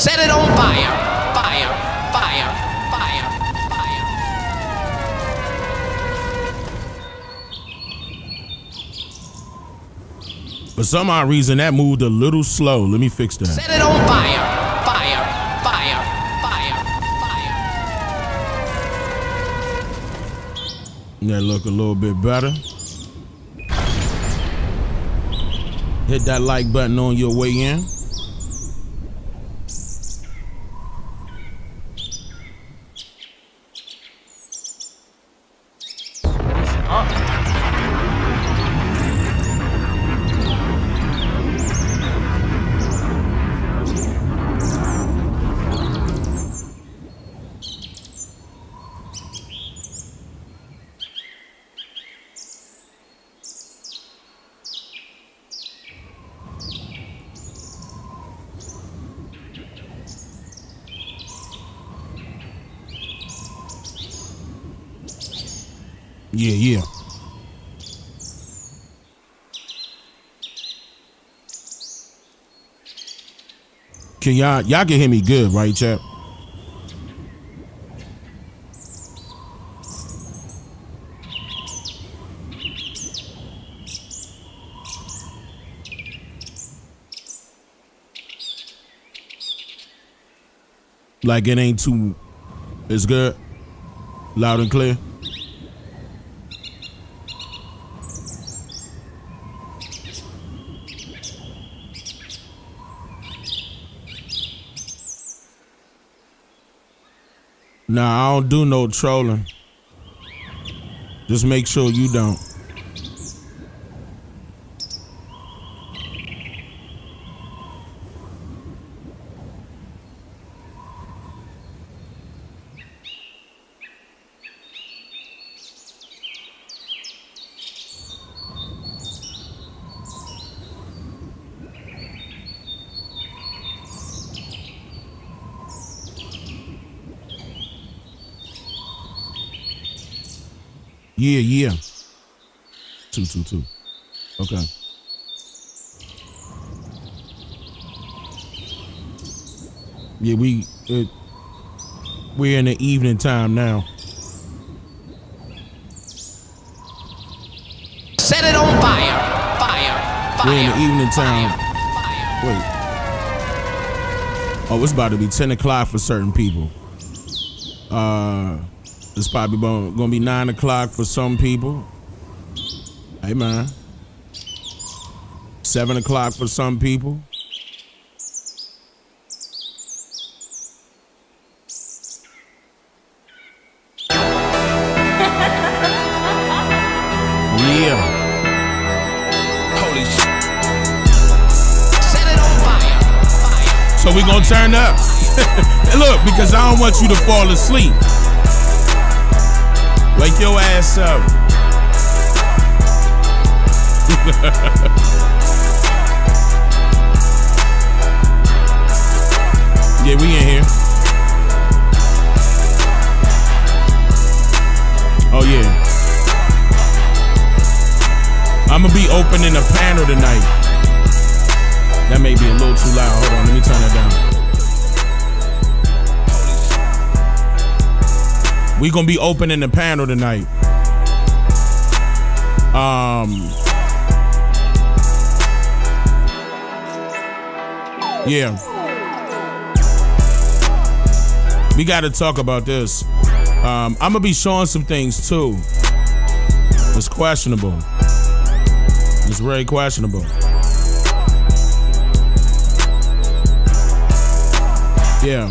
Set it on fire, fire, fire, fire, fire. For some odd reason, that moved a little slow. Let me fix that. Set it on fire, fire, fire, fire, fire. That look a little bit better. Hit that like button on your way in. Yeah. Can y'all can hear me good, right, chap? Like it ain't too, it's good, loud and clear. Nah, I don't do no trolling. Just make sure you don't. Yeah. 222. Okay. Yeah, we're in the evening time now. Set it on fire, fire, fire. We're in the evening time. Fire. Wait. Oh, it's about to be 10 o'clock for certain people. It's probably gonna be 9 o'clock for some people. Hey man. 7 o'clock for some people. Yeah. Holy shit. Set it on fire, fire. So we gonna turn up. Look, because I don't want you to fall asleep. Wake your ass up. Yeah, we in here. Oh yeah. I'm gonna be opening a panel tonight. That may be a little too loud. Hold on, let me turn that down. We gonna be opening the panel tonight. Yeah. We gotta talk about this. I'm gonna be showing some things too. It's questionable. It's very questionable. Yeah.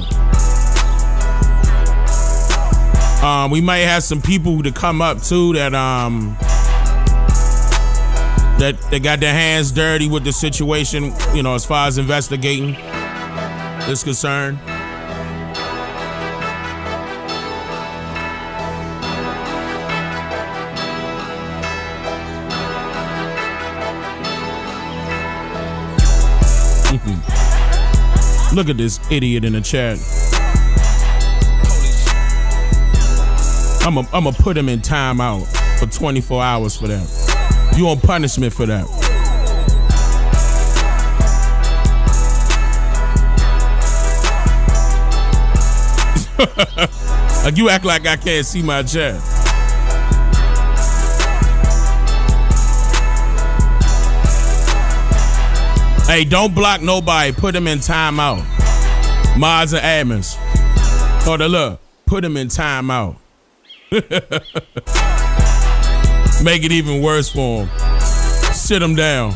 We might have some people to come up too that that got their hands dirty with the situation, you know, as far as investigating is concerned. Look at this idiot in the chat. I'm gonna put him in timeout for 24 hours for that. You on punishment for that. Like you act like I can't see my chat. Hey, don't block nobody. Put them in timeout. Mods and admins. Hold on, look. Put them in timeout. Make it even worse for them. Sit them down.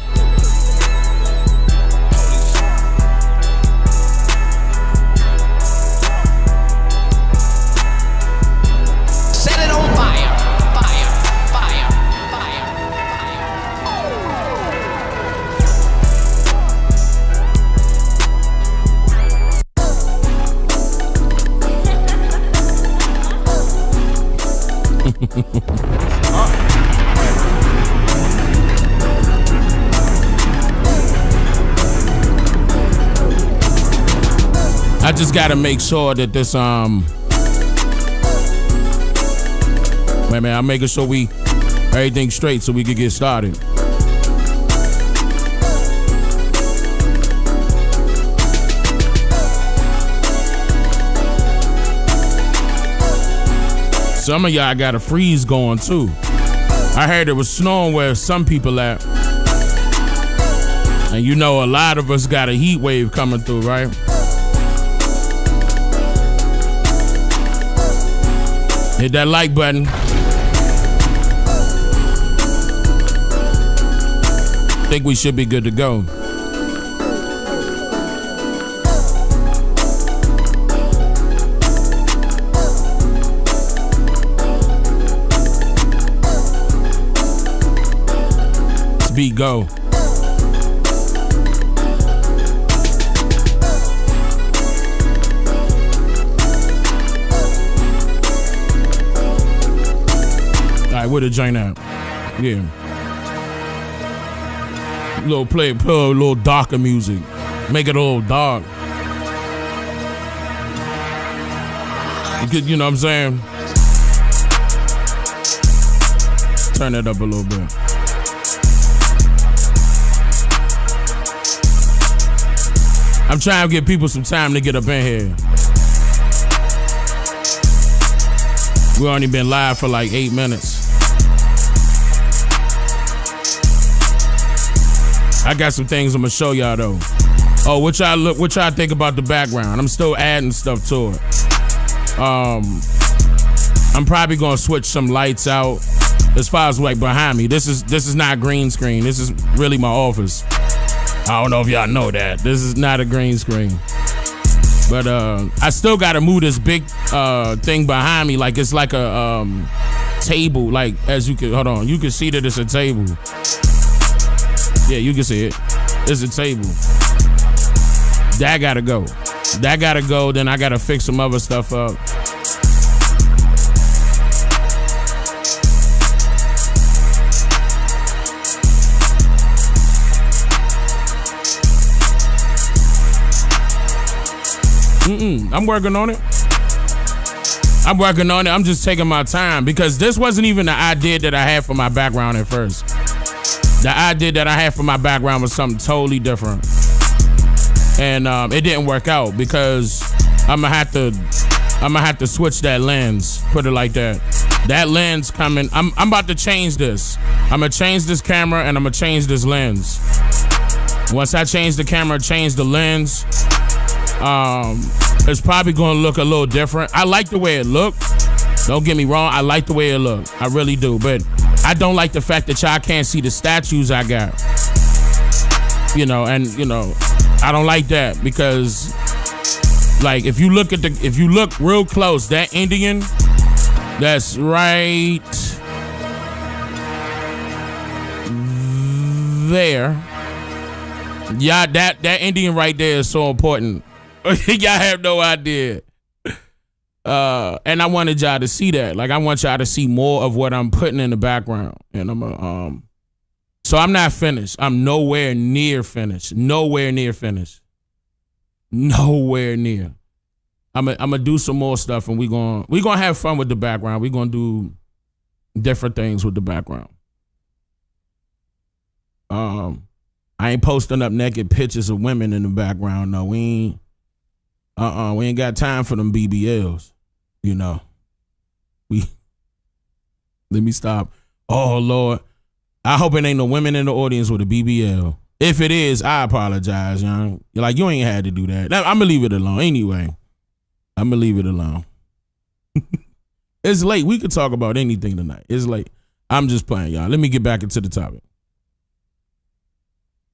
Set it on fire. Fire. Fire. Fire. I just gotta make sure that this wait, man, I'm making sure everything's straight so we can get started. Some of y'all got a freeze going too. I heard it was snowing where some people at. And you know a lot of us got a heat wave coming through, right? Hit that like button. Think we should be good to go. Let's beat go. Where the joint at? Yeah. Play a little darker music. Make it a little dark. You know what I'm saying? Turn it up a little bit. I'm trying to give people some time to get up in here. We only been live for like 8 minutes. I got some things I'm gonna show y'all though. Oh, what y'all think about the background? I'm still adding stuff to it. I'm probably gonna switch some lights out as far as like behind me. This is not green screen. This is really my office. I don't know if y'all know that. This is not a green screen. But I still gotta move this big thing behind me like it's like a table. Like as you can, hold on, you can see that it's a table. Yeah, you can see it. It's a table. That gotta go. That gotta go. Then I gotta fix some other stuff up. I'm working on it. I'm just taking my time because this wasn't even the idea that I had for my background at first. The idea that I had for my background was something totally different. And it didn't work out because I'm gonna have to switch that lens, put it like that. That lens coming, I'm about to change this. I'm gonna change this camera and I'm gonna change this lens. Once I change the camera, change the lens, it's probably gonna look a little different. I like the way it looked. Don't get me wrong, I like the way it looked. I really do, but I don't like the fact that y'all can't see the statues I got. I don't like that because like if you look real close, that Indian that's right there. Yeah, that Indian right there is so important. Y'all have no idea. And I wanted y'all to see that. Like I want y'all to see more of what I'm putting in the background. And so I'm not finished. I'm nowhere near finished. Nowhere near finished. Nowhere near. I'm gonna do some more stuff and we're gonna have fun with the background. We're gonna do different things with the background. I ain't posting up naked pictures of women in the background. No, we ain't. We ain't got time for them BBLs. You know. Let me stop. Oh, Lord. I hope it ain't no women in the audience with a BBL. If it is, I apologize, young. You're like, you ain't had to do that. I'm going to leave it alone anyway. I'm going to leave it alone. It's late. We could talk about anything tonight. It's late. I'm just playing, y'all. Let me get back into the topic.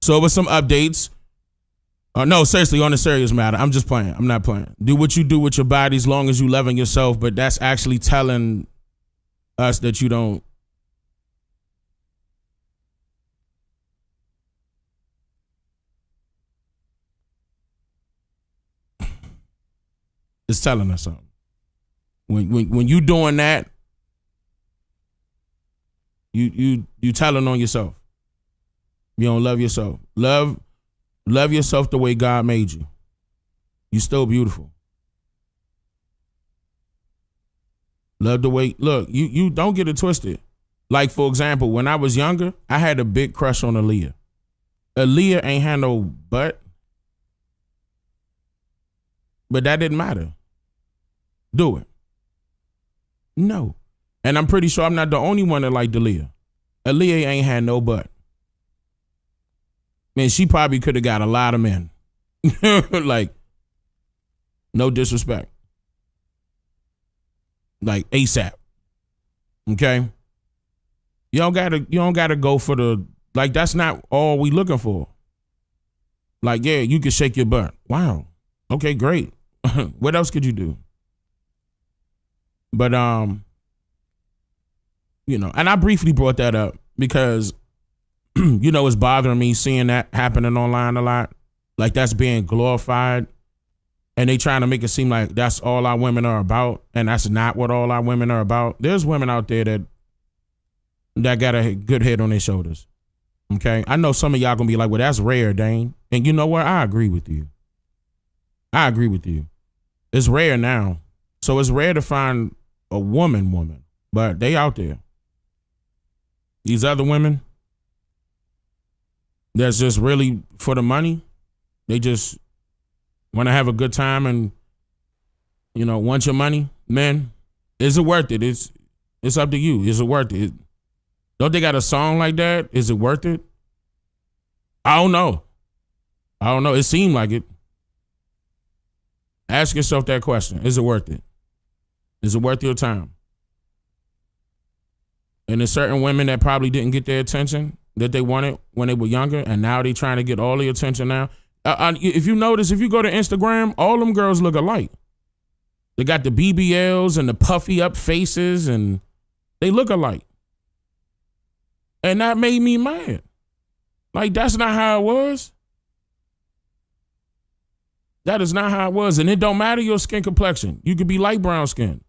So with some updates. No, seriously, on a serious matter, I'm just playing. I'm not playing. Do what you do with your body as long as you loving yourself, but that's actually telling us that you don't. It's telling us something. When you doing that, you telling on yourself. You don't love yourself. Love yourself the way God made you. You still beautiful. Love the way, look, you don't get it twisted. Like, for example, when I was younger, I had a big crush on Aaliyah. Aaliyah ain't had no butt. But that didn't matter. Do it. No. And I'm pretty sure I'm not the only one that liked Aaliyah. Aaliyah ain't had no butt. Man, she probably could have got a lot of men. Like, no disrespect. Like ASAP. Okay? You don't gotta go for the, like, that's not all we looking for. Like, yeah, you can shake your butt. Wow. Okay, great. What else could you do? But you know, and I briefly brought that up because you know, it's bothering me seeing that happening online a lot. Like, that's being glorified. And they trying to make it seem like that's all our women are about. And that's not what all our women are about. There's women out there that got a good head on their shoulders. Okay? I know some of y'all gonna be like, well, that's rare, Dane. And you know what? I agree with you. I agree with you. It's rare now. So it's rare to find a woman. But they out there. These other women that's just really for the money. They just want to have a good time and, you know, want your money. Man, is it worth it? It's up to you. Is it worth it? Don't they got a song like that? Is it worth it? I don't know. It seemed like it. Ask yourself that question. Is it worth it? Is it worth your time? And there's certain women that probably didn't get their attention that they wanted when they were younger, and now they trying to get all the attention now. If you notice, if you go to Instagram, all them girls look alike. They got the BBLs and the puffy up faces, and they look alike. And that made me mad. Like, that's not how it was. That is not how it was. And it don't matter your skin complexion. You could be light brown skin.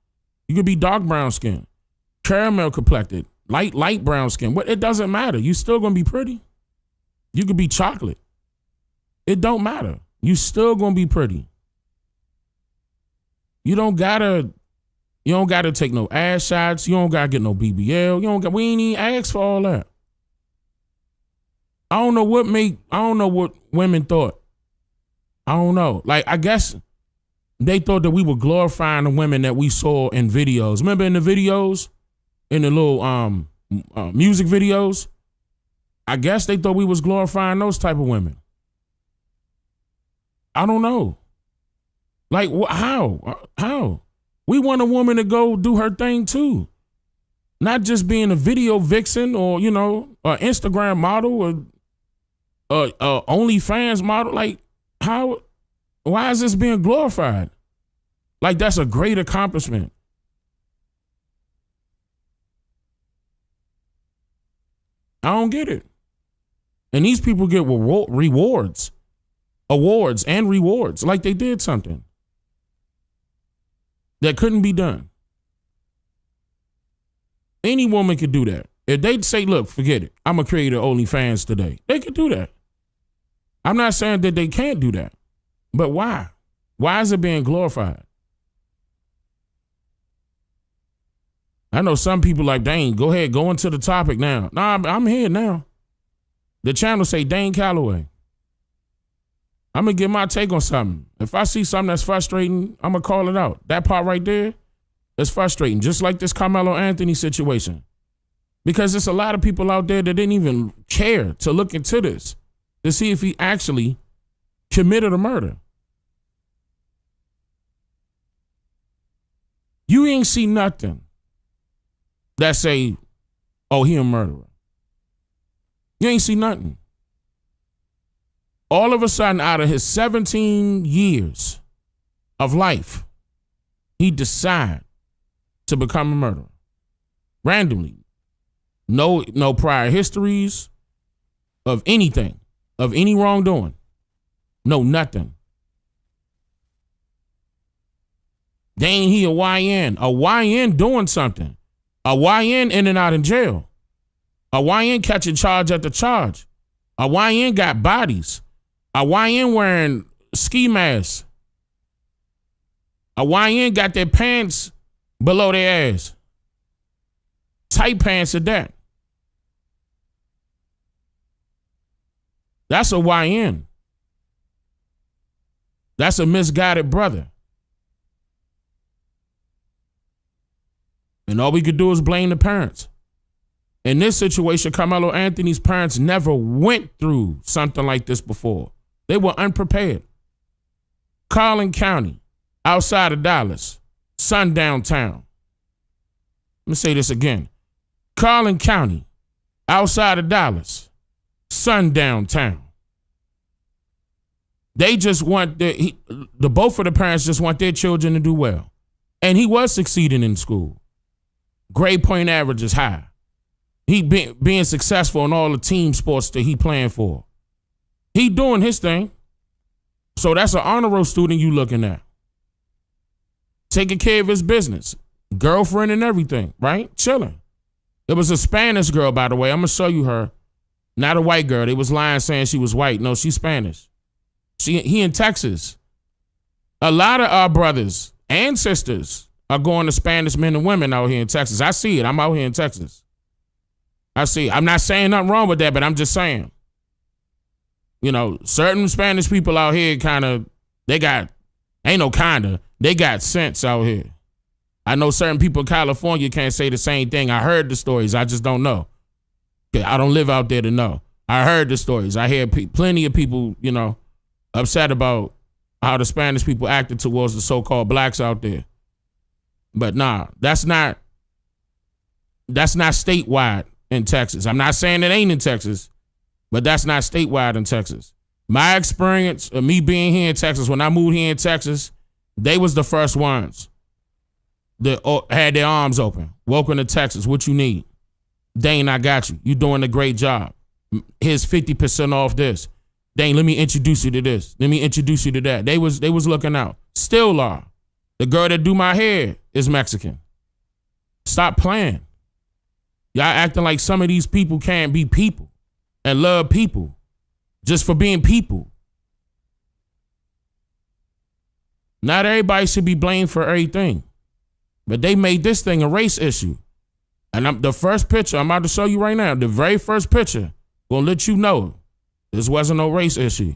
You could be dark brown skin. Caramel complected. Light brown skin. It doesn't matter. You still gonna be pretty. You could be chocolate. It don't matter. You still gonna be pretty. You don't gotta take no ass shots. You don't gotta get no BBL. We ain't even ask for all that. I don't know what women thought. I don't know. Like, I guess they thought that we were glorifying the women that we saw in videos. Remember in the videos? In the little music videos? I guess they thought we was glorifying those type of women. I don't know. Like, how? We want a woman to go do her thing too. Not just being a video vixen or, you know, an Instagram model or OnlyFans model. Like, why is this being glorified? Like, that's a great accomplishment. I don't get it. And these people get awards and rewards, like they did something that couldn't be done. Any woman could do that. If they'd say, look, forget it, I'm going to create an OnlyFans today, they could do that. I'm not saying that they can't do that, but why? Why is it being glorified? I know some people like, Dane, go ahead, go into the topic now. Nah, I'm here now. The channel say Dane Calloway. I'm going to get my take on something. If I see something that's frustrating, I'm going to call it out. That part right there is frustrating, just like this Carmelo Anthony situation. Because there's a lot of people out there that didn't even care to look into this to see if he actually committed a murder. You ain't see nothing that say, oh, he a murderer. You ain't see nothing. All of a sudden, out of his 17 years of life, he decided to become a murderer. Randomly. No prior histories of anything, of any wrongdoing. No, nothing. Dang, he a YN. A YN doing something. A YN in and out in jail. A YN catching charge after charge. A YN got bodies. A YN wearing ski masks. A YN got their pants below their ass. Tight pants at that. That's a YN. That's a misguided brother. And all we could do is blame the parents. In this situation, Carmelo Anthony's parents never went through something like this before. They were unprepared. Collin County, outside of Dallas, sundown town. Let me say this again. Collin County, outside of Dallas, sundown town. They just want both of the parents just want their children to do well. And he was succeeding in school. Grade point average is high. He being successful in all the team sports that he playing for. He doing his thing. So that's an honor roll student you looking at. Taking care of his business. Girlfriend and everything, right? Chilling. It was a Spanish girl, by the way. I'm going to show you her. Not a white girl. They was lying saying she was white. No, she's Spanish. He in Texas. A lot of our brothers and sisters are going to Spanish men and women out here in Texas. I see it. I'm out here in Texas. I see it. I'm not saying nothing wrong with that, but I'm just saying. You know, certain Spanish people out here they got sense out here. I know certain people in California can't say the same thing. I heard the stories. I just don't know. I don't live out there to know. I heard the stories. I hear plenty of people, upset about how the Spanish people acted towards the so-called blacks out there. But nah, that's not statewide in Texas. I'm not saying it ain't in Texas, but that's not statewide in Texas. My experience of me being here in Texas, when I moved here in Texas, they was the first ones that had their arms open. Welcome to Texas. What you need? Dane, I got you. You doing a great job. Here's 50% off this. Dane, let me introduce you to this. Let me introduce you to that. They was looking out. Still are. The girl that do my hair is Mexican. Stop playing. Y'all acting like some of these people can't be people and love people just for being people. Not everybody should be blamed for everything. But they made this thing a race issue. And the first picture I'm about to show you right now, the very first picture, gonna let you know this wasn't no race issue.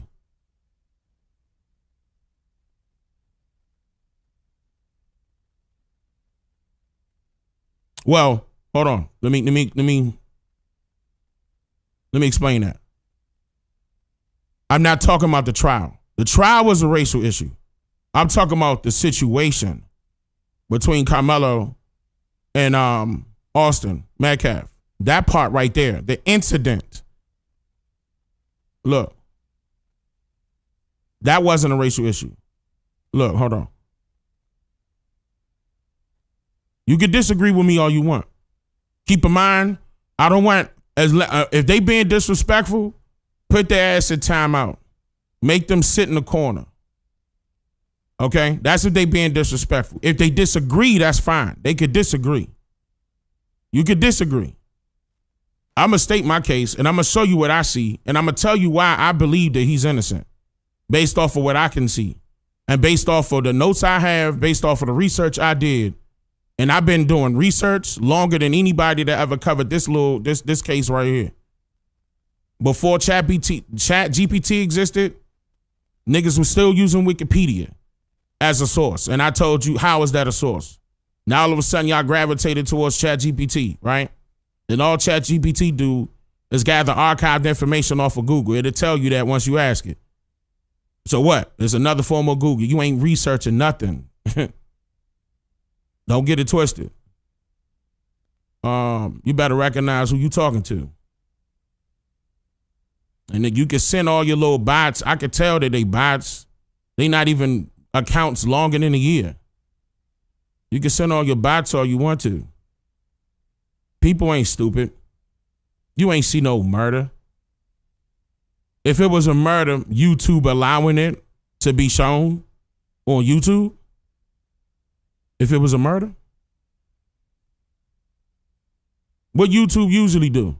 Well, hold on. Let me explain that. I'm not talking about the trial. The trial was a racial issue. I'm talking about the situation between Karmelo and Austin Metcalf. That part right there, the incident. Look, that wasn't a racial issue. Look, hold on. You can disagree with me all you want. Keep in mind, I don't want, if they being disrespectful, put their ass in timeout. Make them sit in the corner. Okay? That's if they being disrespectful. If they disagree, that's fine. They could disagree. You could disagree. I'm going to state my case, and I'm going to show you what I see, and I'm going to tell you why I believe that he's innocent, based off of what I can see, and based off of the notes I have, based off of the research I did. And I've been doing research longer than anybody that ever covered this case right here. Before Chat GPT existed, Niggas was still using Wikipedia as a source. And I told you, how is that a source? Now all of a sudden y'all gravitated towards ChatGPT, right? And all ChatGPT do is gather archived information off of Google. It'll tell you that once you ask it. So what? There's another form of Google. You ain't researching nothing. Don't get it twisted. You better recognize who you talking to. And then you can send all your little bots. I could tell that they bots. They not even accounts longer than a year. You can send all your bots all you want to. People ain't stupid. You ain't see no murder. If it was a murder, YouTube allowing it to be shown on YouTube? If it was a murder? What YouTube usually do?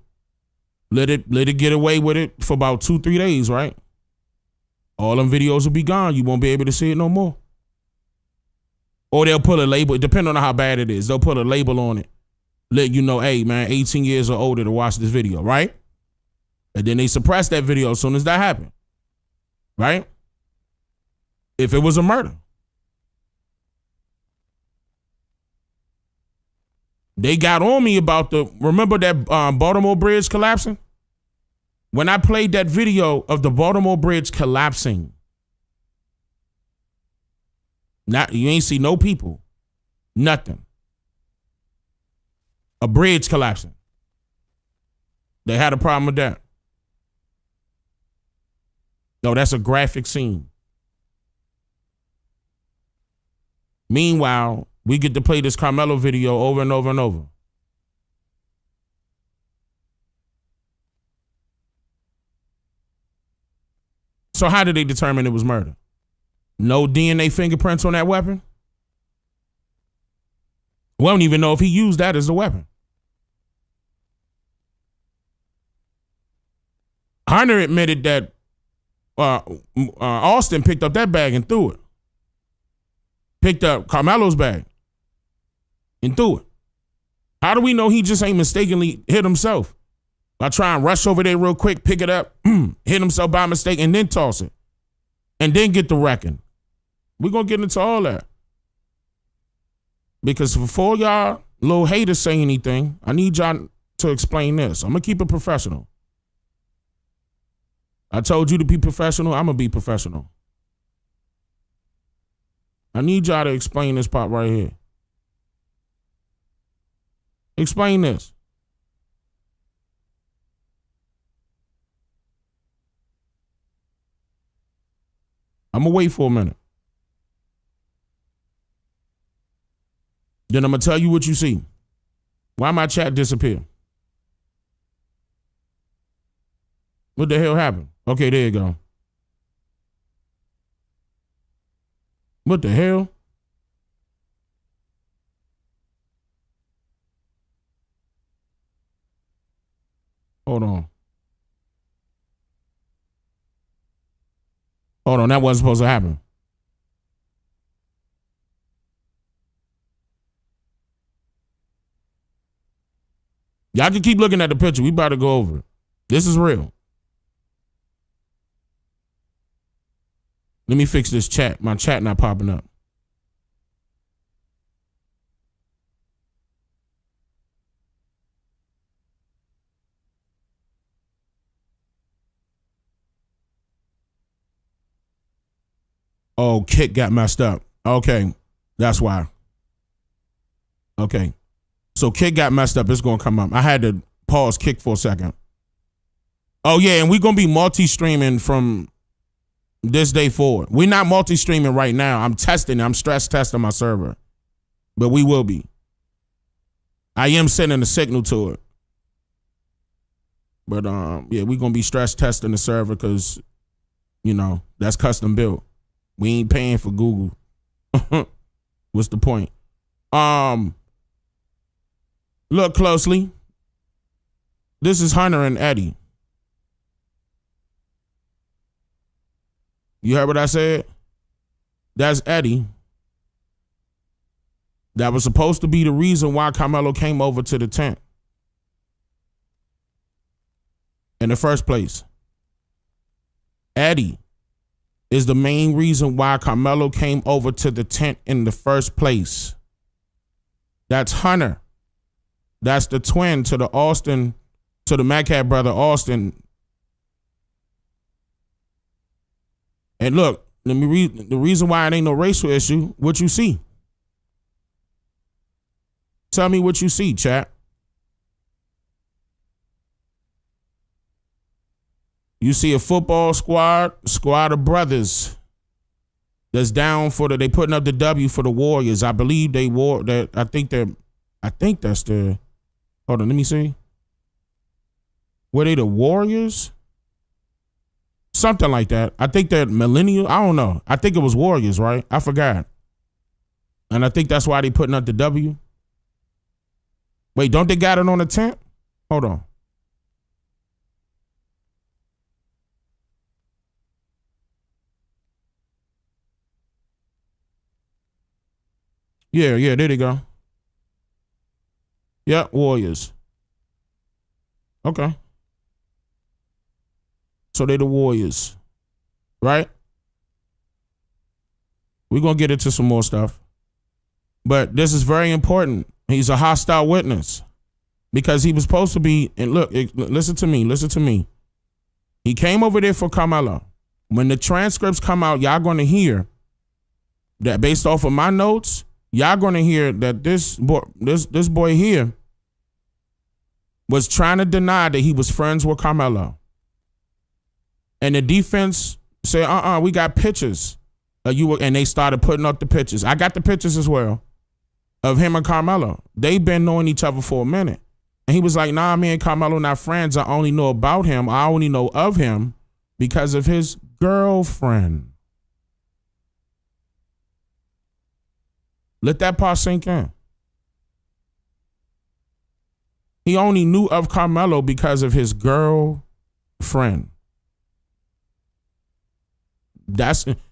Let it get away with it for about 2-3 days, right? All them videos will be gone. You won't be able to see it no more. Or they'll put a label, depending on how bad it is, they'll put a label on it. Let you know, hey, man, 18 years or older to watch this video, right? And then they suppress that video as soon as that happened, right? If it was a murder. They got on me about remember that Baltimore Bridge collapsing? When I played that video of the Baltimore Bridge collapsing, you ain't see no people, nothing. A bridge collapsing. They had a problem with that. No, that's a graphic scene. Meanwhile, we get to play this Karmelo video over and over and over. So how did they determine it was murder? No DNA fingerprints on that weapon? We don't even know if he used that as a weapon. Hunter admitted that Austin picked up that bag and threw it. Picked up Karmelo's bag and threw it. How do we know he just ain't mistakenly hit himself? By trying to rush over there real quick, pick it up, hit himself by mistake, and then toss it. And then get the wrecking. We're going to get into all that. Because before y'all little haters say anything, I need y'all to explain this. I'm going to keep it professional. I told you to be professional. I'm going to be professional. I need y'all to explain this part right here. Explain this. I'm going to wait for a minute. Then I'm going to tell you what you see. Why my chat disappear? What the hell happened? Okay, there you go. What the hell? Hold on. Hold on, that wasn't supposed to happen. Y'all can keep looking at the picture. We about to go over it. This is real. Let me fix this chat. My chat not popping up. Oh, Kit got messed up. Okay, that's why. Okay, so Kit got messed up. It's going to come up. I had to pause Kick for a second. Oh, yeah, and we're going to be multi-streaming from this day forward. We're not multi-streaming right now. I'm testing. I'm stress testing my server. But we will be. I am sending a signal to it. But, yeah, we're going to be stress testing the server because, you know, that's custom built. We ain't paying for Google. What's the point? Look closely. This is Hunter and Eddie. You heard what I said? That's Eddie. That was supposed to be the reason why Karmelo came over to the tent in the first place. Eddie is the main reason why Karmelo came over to the tent in the first place. That's Hunter. That's the twin to the Metcalf brother, Austin. And look, let me read the reason why it ain't no racial issue. What you see? Tell me what you see, chat. You see a football squad of brothers that's down for they putting up the W for the Warriors. I believe they wore that. I think that's the, hold on, let me see. Were they the Warriors? Something like that. I think they're millennial. I don't know. I think it was Warriors, right? I forgot. And I think that's why they putting up the W. Wait, don't they got it on the tent? Hold on. Yeah, there they go. Yeah, Warriors. Okay. So they the Warriors, right? We're going to get into some more stuff. But this is very important. He's a hostile witness because he was supposed to be, and look, listen to me. He came over there for Karmelo. When the transcripts come out, y'all going to hear that based off of my notes, y'all going to hear that this boy here was trying to deny that he was friends with Karmelo. And the defense said, we got pictures. And they started putting up the pictures. I got the pictures as well of him and Karmelo. They've been knowing each other for a minute. And he was like, nah, me and Karmelo not friends. I only know about him. I only know of him because of his girlfriend. Let that part sink in. He only knew of Karmelo because of his girlfriend.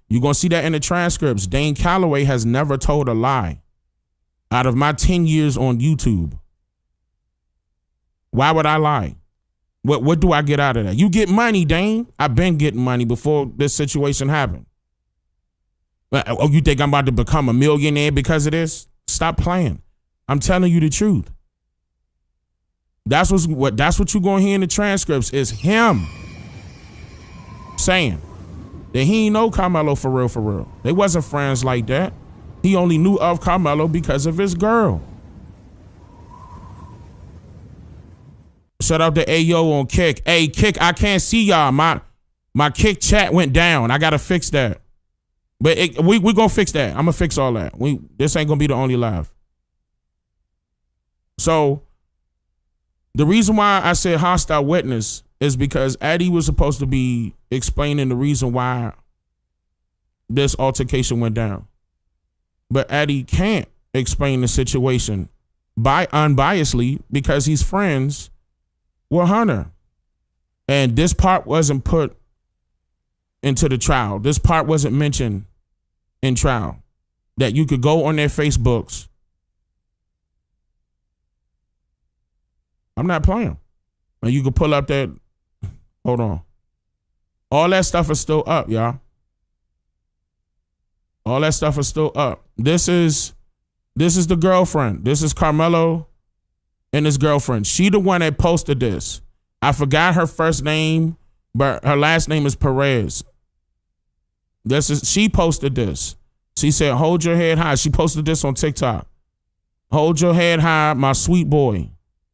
You're going to see that in the transcripts. Dane Calloway has never told a lie out of my 10 years on YouTube. Why would I lie? What do I get out of that? You get money, Dane. I've been getting money before this situation happened. Oh, you think I'm about to become a millionaire because of this? Stop playing. I'm telling you the truth. That's what you're going to hear in the transcripts is him saying that he ain't know Karmelo for real. They wasn't friends like that. He only knew of Karmelo because of his girl. Shout out to Ayo on Kick. Hey, Kick, I can't see y'all. My Kick chat went down. I got to fix that. But we going to fix that. I'm going to fix all that. This ain't going to be the only live. So the reason why I said hostile witness is because Eddie was supposed to be explaining the reason why this altercation went down. But Eddie can't explain the situation unbiasedly because he's friends with Hunter. And this part wasn't put into the trial. This part wasn't mentioned in trial. That you could go on their Facebooks. I'm not playing. And you could pull up that. Hold on. All that stuff is still up, y'all. All that stuff is still up. This is the girlfriend. This is Karmelo and his girlfriend. She the one that posted this. I forgot her first name, but her last name is Perez. She posted this. She said, hold your head high. She posted this on TikTok. Hold your head high, my sweet boy.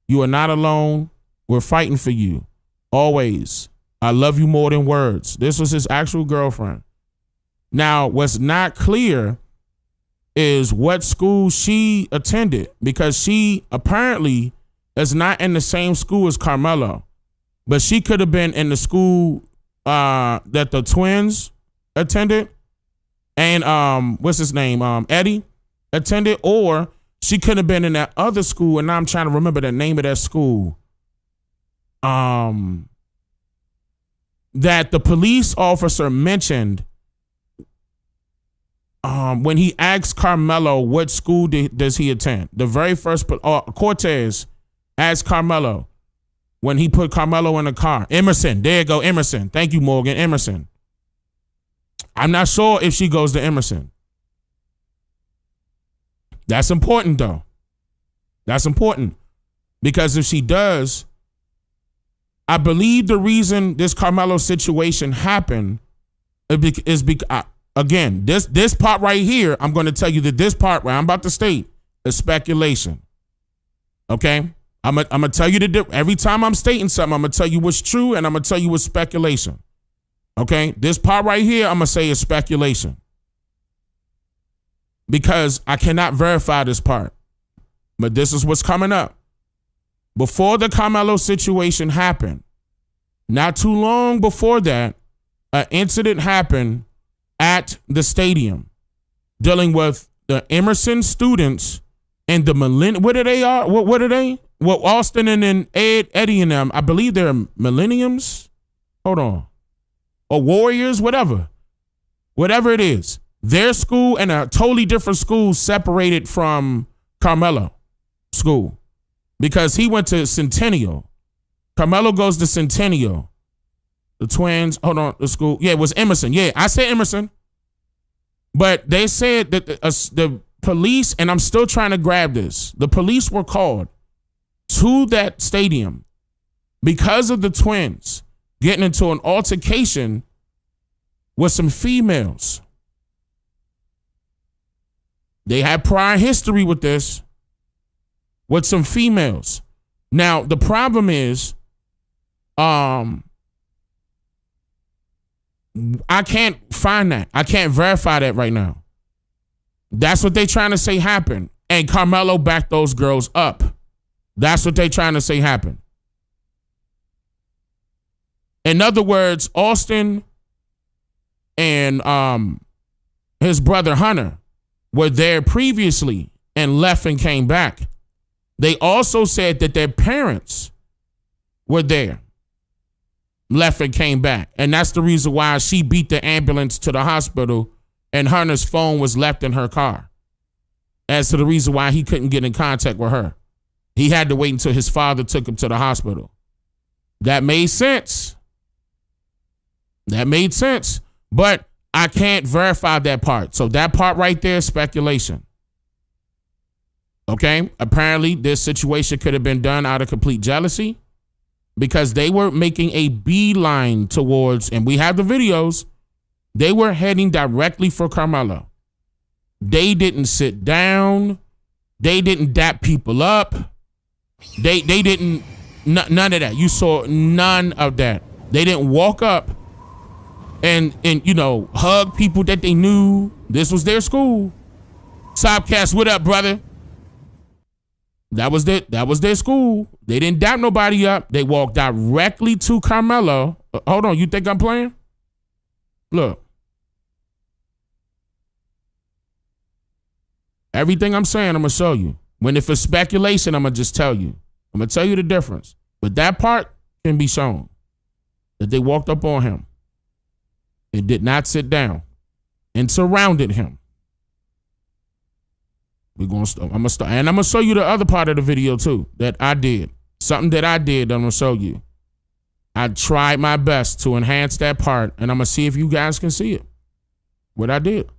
You are not alone. We're fighting for you. Always. I love you more than words. This was his actual girlfriend. Now, what's not clear is what school she attended because she apparently is not in the same school as Karmelo, but she could have been in the school that the twins attended and what's his name? Eddie attended, or she could have been in that other school, and now I'm trying to remember the name of that school. That the police officer mentioned when he asked Karmelo what school does he attend. The very first, Cortez asked Karmelo when he put Karmelo in the car. Emerson, there you go, Emerson. Thank you, Morgan, Emerson. I'm not sure if she goes to Emerson. That's important, though. That's important. Because if she does, I believe the reason this Karmelo situation happened is because, again, this part right here, I'm going to tell you that this part where I'm about to state is speculation. Okay? I'm going to tell you every time I'm stating something, I'm going to tell you what's true and I'm going to tell you what's speculation. Okay? This part right here, I'm going to say is speculation. Because I cannot verify this part. But this is what's coming up. Before the Karmelo situation happened, not too long before that, an incident happened at the stadium dealing with the Emerson students and the what are they? What are they? Well, Austin and then Eddie and them, I believe they're millenniums. Hold on. Or warriors, whatever. Whatever it is. Their school and a totally different school separated from Karmelo school because he went to Centennial. Karmelo goes to Centennial. The twins, hold on, the school. Yeah, it was Emerson. Yeah, I said Emerson. But they said that the police, and I'm still trying to grab this, the police were called to that stadium because of the twins getting into an altercation with some females. They had prior history with this, with some females. Now, the problem is, I can't find that. I can't verify that right now. That's what they trying to say happened. And Karmelo backed those girls up. That's what they trying to say happened. In other words, Austin and his brother Hunter were there previously and left and came back. They also said that their parents were there, left and came back. And that's the reason why she beat the ambulance to the hospital and Hunter's phone was left in her car. As to the reason why he couldn't get in contact with her. He had to wait until his father took him to the hospital. That made sense. That made sense. But I can't verify that part. So that part right there is speculation. Okay? Apparently, this situation could have been done out of complete jealousy because they were making a beeline towards, and we have the videos, they were heading directly for Karmelo. They didn't sit down. They didn't dap people up. They didn't, none of that. You saw none of that. They didn't walk up and you know, hug people that they knew. This was their school. Sobcast, what up, brother? That was their school. They didn't dap nobody up. They walked directly to Karmelo. Hold on, you think I'm playing? Look. Everything I'm saying, I'm going to show you. When if it's speculation, I'm going to just tell you. I'm going to tell you the difference. But that part can be shown. That they walked up on him and did not sit down and surrounded him. I'm going to start. And I'm going to show you the other part of the video too that I did. Something that I did that I'm going to show you. I tried my best to enhance that part and I'm going to see if you guys can see it. What I did.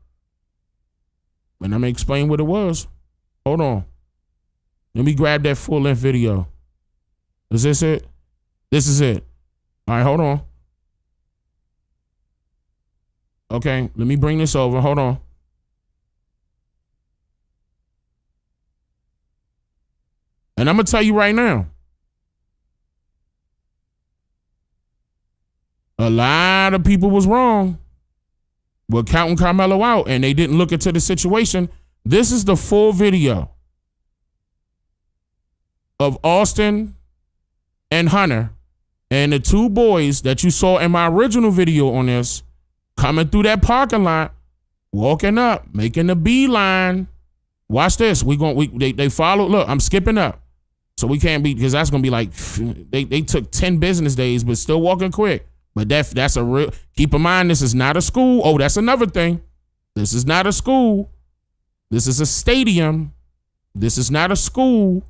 And I'm going to explain what it was. Hold on. Let me grab that full-length video. Is this it? This is it. All right, hold on. Okay, let me bring this over. Hold on. And I'm going to tell you right now. A lot of people was wrong. We're counting Karmelo out and they didn't look into the situation. This is the full video of Austin and Hunter and the two boys that you saw in my original video on this coming through that parking lot, walking up, making the beeline. Watch this. They followed. Look, I'm skipping up. So we can't be, because that's going to be like, they took 10 business days, but still walking quick. But that's a real, keep in mind, this is not a school. Oh, that's another thing. This is not a school. This is a stadium. This is not a school.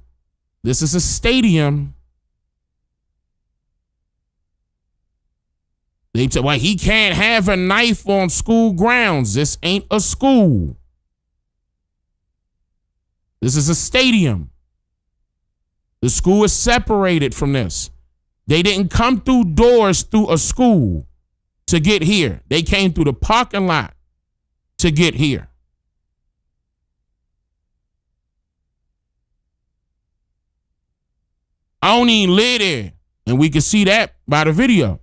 This is a stadium. They said, well, he can't have a knife on school grounds. This ain't a school. This is a stadium. The school is separated from this. They didn't come through doors through a school to get here. They came through the parking lot to get here. I don't even live there. And we can see that by the video.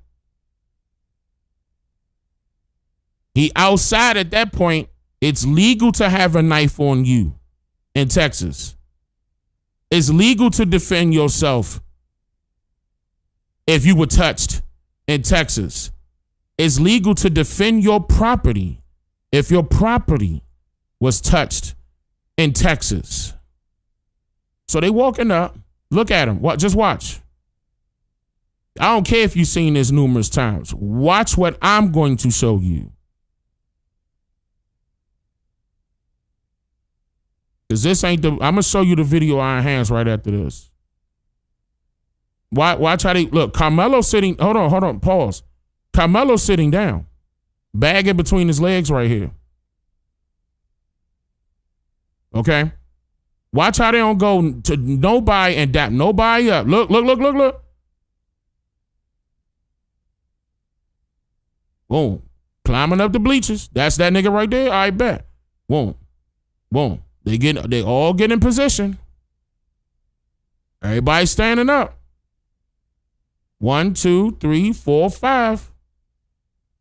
He outside at that point. It's legal to have a knife on you in Texas. It's legal to defend yourself if you were touched in Texas. It's legal to defend your property if your property was touched in Texas. So they walking up. Look at him. Just watch. I don't care if you've seen this numerous times. Watch what I'm going to show you. Because this ain't I'm going to show you the video on hands right after this. Watch how they, look, Karmelo sitting, hold on, pause. Karmelo sitting down. Bag in between his legs right here. Okay? Watch how they don't go to nobody and dap nobody up. Look. Boom. Climbing up the bleachers. That's that nigga right there. I bet. Boom. They all get in position. Everybody standing up. 1, 2, 3, 4, 5.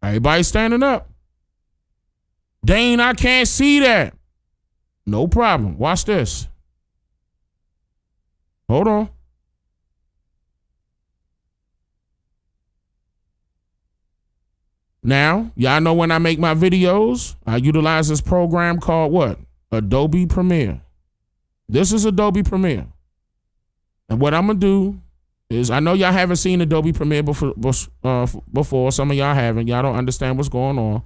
Everybody standing up. Dane, I can't see that. No problem. Watch this. Hold on. Now, y'all know when I make my videos, I utilize this program called what? Adobe Premiere. This is Adobe Premiere. And what I'm going to do is, I know y'all haven't seen Adobe Premiere before. Some of y'all haven't. Y'all don't understand what's going on.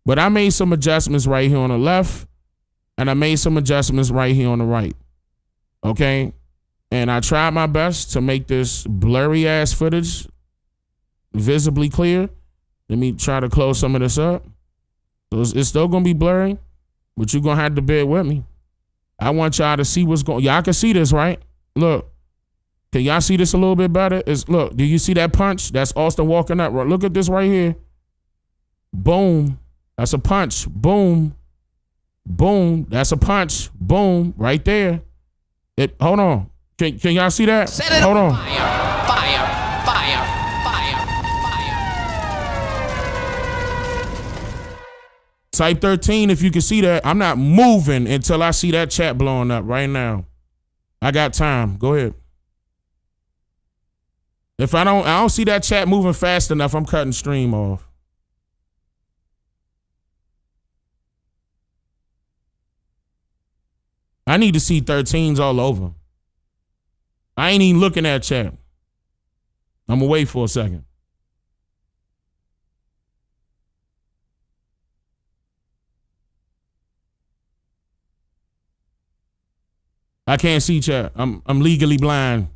But I made some adjustments right here on the left, and I made some adjustments right here on the right. Okay? And I tried my best to make this blurry ass footage visibly clear. Let me try to close some of this up. So it's still going to be blurry, but you're going to have to bear with me. I want y'all to see what's going on. Y'all can see this, right? Look. Can y'all see this a little bit better? Look, do you see that punch? That's Austin walking up. Look at this right here. Boom. That's a punch. Boom. Boom. That's a punch. Boom. Right there. Hold on. Can y'all see that? Hold on. Fire. Type 13 if you can see that. I'm not moving until I see that chat blowing up right now. I got time. Go ahead. If I don't see that chat moving fast enough, I'm cutting stream off. I need to see 13s all over. I ain't even looking at chat. I'm gonna wait for a second. I can't see chat. I'm legally blind.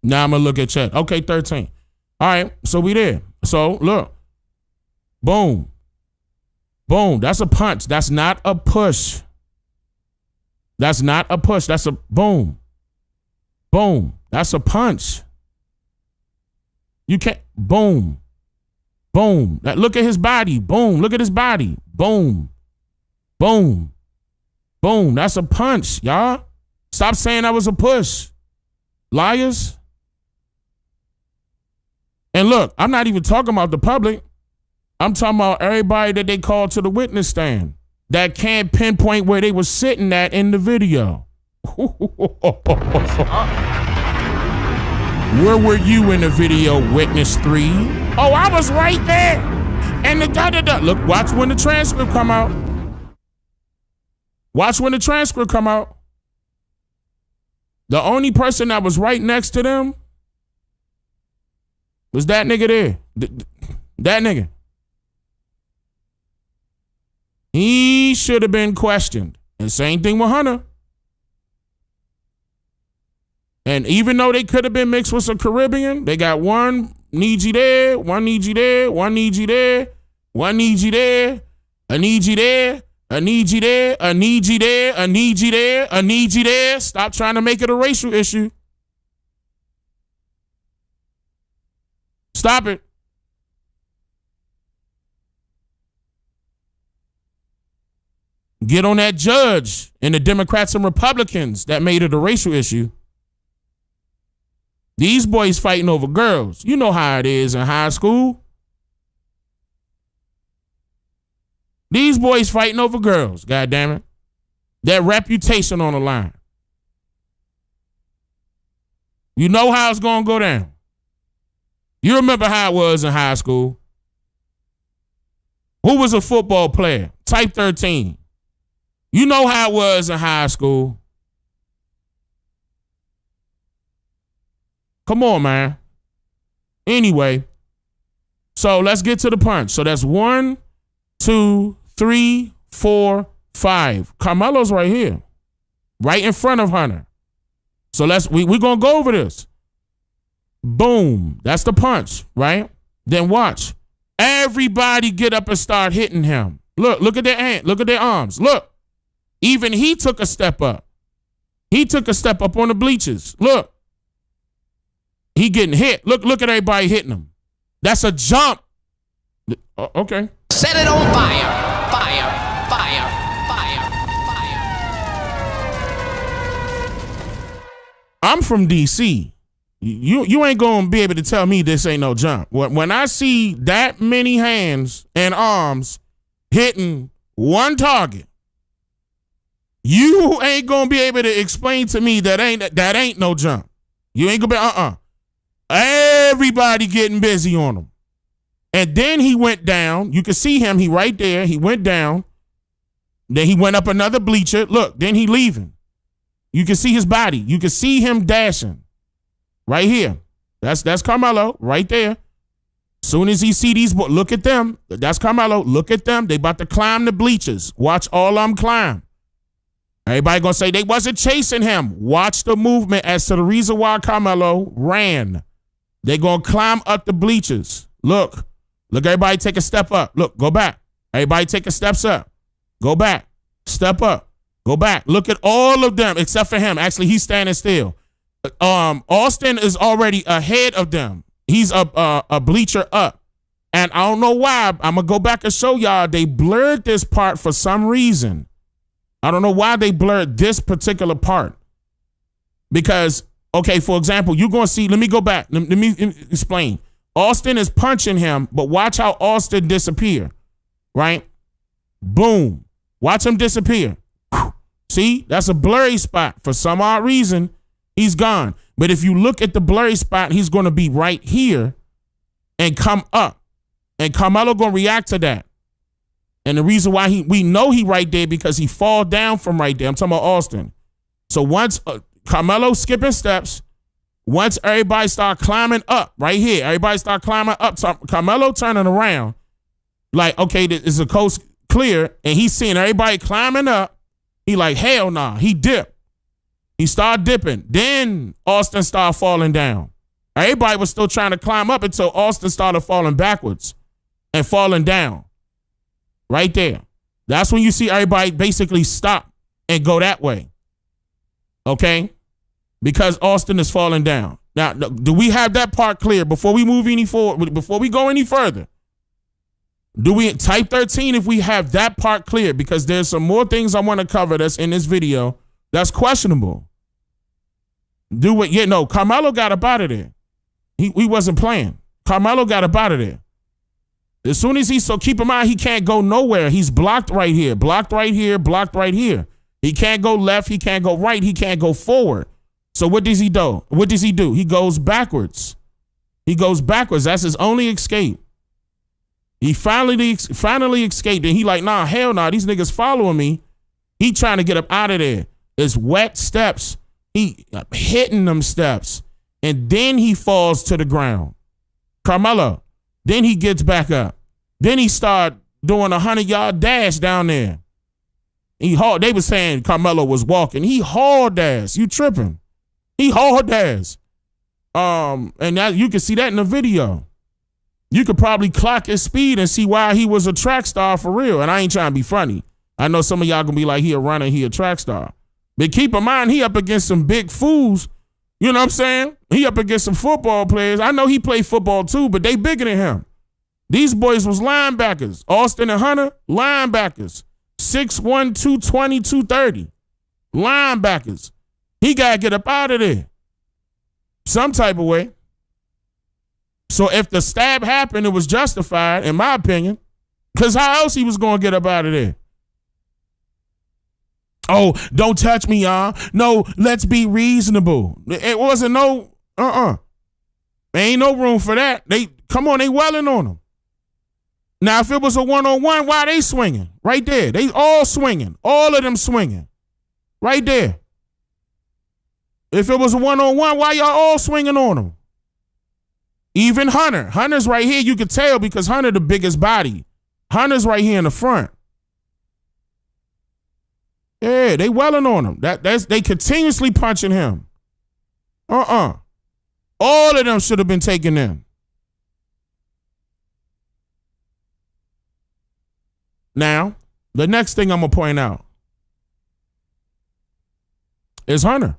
Now I'm gonna look at chat. Okay, 13. All right, so we there. So look. Boom. Boom. That's a punch. That's not a push. That's not a push. That's a boom. Boom. That's a punch. You can't. Boom. Boom. Look at his body. Boom. Look at his body. Boom. Boom. Boom. That's a punch, y'all. Stop saying that was a push. Liars. And look, I'm not even talking about the public. I'm talking about everybody that they called to the witness stand that can't pinpoint where they were sitting at in the video. Where were you in the video, witness 3? Oh, I was right there. And the da-da-da. Look, watch when the transcript come out. Watch when the transcript come out. The only person that was right next to them was that nigga there. That nigga. He should have been questioned. And same thing with Hunter. And even though they could have been mixed with some Caribbean, they got one need you there, one need you there, one need you there, one need you there, I need you there, I need you there, I need you there, I need you there, I need you there. Stop trying to make it a racial issue. Stop it. Get on that judge and the Democrats and Republicans that made it a racial issue. These boys fighting over girls. You know how it is in high school. These boys fighting over girls, God damn it. Their reputation on the line. You know how it's going to go down. You remember how it was in high school. Who was a football player? Type 13. You know how it was in high school. Come on, man. Anyway, so let's get to the punch. So that's 1, 2, 3, 4, 5. Karmelo's right here, right in front of Hunter. So we're going to go over this. Boom. That's the punch, right? Then watch. Everybody get up and start hitting him. Look at their hand. Look at their arms. Look. Even he took a step up. He took a step up on the bleachers. Look. He getting hit. Look at everybody hitting him. That's a jump. Okay. Set it on fire. Fire. Fire. Fire. Fire. I'm from DC. You ain't gonna be able to tell me this ain't no jump. When I see that many hands and arms hitting one target, you ain't gonna be able to explain to me that ain't no jump. You ain't gonna be Everybody getting busy on him. And then he went down. You can see him. He right there. He went down. Then he went up another bleacher. Look, then he leaving. You can see his body. You can see him dashing. Right here. That's Karmelo right there. Soon as he see these boys, look at them. That's Karmelo. Look at them. They about to climb the bleachers. Watch all of them climb. Everybody gonna say they wasn't chasing him. Watch the movement as to the reason why Karmelo ran. They gonna climb up the bleachers. Look, everybody take a step up. Look, go back. Everybody take a steps up. Go back. Step up. Go back. Look at all of them except for him. Actually, he's standing still. Austin is already ahead of them. He's a bleacher up. And I don't know why. I'm gonna go back and show y'all. They blurred this part for some reason. I don't know why they blurred this particular part. Because, okay, for example, you're going to see, let me go back. Let me explain. Austin is punching him, but watch how Austin disappear, right? Boom. Watch him disappear. See, that's a blurry spot. For some odd reason, he's gone. But if you look at the blurry spot, he's going to be right here and come up. And Karmelo going to react to that. And the reason why we know he right there because he fall down from right there. I'm talking about Austin. So once Karmelo skipping steps, once everybody start climbing up right here, everybody start climbing up. So Karmelo turning around like, okay, this is a coast clear. And he's seeing everybody climbing up. He like, hell nah. He dipped. He started dipping. Then Austin started falling down. Everybody was still trying to climb up until Austin started falling backwards and falling down. Right there. That's when you see everybody basically stop and go that way. Okay? Because Austin is falling down. Now, do we have that part clear before we move any forward, before we go any further? Do we type 13 if we have that part clear? Because there's some more things I want to cover that's in this video that's questionable. Do it. Yeah, no, Karmelo got up out of there. He wasn't playing. Karmelo got up out of there. As soon as so keep in mind, he can't go nowhere. He's blocked right here, blocked right here, blocked right here. He can't go left. He can't go right. He can't go forward. So what does he do? What does he do? He goes backwards. He goes backwards. That's his only escape. He finally escaped. And he like, nah, hell nah. These niggas following me. He trying to get up out of there. It's wet steps. He hitting them steps. And then he falls to the ground. Karmelo. Then he gets back up. Then he start doing a 100-yard dash down there. They was saying Karmelo was walking. He hauled ass. You tripping. He hauled ass. And that you can see that in the video. You could probably clock his speed and see why he was a track star for real. And I ain't trying to be funny. I know some of y'all gonna be like, he a runner, he a track star. But keep in mind, he up against some big fools. You know what I'm saying? He up against some football players. I know he played football too, but they bigger than him. These boys was linebackers. Austin and Hunter, linebackers. 6'1", 220, 230. Linebackers. He got to get up out of there. Some type of way. So if the stab happened, it was justified, in my opinion. Because how else he was going to get up out of there? Oh, don't touch me, y'all. No, let's be reasonable. It wasn't no, There ain't no room for that. They welling on him. Now, if it was a one-on-one, why they swinging? Right there. They all swinging. All of them swinging. Right there. If it was a one-on-one, why y'all all swinging on him? Even Hunter. Hunter's right here. You could tell because Hunter the biggest body. Hunter's right here in the front. Yeah, they welling on him. They continuously punching him. All of them should have been taken in. Now, the next thing I'm going to point out is Hunter.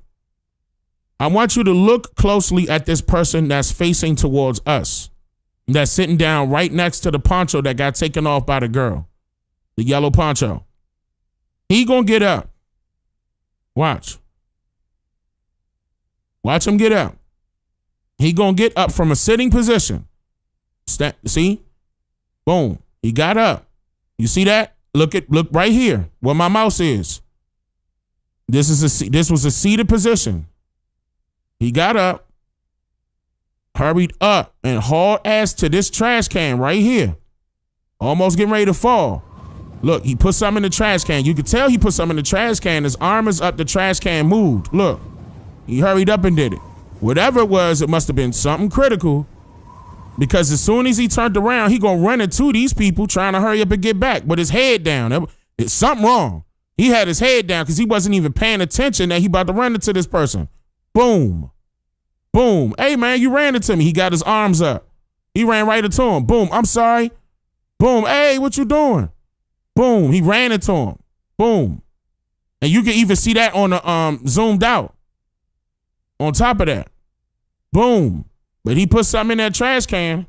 I want you to look closely at this person that's facing towards us, that's sitting down right next to the poncho that got taken off by the girl, the yellow poncho. He going to get up. Watch. Watch him get up. He going to get up from a sitting position. See? Boom. He got up. You see that? Look right here where my mouse is. This was a seated position. He got up, hurried up, and hauled ass to this trash can right here. Almost getting ready to fall. Look, he put something in the trash can. You could tell he put something in the trash can. His arm is up, the trash can moved. Look, he hurried up and did it. Whatever it was, it must have been something critical. Because as soon as he turned around, he gonna run into these people trying to hurry up and get back, with his head down. It's something wrong. He had his head down because he wasn't even paying attention that he about to run into this person. Boom. Boom. Hey, man, you ran into me. He got his arms up. He ran right into him. Boom. I'm sorry. Boom. Hey, what you doing? Boom. He ran into him. Boom. And you can even see that on the zoomed out. On top of that. Boom. But he put something in that trash can.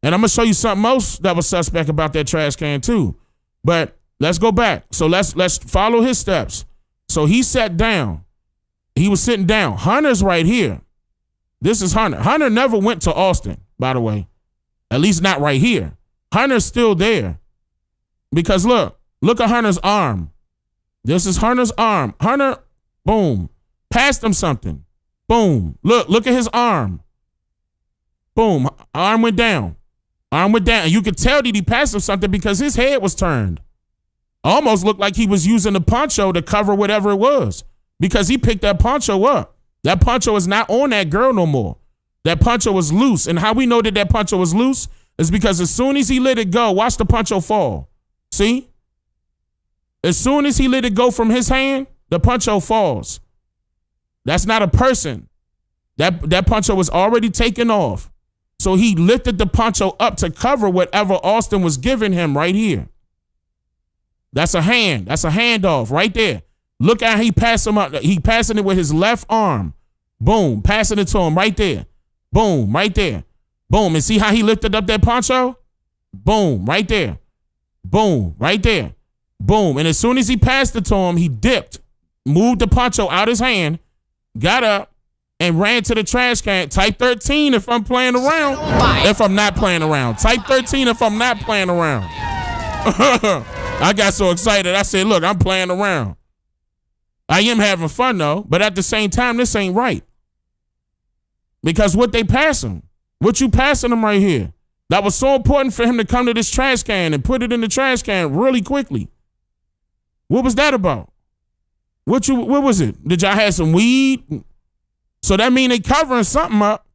And I'm going to show you something else that was suspect about that trash can too. But let's go back. So let's follow his steps. So he sat down. He was sitting down. Hunter's right here. This is Hunter. Hunter never went to Austin, by the way. At least not right here. Hunter's still there. Because look at Hunter's arm. This is Hunter's arm. Hunter, boom. Passed him something. Boom. Look at his arm. Boom. Arm went down. Arm went down. And you could tell that he passed him something because his head was turned. Almost looked like he was using the poncho to cover whatever it was. Because he picked that poncho up. That poncho is not on that girl no more. That poncho was loose. And how we know that poncho was loose is because as soon as he let it go, watch the poncho fall. See? As soon as he let it go from his hand, the poncho falls. That's not a person. That poncho was already taken off. So he lifted the poncho up to cover whatever Austin was giving him right here. That's a hand. That's a handoff right there. Look at how he passed him up. He passing it with his left arm. Boom. Passing it to him right there. Boom. Right there. Boom. And see how he lifted up that poncho? Boom. Right there. Boom. Right there. Boom. And as soon as he passed it to him, he dipped, moved the poncho out his hand, got up, and ran to the trash can. Type 13 if I'm playing around. If I'm not playing around. Type 13 if I'm not playing around. I got so excited. I said, look, I'm playing around. I am having fun, though. But at the same time, this ain't right. Because what they pass him, what you passing him right here, that was so important for him to come to this trash can and put it in the trash can really quickly. What was that about? What was it? Did y'all have some weed? So that mean they covering something up.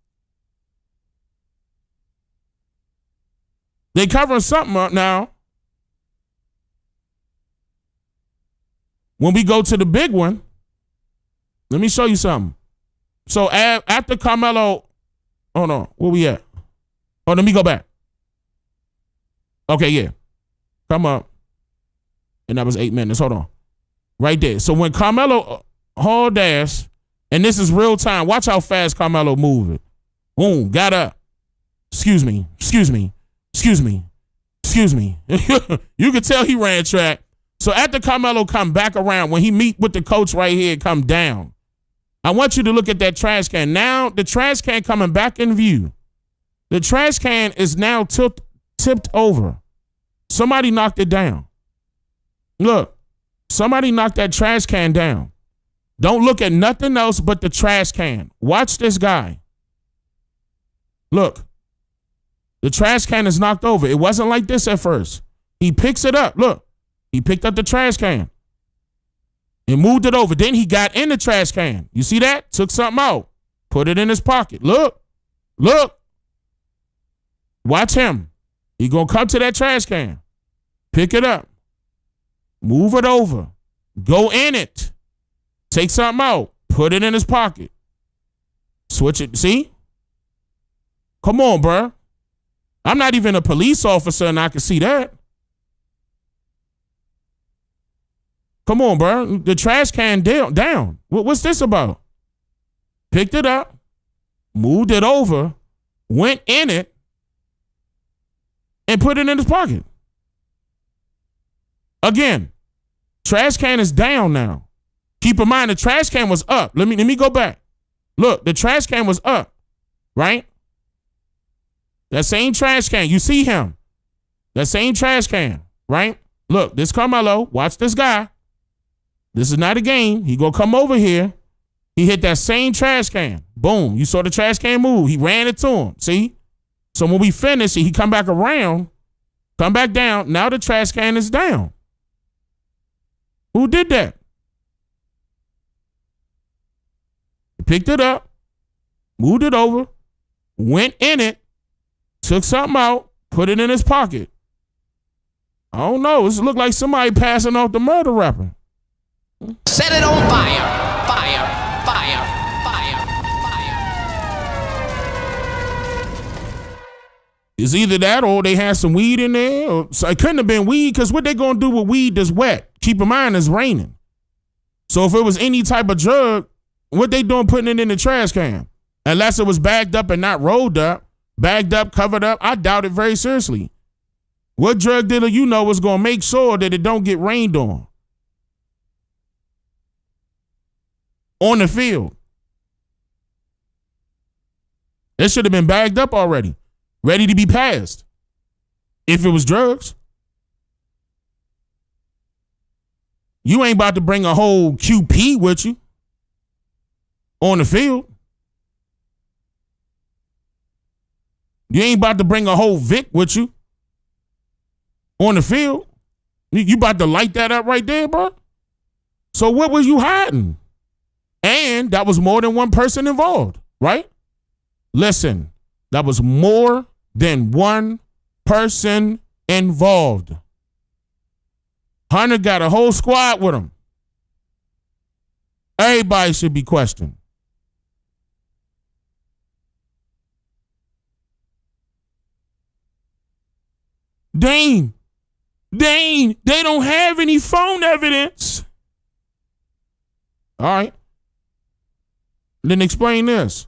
They covering something up now. When we go to the big one, let me show you something. So after Karmelo, hold on, where we at? Oh, let me go back. Okay, yeah. Come up. And that was 8 minutes. Hold on. Right there. So when Karmelo hauled ass, and this is real time, watch how fast Karmelo moved it. Boom, got up. Excuse me. You could tell he ran track. So after Karmelo come back around, when he meet with the coach right here, come down, I want you to look at that trash can. Now the trash can coming back in view. The trash can is now tipped over. Somebody knocked it down. Look, somebody knocked that trash can down. Don't look at nothing else but the trash can. Watch this guy. Look, the trash can is knocked over. It wasn't like this at first. He picks it up. Look, he picked up the trash can and moved it over. Then he got in the trash can. You see that? Took something out, put it in his pocket. Look. Watch him. He gonna come to that trash can, pick it up, move it over, go in it, take something out, put it in his pocket, switch it. See? Come on, bro. I'm not even a police officer and I can see that. Come on, bro. The trash can down. What's this about? Picked it up, moved it over, went in it, and put it in his pocket. Again, trash can is down now. Keep in mind the trash can was up. Let me go back. Look, the trash can was up, right? That same trash can, you see him. That same trash can, right? Look, this Karmelo, watch this guy. This is not a game. He gonna come over here. He hit that same trash can. Boom, you saw the trash can move. He ran it to him, see? So when we finish, he come back around, come back down. Now the trash can is down. Who did that? He picked it up, moved it over, went in it, took something out, put it in his pocket. I don't know. This look like somebody passing off the murder weapon. Set it on fire. Fire. It's either that or they had some weed in there. Or, so it couldn't have been weed because what they going to do with weed that's wet? Keep in mind it's raining. So if it was any type of drug, what they doing putting it in the trash can? Unless it was bagged up and not rolled up, bagged up, covered up, I doubt it very seriously. What drug dealer you know is going to make sure that it don't get rained on the field? It should have been bagged up already, ready to be passed. If it was drugs, you ain't about to bring a whole QP with you on the field. You ain't about to bring a whole Vic with you on the field. You about to light that up right there, bro? So what was you hiding? And that was more than one person involved, right? Listen, that was more than one person involved. Hunter got a whole squad with him. Everybody should be questioned. Dane, they don't have any phone evidence. All right. Then explain this.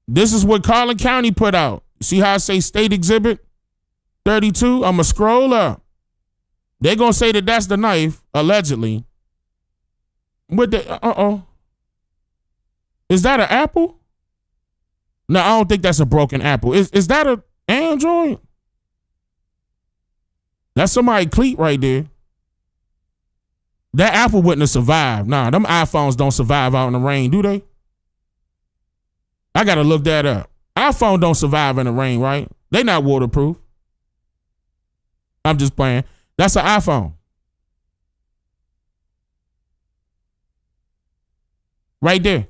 This is what Collin County put out. See how I say State Exhibit 32? I'm going to scroll up. They're going to say that that's the knife, allegedly. With the, Is that an Apple? No, I don't think that's a broken Apple. Is that an Android? That's somebody cleat right there. That Apple wouldn't have survived. Nah, them iPhones don't survive out in the rain, do they? I got to look that up. iPhone don't survive in the rain, right? They not waterproof. I'm just playing. That's an iPhone. Right there.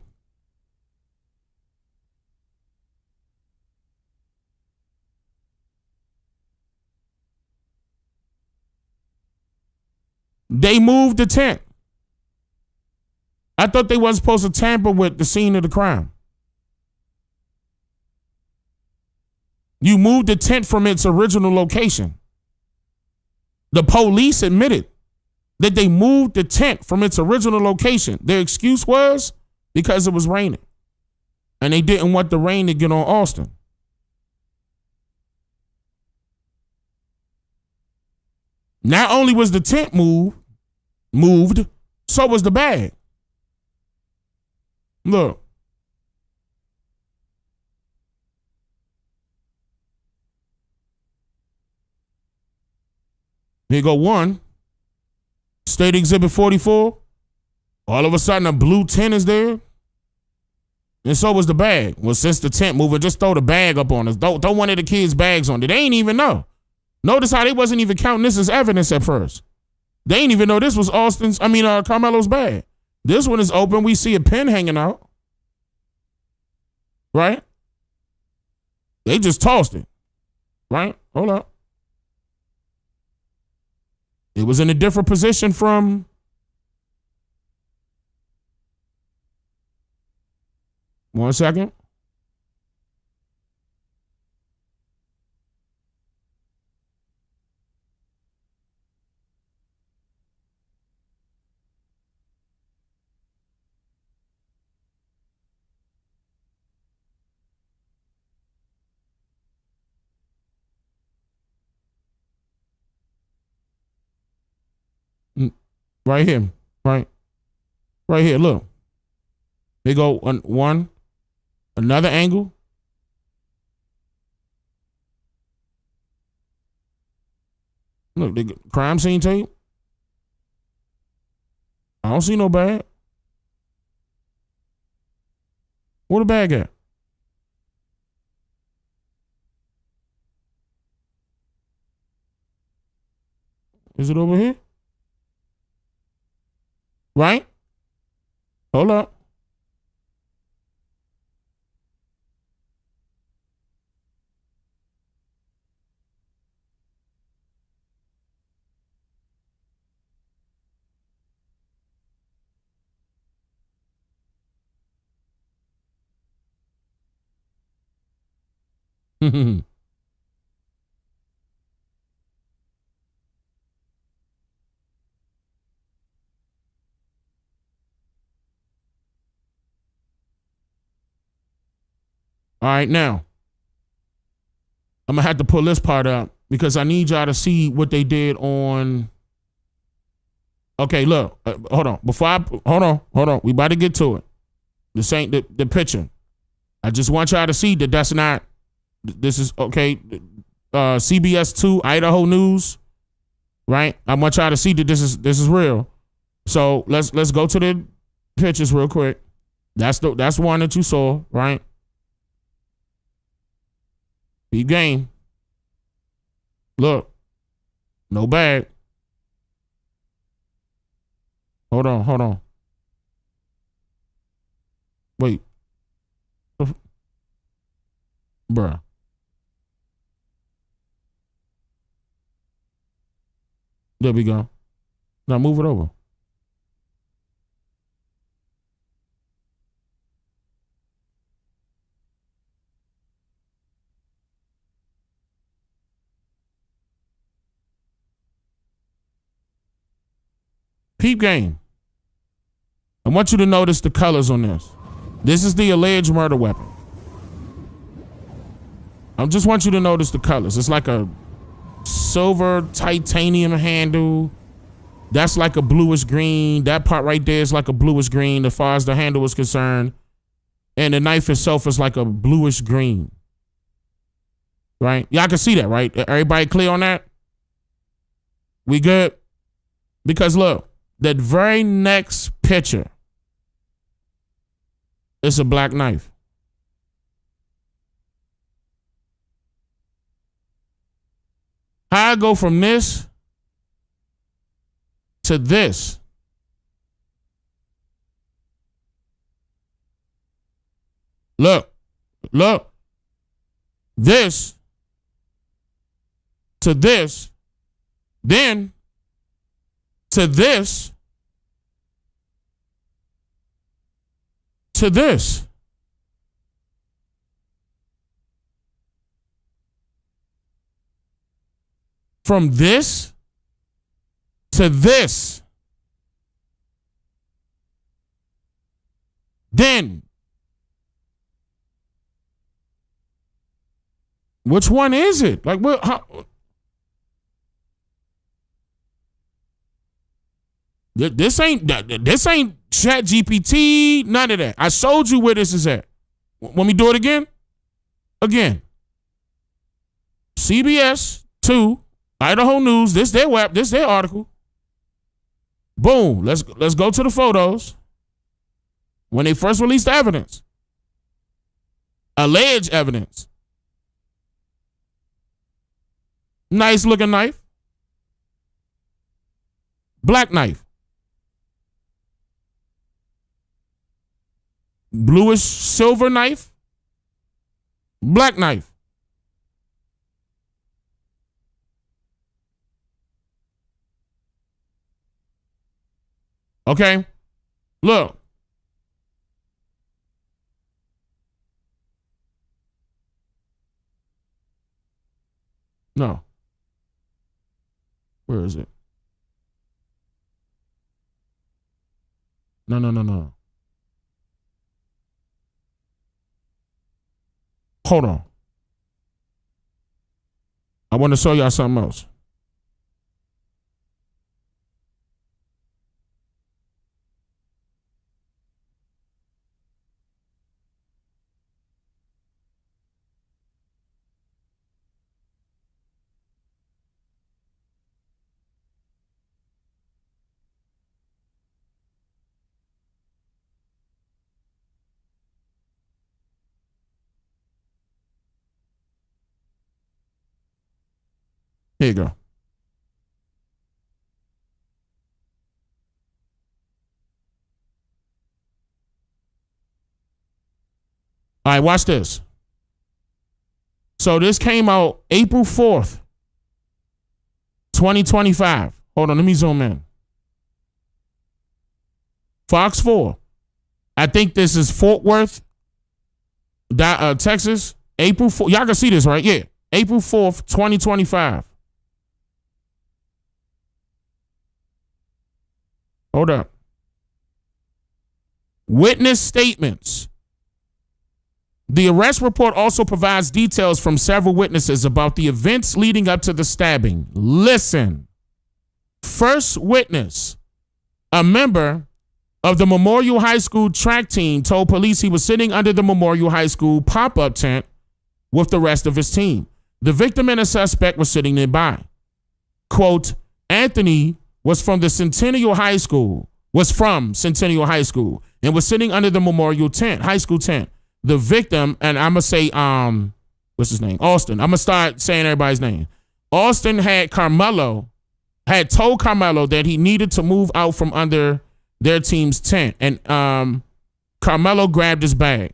They moved the tent. I thought they wasn't supposed to tamper with the scene of the crime. You moved the tent from its original location. The police admitted that they moved the tent from its original location. Their excuse was because it was raining. And they didn't want the rain to get on Austin. Not only was the tent moved, so was the bag. Look. Here go one. State Exhibit 44. All of a sudden, a blue tent is there. And so was the bag. Well, since the tent moving, just throw the bag up on us. Throw one of the kids' bags on it. They ain't even know. Notice how they wasn't even counting this as evidence at first. They ain't even know this was Karmelo's bag. This one is open. We see a pen hanging out. Right? They just tossed it. Right? Hold up. It was in a different position from one second. Right here. Right here. Look. They go one. Another angle. Look, the crime scene tape. I don't see no bag. Where the bag at? Is it over here? Right? Hold up. All right, now, I'm going to have to pull this part up because I need y'all to see what they did on. Okay, look, hold on. Hold on. We about to get to it. This ain't the picture. I just want y'all to see that that's not, this is, okay, CBS 2, Idaho News, right? I want y'all to see that this is real. So let's go to the pictures real quick. That's one that you saw, right? Big game. Look. No bag. Hold on. Wait. Bruh. There we go. Now move it over. Peep game. I want you to notice the colors on this. This is the alleged murder weapon. I just want you to notice the colors. It's like a silver titanium handle. That's like a bluish green. That part right there is like a bluish green as far as the handle is concerned. And the knife itself is like a bluish green. Right? Y'all can see that, right? Everybody clear on that? We good? Because look, that very next picture is a black knife. How I go from this to this? Look. This to this, then to this, to this. From this to this. Then, which one is it? Like, what? This ain't Chat GPT. None of that. I showed you where this is at. Want me to do it again? Again. CBS 2, Idaho News. This their web. This their article. Boom. Let's go to the photos. When they first released the evidence. Alleged evidence. Nice looking knife. Black knife. Bluish silver knife. Black knife. Okay. Look. No. Where is it? No. Hold on. I want to show y'all something else. Here you go. All right, watch this. So this came out April 4th, 2025. Hold on, let me zoom in. Fox 4. I think this is Fort Worth, Texas. April 4th. Y'all can see this, right? Yeah. April 4th, 2025. Hold up. Witness statements. The arrest report also provides details from several witnesses about the events leading up to the stabbing. Listen. First witness, a member of the Memorial High School track team, told police he was sitting under the Memorial High School pop-up tent with the rest of his team. The victim and a suspect were sitting nearby. Quote, Anthony was from Centennial High School, and was sitting under the Memorial High School tent. The victim, and I'm going to say, what's his name? Austin. I'm going to start saying everybody's name. Austin had told Karmelo that he needed to move out from under their team's tent. And Karmelo grabbed his bag,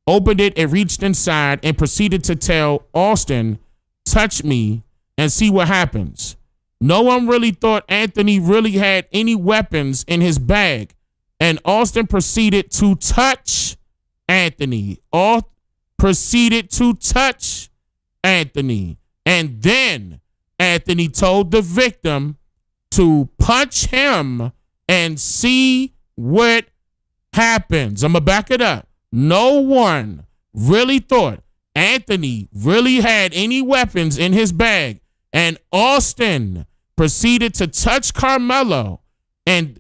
opened it, and reached inside and proceeded to tell Austin, touch me and see what happens. No one really thought Anthony really had any weapons in his bag, and Austin proceeded to touch Anthony. And then Anthony told the victim to punch him and see what happens. I'm going to back it up. No one really thought Anthony really had any weapons in his bag. And Austin proceeded to touch Karmelo and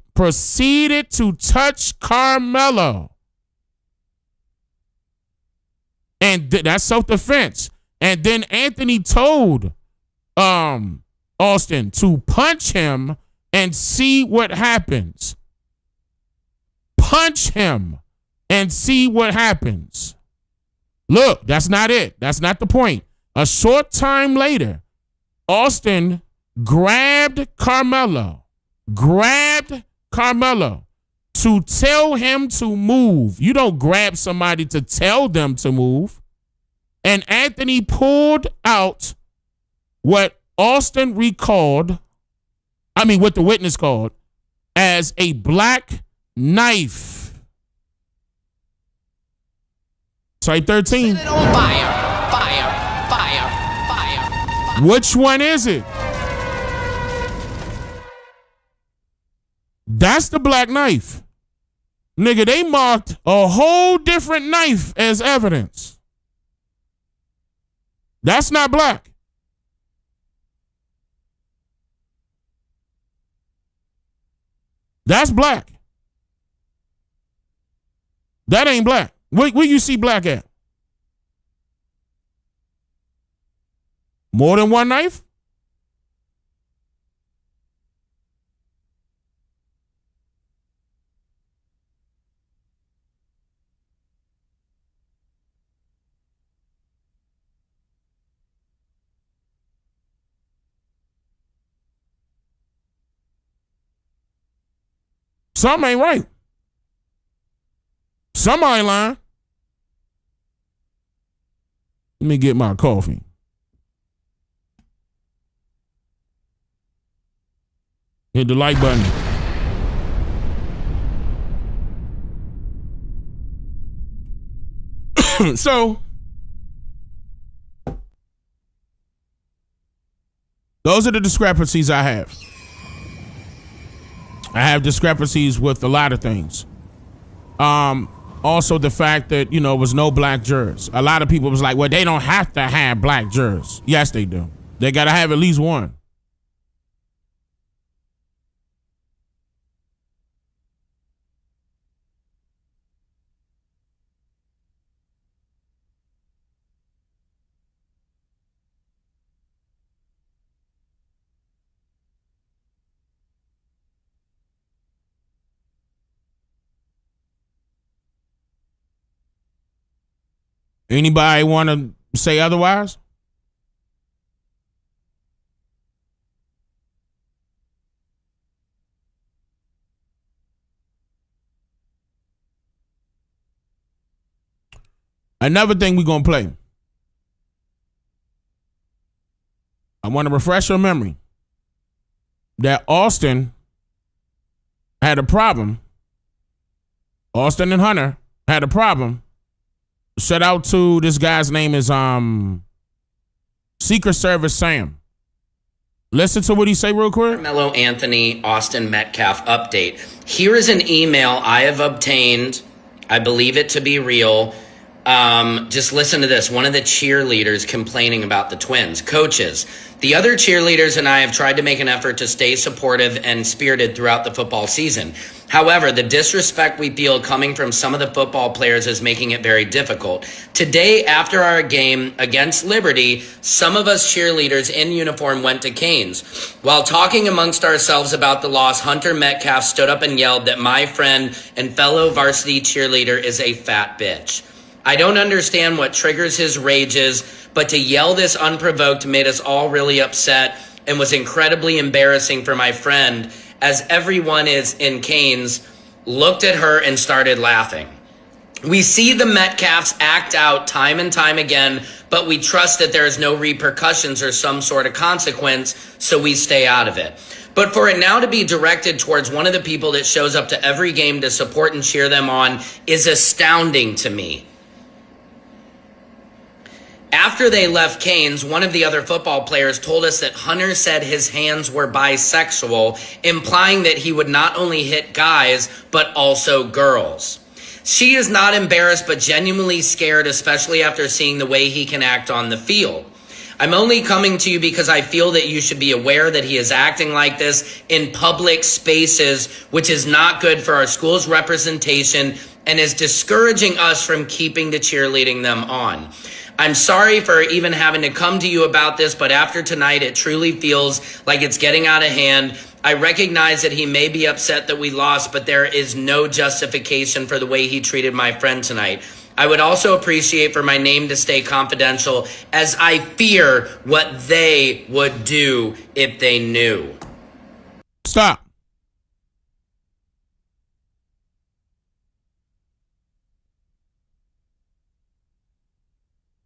And that's self-defense. And then Anthony told Austin to punch him and see what happens. Punch him and see what happens. Look, that's not it. That's not the point. A short time later, Austin grabbed Karmelo to tell him to move. You don't grab somebody to tell them to move. And Anthony pulled out what what the witness called as a black knife. Type 13. Set it on fire, fire, fire, fire. Which one is it? That's the black knife. Nigga, they marked a whole different knife as evidence. That's not black. That's black. That ain't black. Where you see black at? More than one knife? Something ain't right. Somebody lying. Let me get my coffee. Hit the like button. So, those are the discrepancies I have. I have discrepancies with a lot of things. Also the fact that, it was no black jurors. A lot of people was like, well, they don't have to have black jurors. Yes, they do. They got to have at least one. Anybody want to say otherwise? Another thing we're going to play. I want to refresh your memory that Austin had a problem. Austin and Hunter had a problem. Shout out to this guy's name is Secret Service Sam. Listen to what he say real quick. Karmelo Anthony Austin Metcalf update. Here is an email I have obtained. I believe it to be real. Just listen to this. One of the cheerleaders complaining about the twins. Coaches, the other cheerleaders and I have tried to make an effort to stay supportive and spirited throughout the football season. However, the disrespect we feel coming from some of the football players is making it very difficult. Today, after our game against Liberty, some of us cheerleaders in uniform went to Canes. While talking amongst ourselves about the loss, Hunter Metcalf stood up and yelled that my friend and fellow varsity cheerleader is a fat bitch. I don't understand what triggers his rages, but to yell this unprovoked made us all really upset and was incredibly embarrassing for my friend, as everyone is in Canes looked at her and started laughing. We see the Metcalfs act out time and time again, but we trust that there is no repercussions or some sort of consequence, so we stay out of it. But for it now to be directed towards one of the people that shows up to every game to support and cheer them on is astounding to me. After they left Canes, one of the other football players told us that Hunter said his hands were bisexual, implying that he would not only hit guys, but also girls. She is not embarrassed, but genuinely scared, especially after seeing the way he can act on the field. I'm only coming to you because I feel that you should be aware that he is acting like this in public spaces, which is not good for our school's representation and is discouraging us from keeping the cheerleading them on. I'm sorry for even having to come to you about this, but after tonight, it truly feels like it's getting out of hand. I recognize that he may be upset that we lost, but there is no justification for the way he treated my friend tonight. I would also appreciate for my name to stay confidential, as I fear what they would do if they knew. Stop.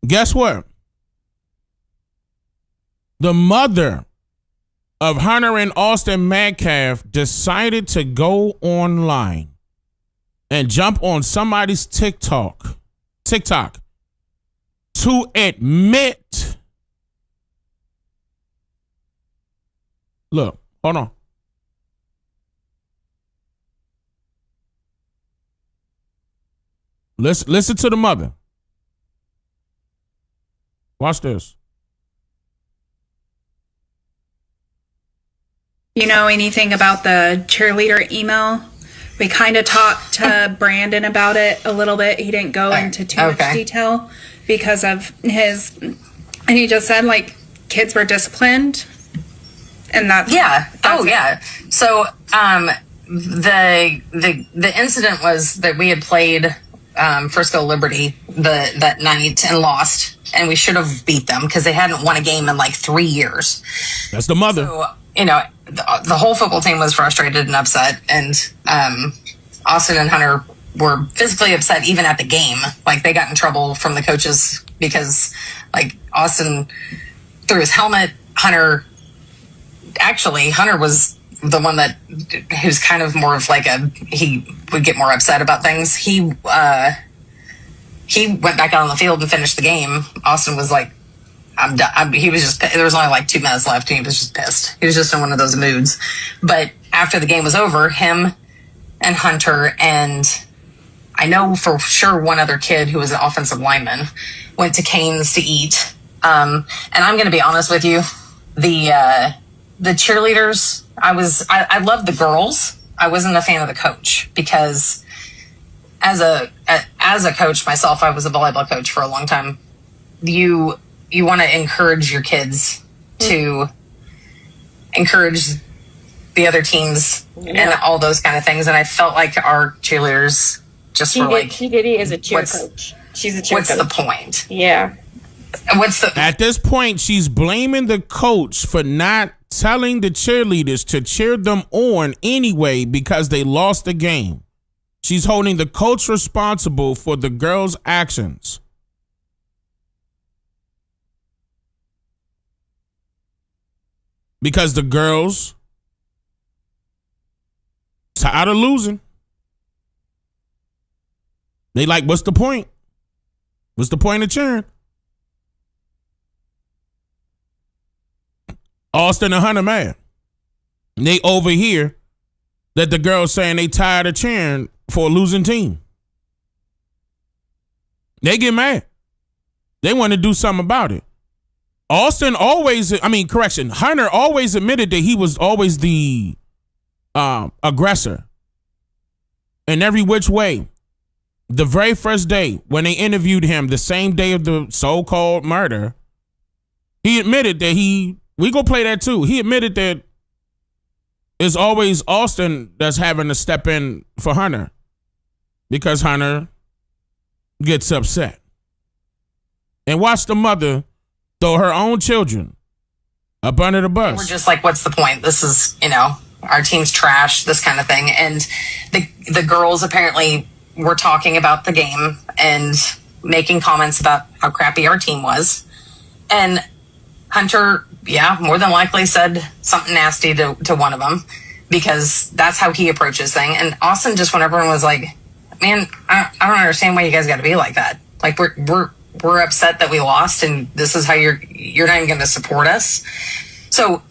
Guess what? The mother of Hunter and Austin Metcalf decided to go online and jump on somebody's TikTok to admit. Look, hold on. Listen to the mother. Watch this. You know anything about the cheerleader email? We kind of talked to Brandon about it a little bit. He didn't go into too much detail because of his, and he just said like kids were disciplined, and that's So the incident was that we had played Frisco Liberty that night and lost, and we should have beat them because they hadn't won a game in like 3 years. That's the mother. So, the whole football team was frustrated and upset, and Austin and Hunter were physically upset even at the game. Like, they got in trouble from the coaches because, like, Austin threw his helmet. Hunter was the one who's kind of more of like he would get more upset about things. He went back out on the field and finished the game. Austin was like, I'm done. He was just, there was only like 2 minutes left and he was just pissed. He was just in one of those moods. But after the game was over, him and Hunter and I know for sure one other kid who was an offensive lineman went to Cane's to eat. And I'm going to be honest with you, the cheerleaders, I loved the girls. I wasn't a fan of the coach because as a coach myself, I was a volleyball coach for a long time. You want to encourage your kids to encourage the other teams and all those kind of things. And I felt like our cheerleaders just were like, he did it as a cheer coach. She's a cheer coach. What's the point? Yeah. At this point, she's blaming the coach for not telling the cheerleaders to cheer them on anyway because they lost the game. She's holding the coach responsible for the girls' actions. Because the girls tired of losing. They like, what's the point? What's the point of cheering? Austin and Hunter mad. They overhear that the girls saying they tired of cheering for a losing team. They get mad. They want to do something about it. Hunter always admitted that he was always the aggressor in every which way. The very first day when they interviewed him, the same day of the so-called murder, he admitted that we go play that too. He admitted that it's always Austin that's having to step in for Hunter because Hunter gets upset. And watch the mother throw her own children up under the bus. We're just like, what's the point? This is, our team's trash, this kind of thing. And the girls apparently were talking about the game and making comments about how crappy our team was. And Hunter, more than likely said something nasty to one of them because that's how he approaches things. And Austin just, when everyone was like, man, I don't understand why you guys got to be like that. Like, we're upset that we lost and this is how you're not even going to support us. So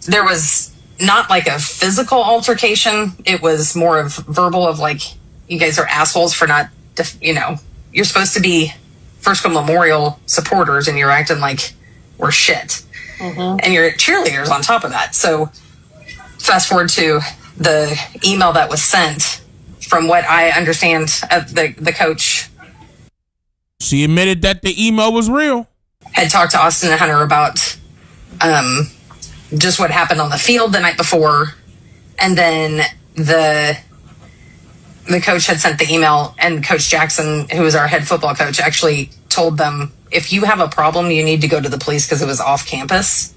there was not like a physical altercation. It was more of verbal of like, you guys are assholes for not, you're supposed to be Frisco Memorial supporters and you're acting like we're shit. Mm-hmm. And you're cheerleaders on top of that. So fast forward to the email that was sent. From what I understand, the coach, she admitted that the email was real. Had talked to Austin and Hunter about just what happened on the field the night before. And then the coach had sent the email, and Coach Jackson, who was our head football coach, actually told them, if you have a problem, you need to go to the police because it was off campus.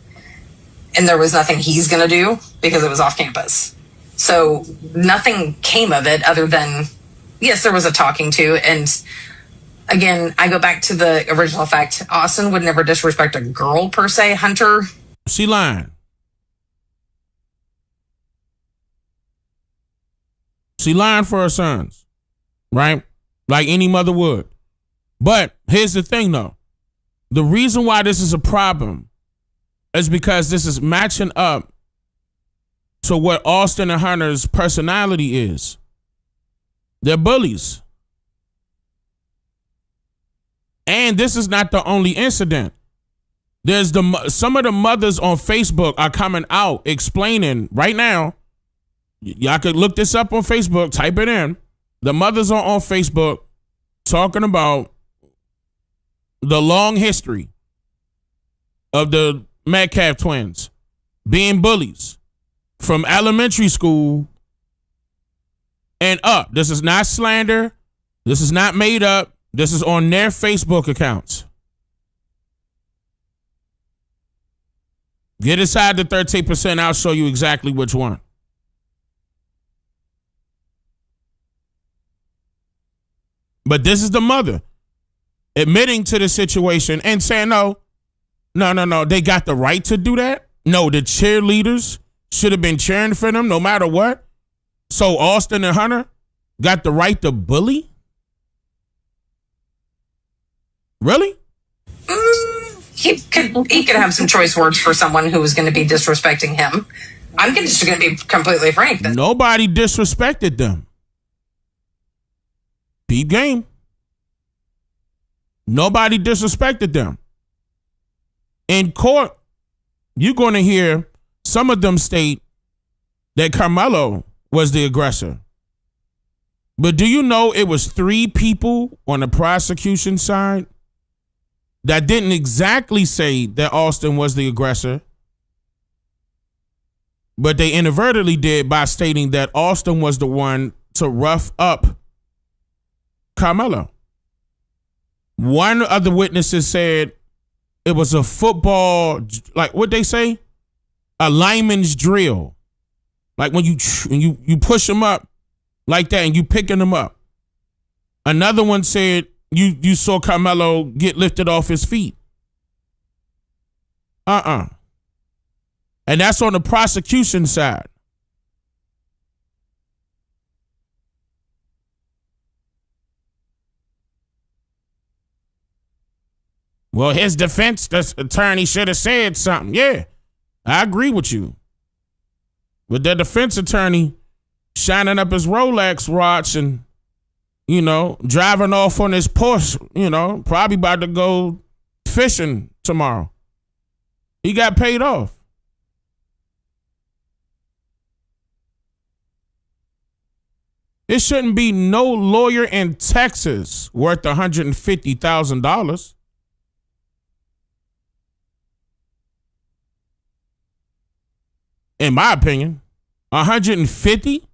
And there was nothing he's going to do because it was off campus. So nothing came of it other than, yes, there was a talking to. And again, I go back to the original fact. Austin would never disrespect a girl per se. Hunter, she lying. She lying for her sons, right? Like any mother would. But here's the thing, though. The reason why this is a problem is because this is matching up to what Austin and Hunter's personality is. They're bullies. And this is not the only incident. There's some of the mothers on Facebook are coming out explaining right now. Y'all could look this up on Facebook, type it in. The mothers are on Facebook talking about the long history of the Metcalf twins being bullies from elementary school and up. This is not slander. This is not made up. This is on their Facebook accounts. Get inside the 13%. I'll show you exactly which one. But this is the mother admitting to the situation and saying, no, they got the right to do that. No, the cheerleaders should have been cheering for them no matter what. So Austin and Hunter got the right to bully? Really? He could have some choice words for someone who was going to be disrespecting him. I'm just going to be completely frank. Nobody disrespected them. Peep game. Nobody disrespected them. In court, you're going to hear some of them state that Karmelo was the aggressor. But do you know it was 3 people on the prosecution side that didn't exactly say that Austin was the aggressor, but they inadvertently did by stating that Austin was the one to rough up Karmelo. One of the witnesses said it was a football, like what they say, a lineman's drill. Like when you push them up like that and you picking them up. Another one said you saw Karmelo get lifted off his feet. And that's on the prosecution side. Well, his defense attorney should have said something. Yeah, I agree with you. But the defense attorney shining up his Rolex watch and, driving off on his Porsche, probably about to go fishing tomorrow. He got paid off. It shouldn't be no lawyer in Texas worth $150,000. In my opinion, 150?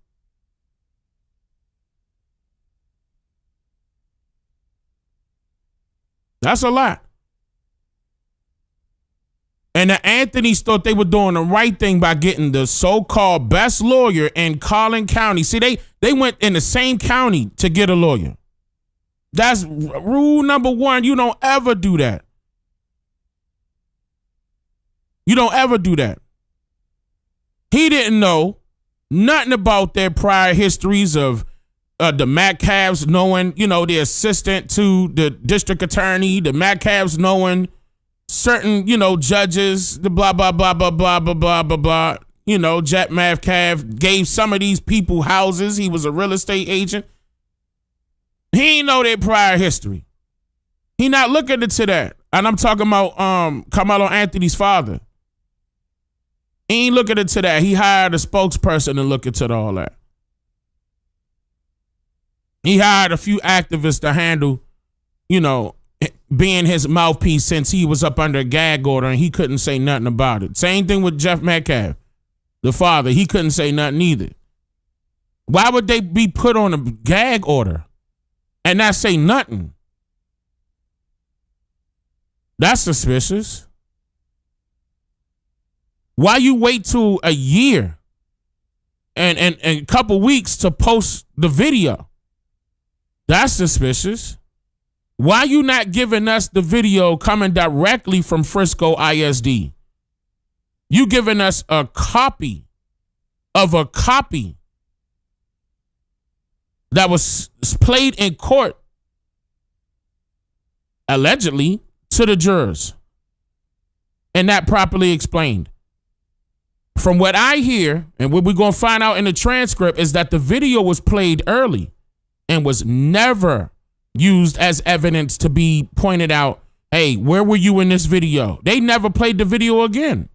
That's a lot. And the Anthonys thought they were doing the right thing by getting the so-called best lawyer in Collin County. See, they went in the same county to get a lawyer. That's rule number 1. You don't ever do that. You don't ever do that. He didn't know nothing about their prior histories of the Metcalfs knowing, the assistant to the district attorney, the Metcalfs knowing certain, judges, the blah, blah, blah, blah, blah, blah, blah, blah, blah. Jet Metcalf gave some of these people houses. He was a real estate agent. He ain't know their prior history. He not looking into that. And I'm talking about Carmelo Anthony's father. He ain't looking into that. He hired a spokesperson to look into all that. He hired a few activists to handle, being his mouthpiece since he was up under a gag order and he couldn't say nothing about it. Same thing with Jeff Metcalf, the father. He couldn't say nothing either. Why would they be put on a gag order and not say nothing? That's suspicious. Why you wait till a year and a couple weeks to post the video? That's suspicious. Why you not giving us the video coming directly from Frisco ISD? You giving us a copy of a copy that was played in court allegedly to the jurors and not properly explained. From what I hear, and what we're going to find out in the transcript, is that the video was played early and was never used as evidence to be pointed out, hey, where were you in this video? They never played the video again.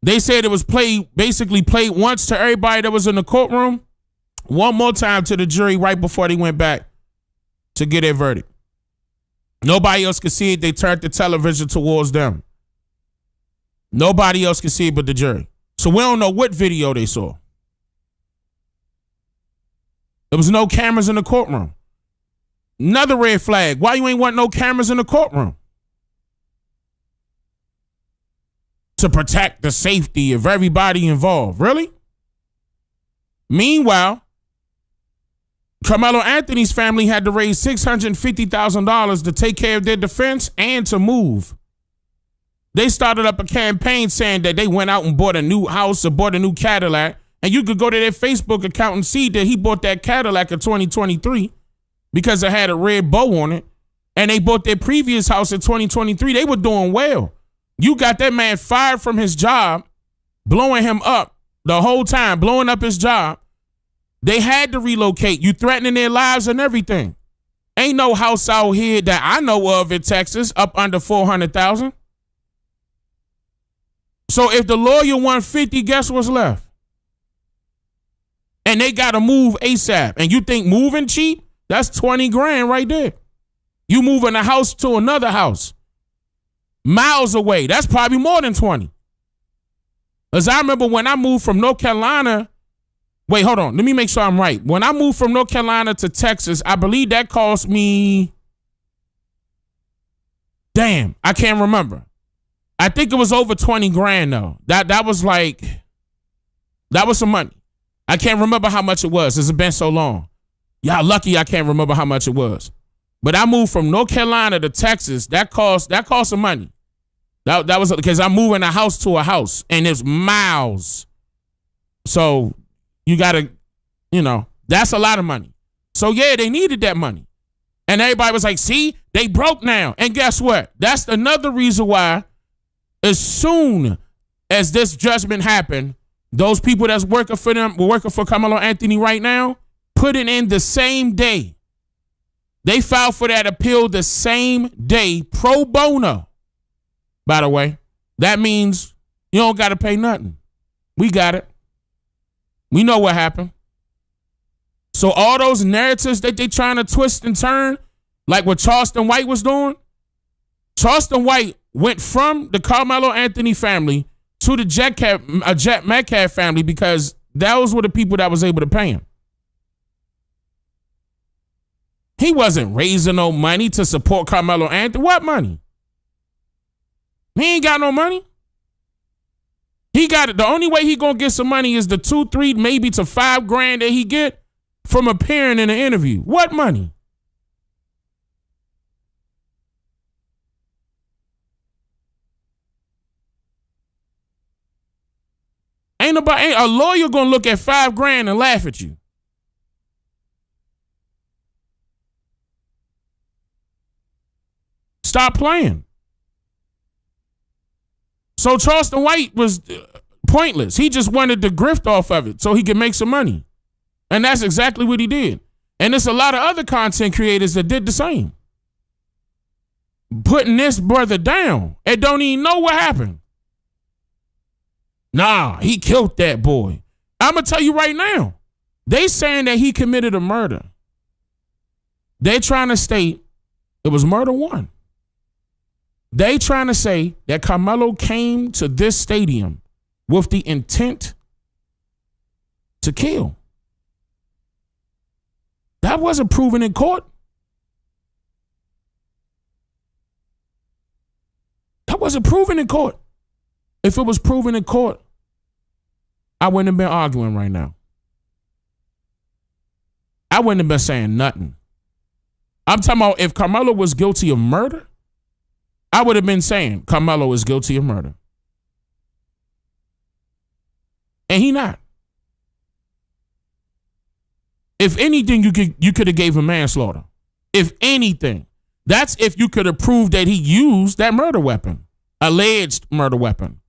They said it was basically played once to everybody that was in the courtroom, one more time to the jury right before they went back to get their verdict. Nobody else could see it. They turned the television towards them. Nobody else could see it but the jury. So we don't know what video they saw. There was no cameras in the courtroom. Another red flag. Why you ain't want no cameras in the courtroom? To protect the safety of everybody involved. Really? Meanwhile, Carmelo Anthony's family had to raise $650,000 to take care of their defense and to move. They started up a campaign saying that they went out and bought a new house or bought a new Cadillac. And you could go to their Facebook account and see that he bought that Cadillac in 2023 because it had a red bow on it. And they bought their previous house in 2023. They were doing well. You got that man fired from his job, blowing him up the whole time, blowing up his job. They had to relocate. You threatening their lives and everything. Ain't no house out here that I know of in Texas up under $400,000. So if the lawyer won 50, guess what's left? And they got to move ASAP. And you think moving cheap? That's 20 grand right there. You moving a house to another house. Miles away. That's probably more than 20. Because I remember when I moved from North Carolina. Wait, hold on. Let me make sure I'm right. When I moved from North Carolina to Texas, I believe that cost me. Damn, I can't remember. I think it was over 20 grand though. That was some money. I can't remember how much it was. It's been so long. Y'all lucky I can't remember how much it was. But I moved from North Carolina to Texas. That cost some money. That was because I'm moving a house to a house and it's miles. So you gotta, that's a lot of money. So yeah, they needed that money. And everybody was like, see, they broke now. And guess what? That's another reason why as soon as this judgment happened, those people that's working for them, working for Carmelo Anthony right now, put it in the same day. They filed for that appeal the same day, pro bono. By the way, that means you don't got to pay nothing. We got it. We know what happened. So all those narratives that they trying to twist and turn, like what Charleston White was doing, Charleston White went from the Carmelo Anthony family to the Jet Metcalf family because those were the people that was able to pay him. He wasn't raising no money to support Carmelo Anthony. What money? He ain't got no money. He got it. The only way he gonna get some money is the 2, 3, maybe to 5 grand that he get from appearing in an interview. What money? Ain't a lawyer gonna look at 5 grand and laugh at you. Stop playing. So Charleston White was pointless. He just wanted to grift off of it so he could make some money. And that's exactly what he did. And there's a lot of other content creators that did the same. Putting this brother down and don't even know what happened. Nah, he killed that boy. I'm going to tell you right now. They saying that he committed a murder. They're trying to state it was murder 1. They trying to say that Carmelo came to this stadium with the intent to kill. That wasn't proven in court. That wasn't proven in court. If it was proven in court, I wouldn't have been arguing right now. I wouldn't have been saying nothing. I'm talking about if Carmelo was guilty of murder, I would have been saying Carmelo is guilty of murder. And he not. If anything, you could have gave him manslaughter. If anything. That's if you could have proved that he used that murder weapon, alleged murder weapon.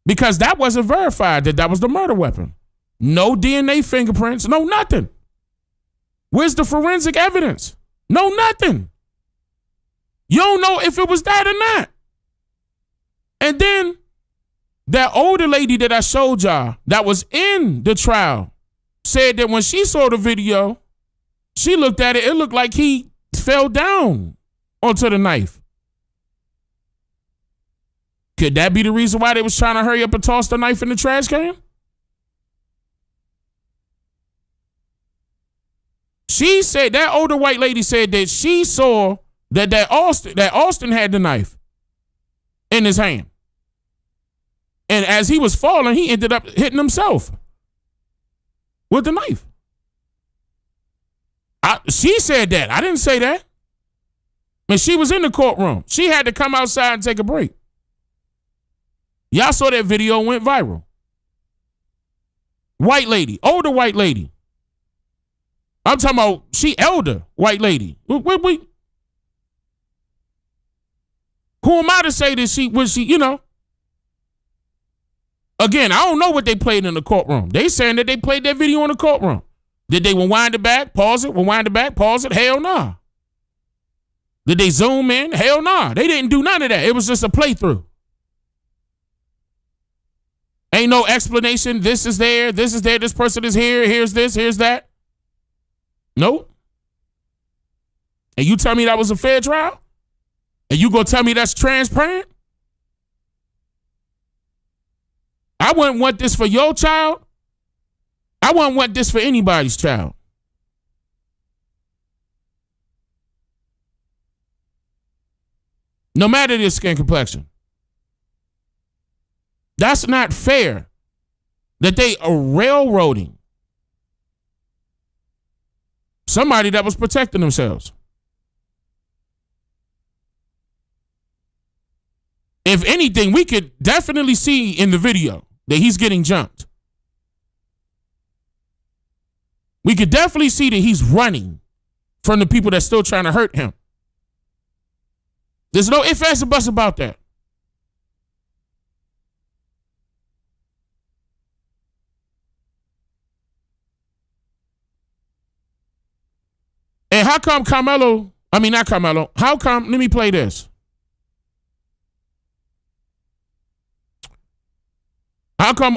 Because that wasn't verified that was the murder weapon. No DNA fingerprints, no nothing. Where's the forensic evidence? No nothing. You don't know if it was that or not. And then that older lady that I showed y'all that was in the trial said that when she saw the video, she looked at it, it looked like he fell down onto the knife. Could that be the reason why they was trying to hurry up and toss the knife in the trash can? She said, that older white lady said that she saw that Austin had the knife in his hand. And as he was falling, he ended up hitting himself with the knife. She said that. I didn't say that. And she was in the courtroom. She had to come outside and take a break. Y'all saw that video, went viral. White lady, older white lady. I'm talking about she elder white lady. Who am I to say that she was she, you know? Again, I don't know what they played in the courtroom. They saying that they played that video in the courtroom. Did they rewind it back, pause it, rewind it back, pause it? Hell nah. Did they zoom in? Hell nah. They didn't do none of that. It was just a playthrough. Ain't no explanation. This is there. This is there. This person is here. Here's this. Here's that. Nope. And you tell me that was a fair trial? And you gonna tell me that's transparent? I wouldn't want this for your child. I wouldn't want this for anybody's child. No matter their skin complexion. That's not fair that they are railroading somebody that was protecting themselves. If anything, we could definitely see in the video that he's getting jumped. We could definitely see that he's running from the people that's still trying to hurt him. There's no ifs, ands, or buts about that. And how come Karmelo, not Karmelo, how come, let me play this. How come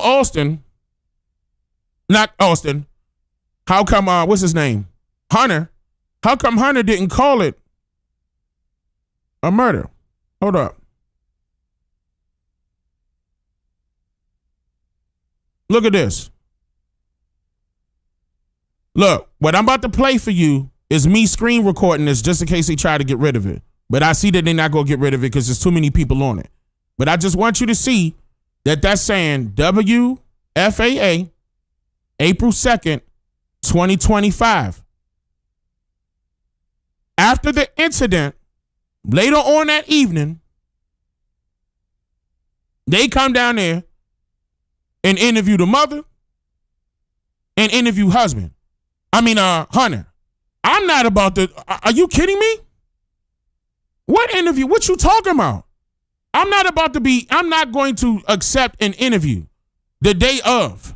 how come, what's his name? Hunter. How come Hunter didn't call it a murder? Hold up. Look at this. Look, what I'm about to play for you is me screen recording this just in case they try to get rid of it. But I see that they're not going to get rid of it because there's too many people on it. But I just want you to see that that's saying WFAA, April 2nd, 2025. After the incident, later on that evening, they come down there and interview the mother and interview Hunter. I'm not about to, are you kidding me? What interview? What you talking about? I'm not going to accept an interview the day of.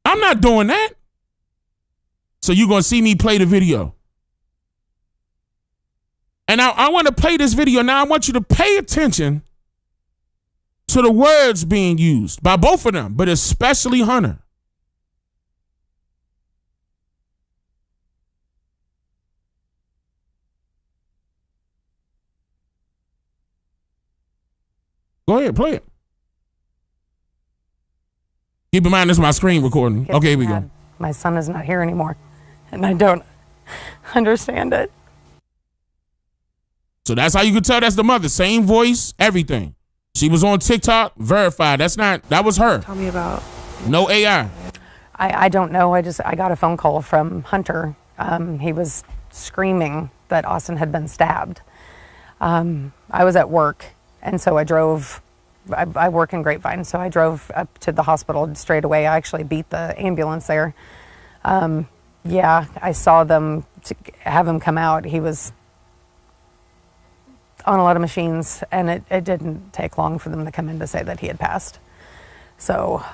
I'm not doing that. So you're going to see me play the video. And I want to play this video. Now I want you to pay attention to the words being used by both of them, but especially Hunter. Go ahead, play it. Keep in mind, this is my screen recording. Okay, here we go. My son is not here anymore, and I don't understand it. So that's how you could tell that's the mother. Same voice, everything. She was on TikTok, verified. That was her. Tell me about. No AI. I don't know. I got a phone call from Hunter. He was screaming that Austin had been stabbed. I was at work, and so I drove I work in Grapevine, so I drove up to the hospital straight away. I actually beat the ambulance there. Yeah, I saw them have him come out. He was on a lot of machines, and it didn't take long for them to come in to say that he had passed. So,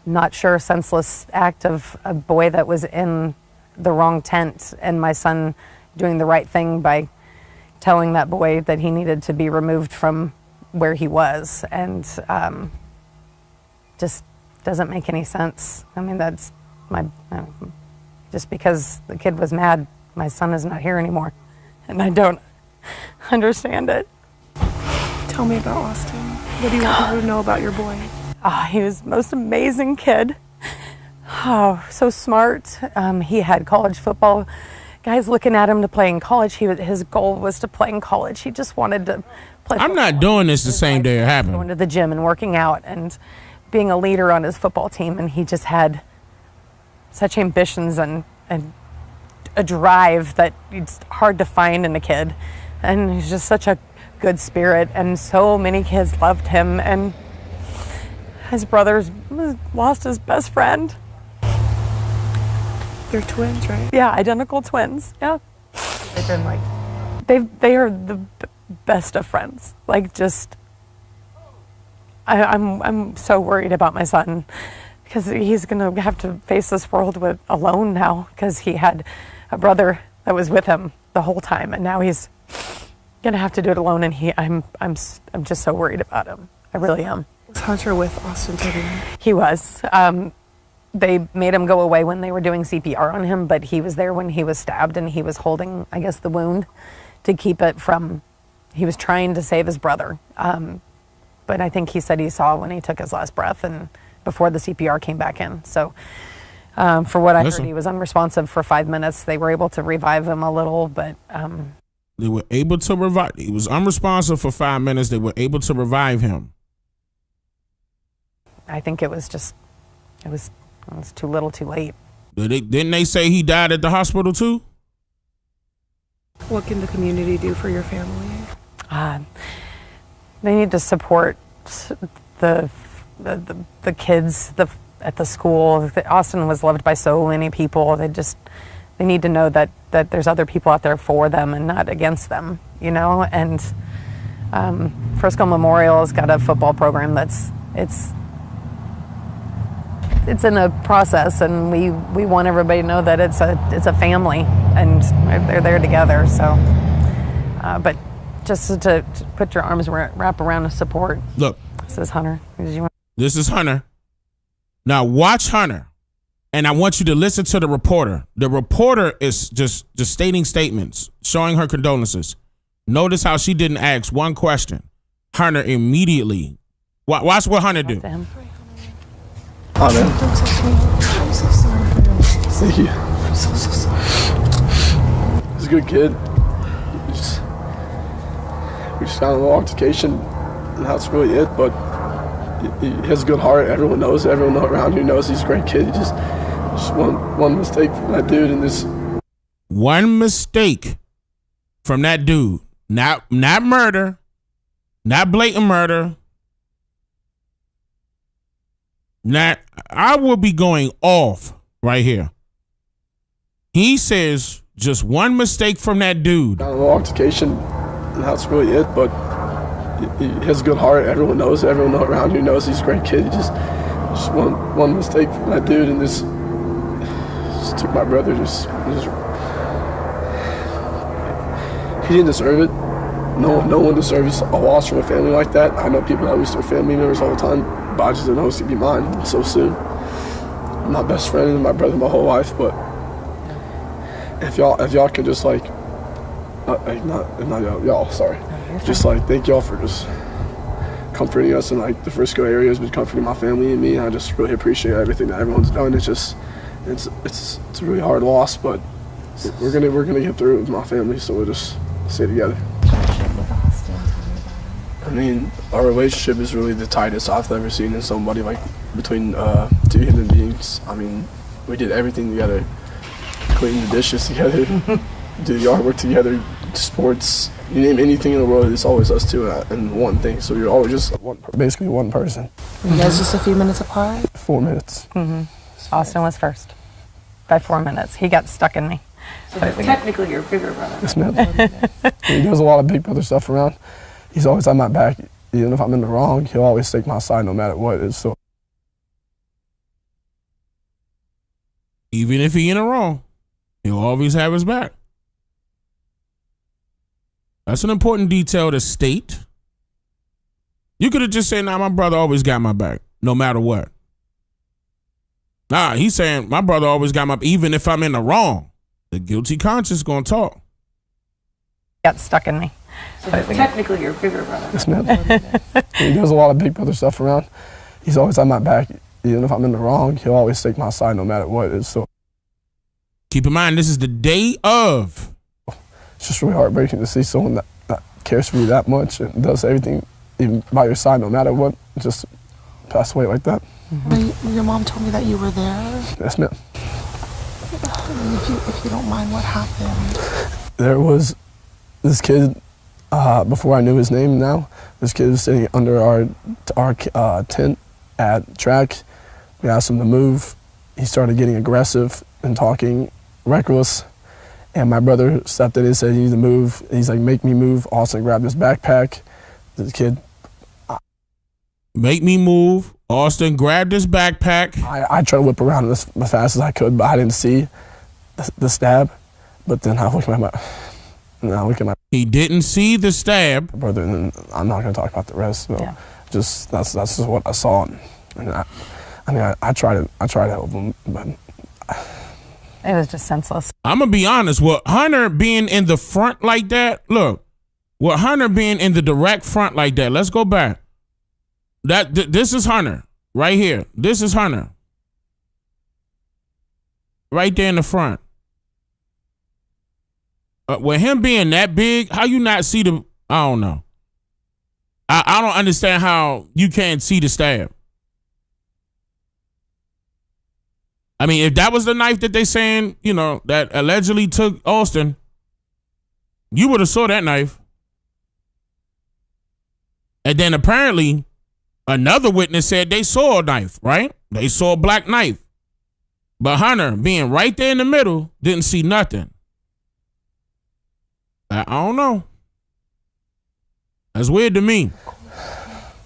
not sure, senseless act of a boy that was in the wrong tent, and my son doing the right thing by telling that boy that he needed to be removed from where he was, and just doesn't make any sense. I mean, that's just because the kid was mad, my son is not here anymore, and I don't understand it. Tell me about Austin. What do you want people to know about your boy? Oh, he was the most amazing kid. Oh, so smart. He had college football guys looking at him to play in college. His goal was to play in college. He just wanted to play football. I'm not doing this the same day it happened. Going to the gym and working out and being a leader on his football team, and he just had such ambitions and a drive that it's hard to find in a kid. And he's just such a good spirit, and so many kids loved him, and his brother's lost his best friend. They're twins, right? Yeah, identical twins. Yeah. They've been like, they are the best of friends. Like, just, I'm so worried about my son, because he's gonna have to face this world alone now, because he had a brother that was with him the whole time, and now he's gonna have to do it alone. And I'm just so worried about him. I really am. Was Hunter with Austin Toby? He was. They made him go away when they were doing CPR on him, but he was there when he was stabbed, and he was holding, I guess, the wound to keep it from. He was trying to save his brother, but I think he said he saw when he took his last breath, and before the CPR came back in. So, for what I heard, he was unresponsive for 5 minutes. They were able to revive him a little, but they were able to revive. He was unresponsive for 5 minutes. They were able to revive him. I think it was too little, too late. Didn't they say he died at the hospital too? What can the community do for your family? They need to support the kids at the school. Austin was loved by so many people. They need to know that there's other people out there for them and not against them, you know. And Frisco Memorial has got a football program it's in a process, and we want everybody to know that it's a family, and they're there together. So, but just to put your arms wrap around the support. Look, this is Hunter. This is Hunter. Now watch Hunter, and I want you to listen to the reporter. The reporter is just stating statements, showing her condolences. Notice how she didn't ask one question. Hunter immediately. Watch what Hunter do. Oh, man. I'm so sorry for your loss. Thank you. I'm so sorry. He's a good kid. We just got a little altercation, and that's really it. But he has a good heart. Everyone knows. Everyone around here knows he's a great kid. He just one mistake from that dude, and this. One mistake from that dude. Not murder. Not blatant murder. Now, I will be going off right here. He says just one mistake from that dude. Got a little altercation, and that's really it. But he has a good heart. Everyone knows. Everyone around here knows he's a great kid. He just one mistake from that dude, and this took my brother. He didn't deserve it. No one deserves a loss from a family like that. I know people that lose their family members all the time, but I just didn't know it was gonna be mine so soon. I'm my best friend and my brother my whole life, but if y'all could just not y'all, sorry. Just thank y'all for just comforting us, and the Frisco area has been comforting my family and me. And I just really appreciate everything that everyone's done. It's a really hard loss, but we're gonna get through it with my family, so we'll just stay together. I mean, our relationship is really the tightest I've ever seen in somebody, between two human beings. I mean, we did everything together, clean the dishes together, do the artwork together, sports, You name anything in the world, it's always us two and one thing. So you're always just basically one person. Were you guys just a few minutes apart? 4 minutes. Austin was first by 4 minutes. He got stuck in me. So technically your bigger brother. Yes, ma'am. He does a lot of big brother stuff around. He's always on my back. Even if I'm in the wrong, he'll always take my side no matter what. It's so. Even if he in the wrong, he'll always have his back. That's an important detail to state. You could have just said, nah, my brother always got my back, no matter what. Nah, he's saying my brother always got my, even if I'm in the wrong. The guilty conscience gonna talk. Got stuck in me. So technically your bigger brother. Yes, ma'am. He does a lot of big brother stuff around. He's always on my back. Even if I'm in the wrong, he'll always take my side no matter what. It's so. Keep in mind, this is the day of. It's just really heartbreaking to see someone that cares for you that much and does everything even by your side no matter what, just pass away like that. Your mom told me that you were there. Yes, ma'am. If you don't mind, what happened? There was this kid, before I knew his name now, this kid was sitting under our tent at track. We asked him to move. He started getting aggressive and talking reckless. And my brother stepped in and said, you need to move. He's like, make me move. Austin grabbed his backpack. The kid. Make me move. Austin grabbed his backpack. I tried to whip around as fast as I could, but I didn't see the stab. But then I looked at my He didn't see the stab. brother, and then I'm not going to talk about the rest. So Yeah. just that's just what I saw. And I tried to help him, but It was just senseless. I'm going to be honest. With Hunter being in the front like that, look, with Hunter being in the direct front like that, let's go back. This is Hunter right here. This is Hunter. Right there in the front. With him being that big, how you not see the, I don't know. I don't understand how you can't see the stab. I mean, if that was the knife that they saying, that allegedly took Austin, you would have saw that knife. And then apparently another witness said they saw a knife, right? They saw a black knife. But Hunter, being right there in the middle, didn't see nothing. I don't know. That's weird to me.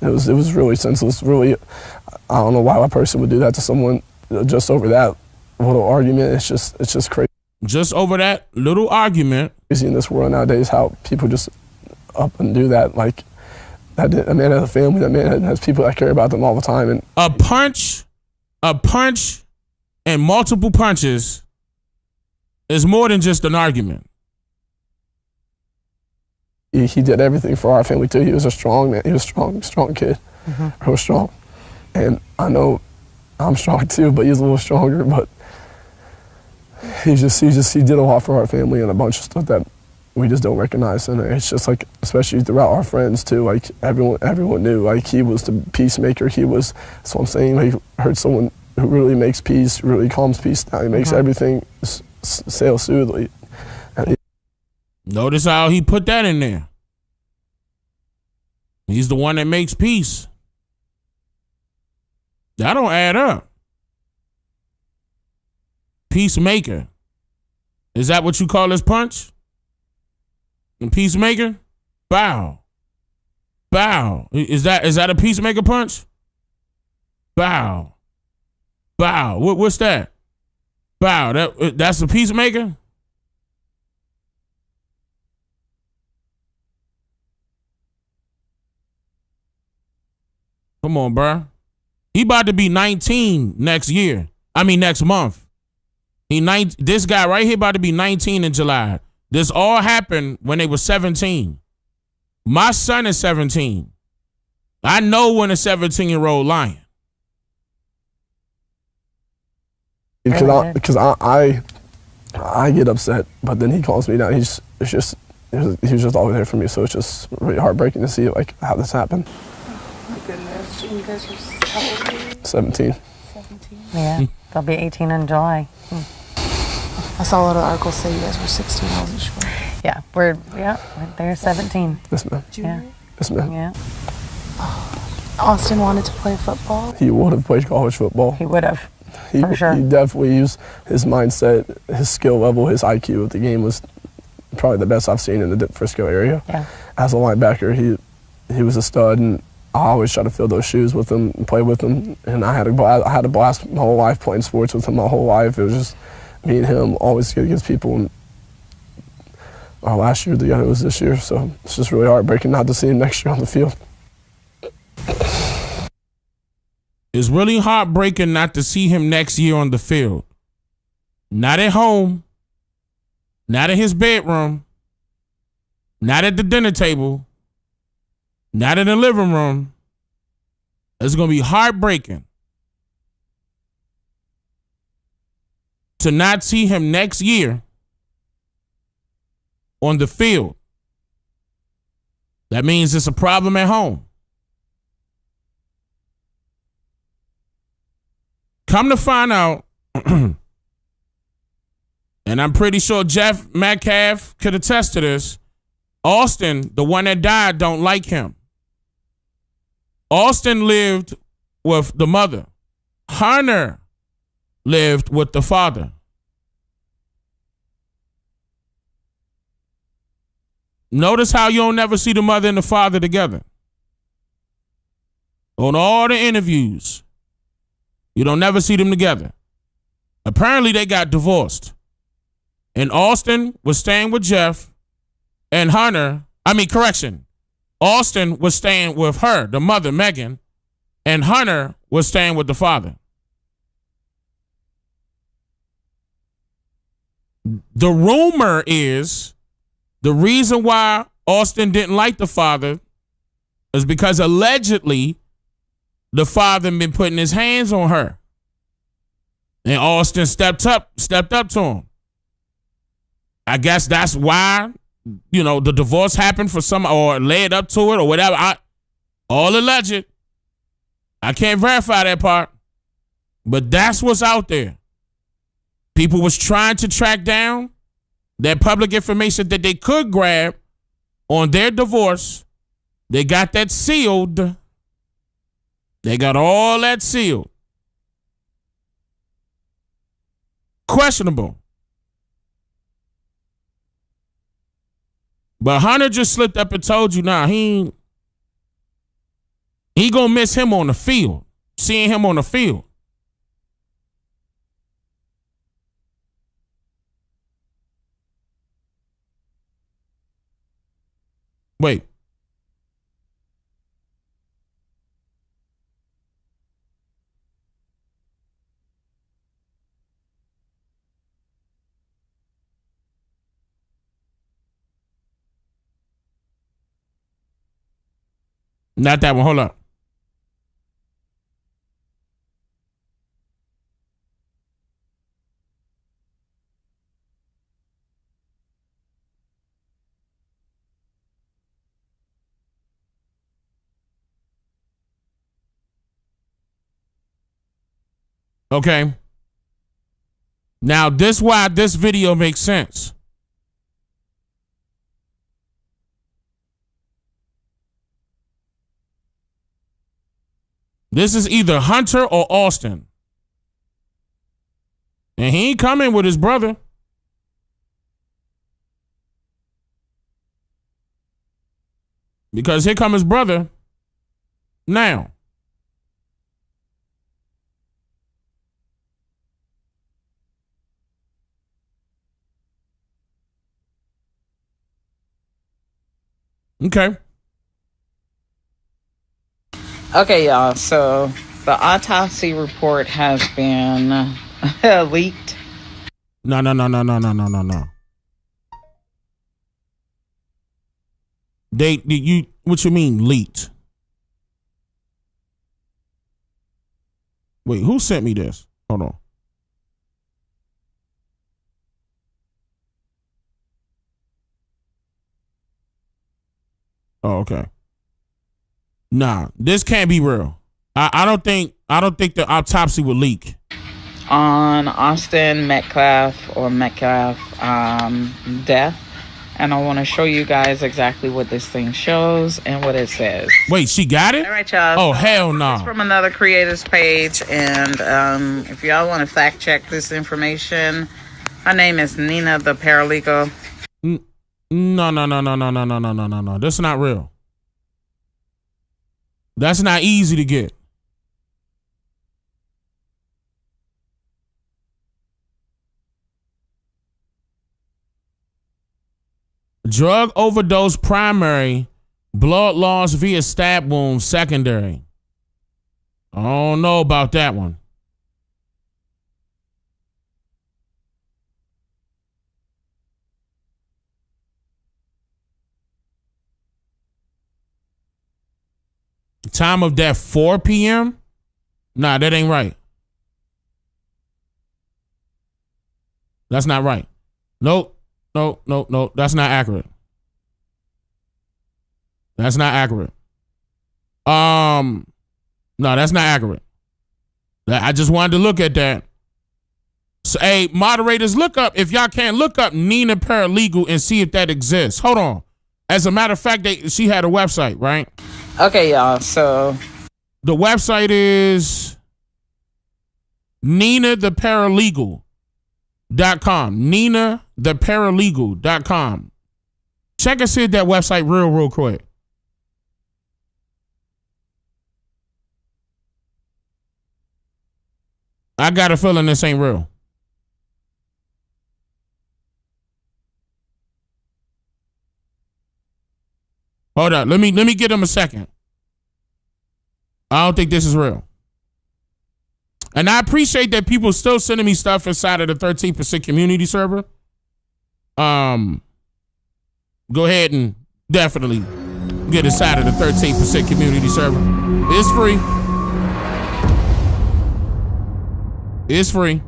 it was really senseless. Really, I don't know why a person would do that to someone just over that little argument. It's just crazy. Just over that little argument. Crazy in this world nowadays how people just up and do that. Like, that man has a family, that man has people that care about them all the time. And a punch and multiple punches is more than just an argument. He did everything for our family too. He was a strong man. He was a strong kid. He was strong. And I know I'm strong too, but he's a little stronger. But he did a lot for our family and a bunch of stuff that we just don't recognize. And it's just like, especially throughout our friends too, like everyone knew, like he was the peacemaker. That's what I'm saying. He heard someone who really makes peace, really calms peace down. He makes everything sail smoothly. Notice how he put that in there. He's the one that makes peace. That don't add up. Peacemaker. Is that what you call this punch? A peacemaker? Bow. Bow. Is that a peacemaker punch? Bow. Bow. What's that? Bow. That's a peacemaker? Come on, bro. He about to be 19 next month. This guy right here about to be 19 in July. This all happened when they were 17. My son is 17. I know when a 17-year-old lying. Because I get upset, but then he calms me down. He was just always there for me. So it's just really heartbreaking to see like how this happened. My goodness. And you guys are how old are you? 17. 17. Yeah, they'll be 18 in July. I saw a lot of articles say you guys were 16. I wasn't sure. Yeah, they're 17. Yes, ma'am. Yeah. Yes, ma'am. Yeah. Austin wanted to play football. He would have played college football. He would have. He, for sure. He definitely used his mindset, his skill level, his IQ. The game was probably the best I've seen in the Frisco area. Yeah. As a linebacker, he was a stud, and I always try to fill those shoes with him and play with him. And I had a blast my whole life playing sports with him my whole life. It was just me and him always good against people. And our last year together was this year, so it's just really heartbreaking not to see him next year on the field. It's really heartbreaking not to see him next year on the field. Not at home, not in his bedroom, not at the dinner table, not in the living room. It's going to be heartbreaking to not see him next year on the field. That means it's a problem at home. Come to find out, and I'm pretty sure Jeff Metcalf could attest to this, Austin, the one that died, don't like him. Austin lived with the mother. Hunter lived with the father. Notice how you don't never see the mother and the father together. On all the interviews, you don't never see them together. Apparently, they got divorced. And Austin was staying with Jeff, and Austin was staying with her, the mother, Megan, and Hunter was staying with the father. The rumor is the reason why Austin didn't like the father is because allegedly the father been putting his hands on her. And Austin stepped up to him. I guess that's why, the divorce happened for some, or led up to it or whatever. All alleged. I can't verify that part. But that's what's out there. People was trying to track down that public information that they could grab on their divorce. They got that sealed. They got all that sealed. Questionable. But Hunter just slipped up and told you, he gonna miss him on the field. Seeing him on the field. Wait. Not that one. Hold up. Okay. Now, this why this video makes sense. This is either Hunter or Austin. And he ain't coming with his brother. Because here come his brother now. Okay. Okay, y'all. So the autopsy report has been leaked. No. What you mean leaked? Wait, who sent me this? Hold on. Oh, okay. Nah, this can't be real. I don't think the autopsy would leak. On Austin Metcalf death, And I want to show you guys exactly what this thing shows and what it says. Wait, she got it? All right, y'all. Oh, hell no. It's from another creator's page. And if y'all want to fact check this information, her name is Nina the Paralegal. No. That's not real. That's not easy to get. Drug overdose primary, blood loss via stab wound secondary. I don't know about that one. Time of death 4 p.m.? Nah, that ain't right. That's not right. Nope. No. That's not accurate. That's not accurate. No, that's not accurate. I just wanted to look at that. So, hey, moderators, look up, if y'all can't, look up Nina Paralegal and see if that exists. Hold on. As a matter of fact, she had a website, right? Okay, y'all. So the website is NinaTheParalegal.com. NinaTheParalegal.com. Check and see that website real quick. I got a feeling this ain't real. Hold up. Let me give them a second. I don't think this is real. And I appreciate that people still sending me stuff inside of the 13% community server. Go ahead and definitely get inside of the 13% community server. It's free. It's free.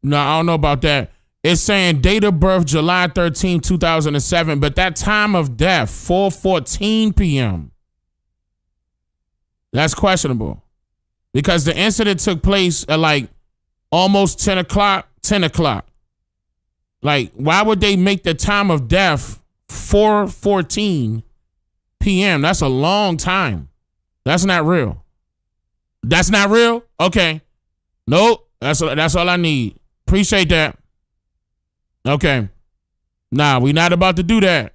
No, I don't know about that. It's saying date of birth July 13, 2007, but that time of death 4:14 p.m. That's questionable because the incident took place at like almost 10 o'clock. Like, why would they make the time of death 4:14 p.m.? That's a long time. That's not real. That's not real? Okay. Nope. That's all I need. Appreciate that. Okay. Nah, we're not about to do that.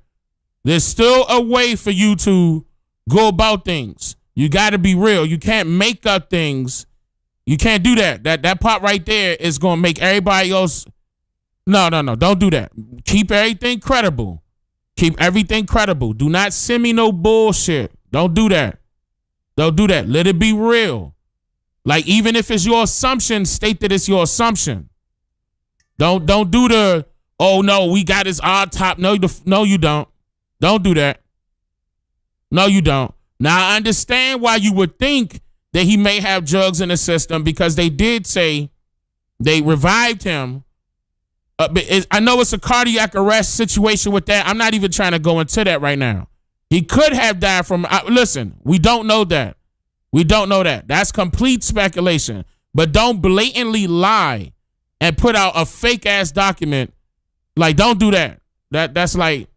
There's still a way for you to go about things. You got to be real. You can't make up things. You can't do that. That part right there is going to make everybody else. No. Don't do that. Keep everything credible. Keep everything credible. Do not send me no bullshit. Don't do that. Don't do that. Let it be real. Like, even if it's your assumption, state that it's your assumption. Don't do the, oh no, we got his odd top. No, you don't. Don't do that. No, you don't. Now, I understand why you would think that he may have drugs in the system because they did say they revived him. But I know it's a cardiac arrest situation with that. I'm not even trying to go into that right now. He could have died from, listen, we don't know that. We don't know that. That's complete speculation. But don't blatantly lie and put out a fake ass document. Like, don't do that. That's like,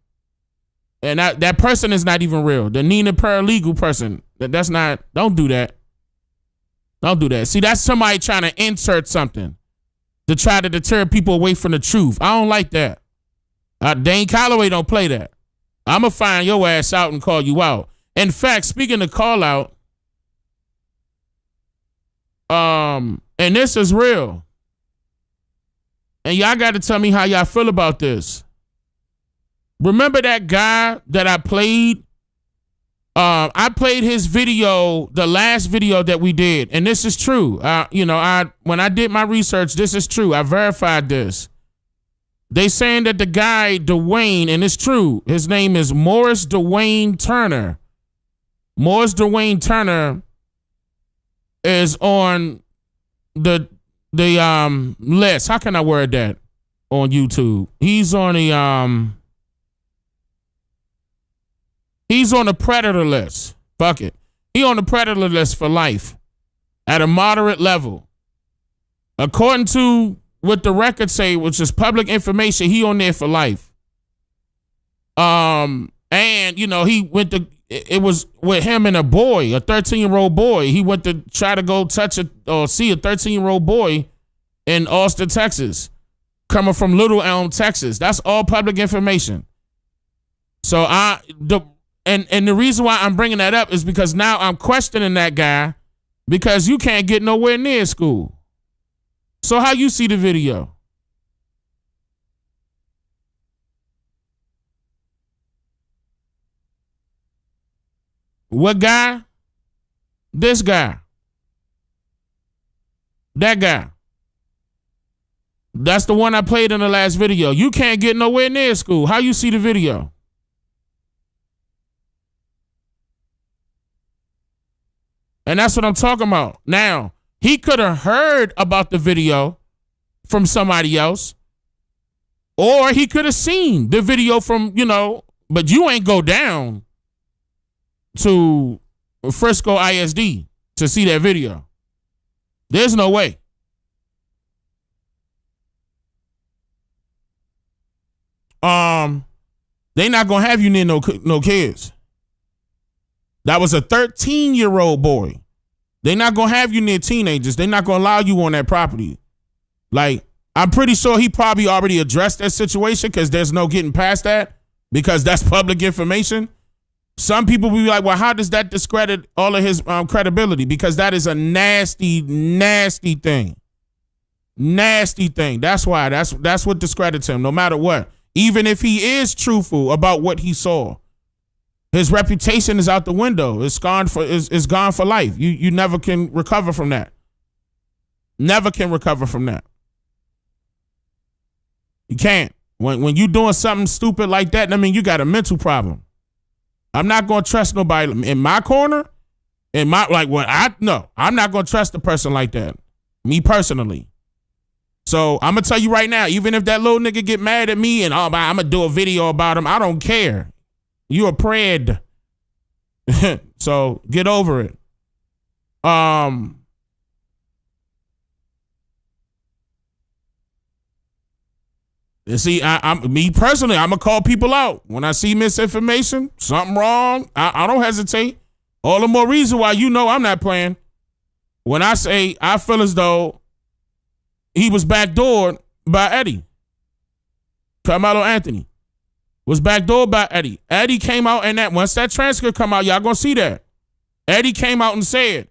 and that person is not even real. The Nina Paralegal person, that's not, don't do that. Don't do that. See, that's somebody trying to insert something to try to deter people away from the truth. I don't like that. Dane Calloway don't play that. I'm going to find your ass out and call you out. In fact, speaking of call out, and this is real. And y'all got to tell me how y'all feel about this. Remember that guy that I played? I played his video, the last video that we did, and this is true. When I did my research, this is true. I verified this. They saying that the guy, Dwayne, and it's true, his name is Morris Dwayne Turner. Morris Dwayne Turner is on the list. How can I word that on YouTube? He's on the predator list. Fuck it. He on the predator list for life. at a moderate level. According to what the records say, which is public information, he on there for life. And you know, he went to, it was with him and a boy, a 13-year-old boy. He went to try to go touch or see a 13-year-old boy in Austin, Texas, coming from Little Elm, Texas. That's all public information. So and the reason why I'm bringing that up is because now I'm questioning that guy because you can't get nowhere near school. So how you see the video? What guy? This guy. That guy. That's the one I played in the last video. You can't get nowhere near school. How you see the video? And that's what I'm talking about. Now, he could have heard about the video from somebody else, or he could have seen the video from, you know, but you ain't go down to Frisco ISD to see that video. There's no way. They not gonna have you near no kids. That was a 13-year-old boy. They not gonna have you near teenagers. They not gonna allow you on that property. Like, I'm pretty sure he probably already addressed that situation because there's no getting past that because that's public information. Some people will be like, well, how does that discredit all of his credibility? Because that is a nasty, nasty thing. Nasty thing. That's why. That's what discredits him, no matter what. Even if he is truthful about what he saw, his reputation is out the window. It's gone for life. You never can recover from that. Never can recover from that. You can't. When you doing something stupid like that, I mean, you got a mental problem. I'm not gonna trust nobody in my corner. I'm not gonna trust a person like that. Me personally. So I'm gonna tell you right now, even if that little nigga get mad at me and I'm gonna do a video about him, I don't care. You a pred. So get over it. You see, I'm me personally, I'm gonna call people out when I see misinformation, something wrong. I don't hesitate. All the more reason why you know I'm not playing. When I say I feel as though he was backdoored by Eddie, Karmelo Anthony was backdoored by Eddie. Eddie came out and that once that transcript come out, y'all gonna see that. Eddie came out and said,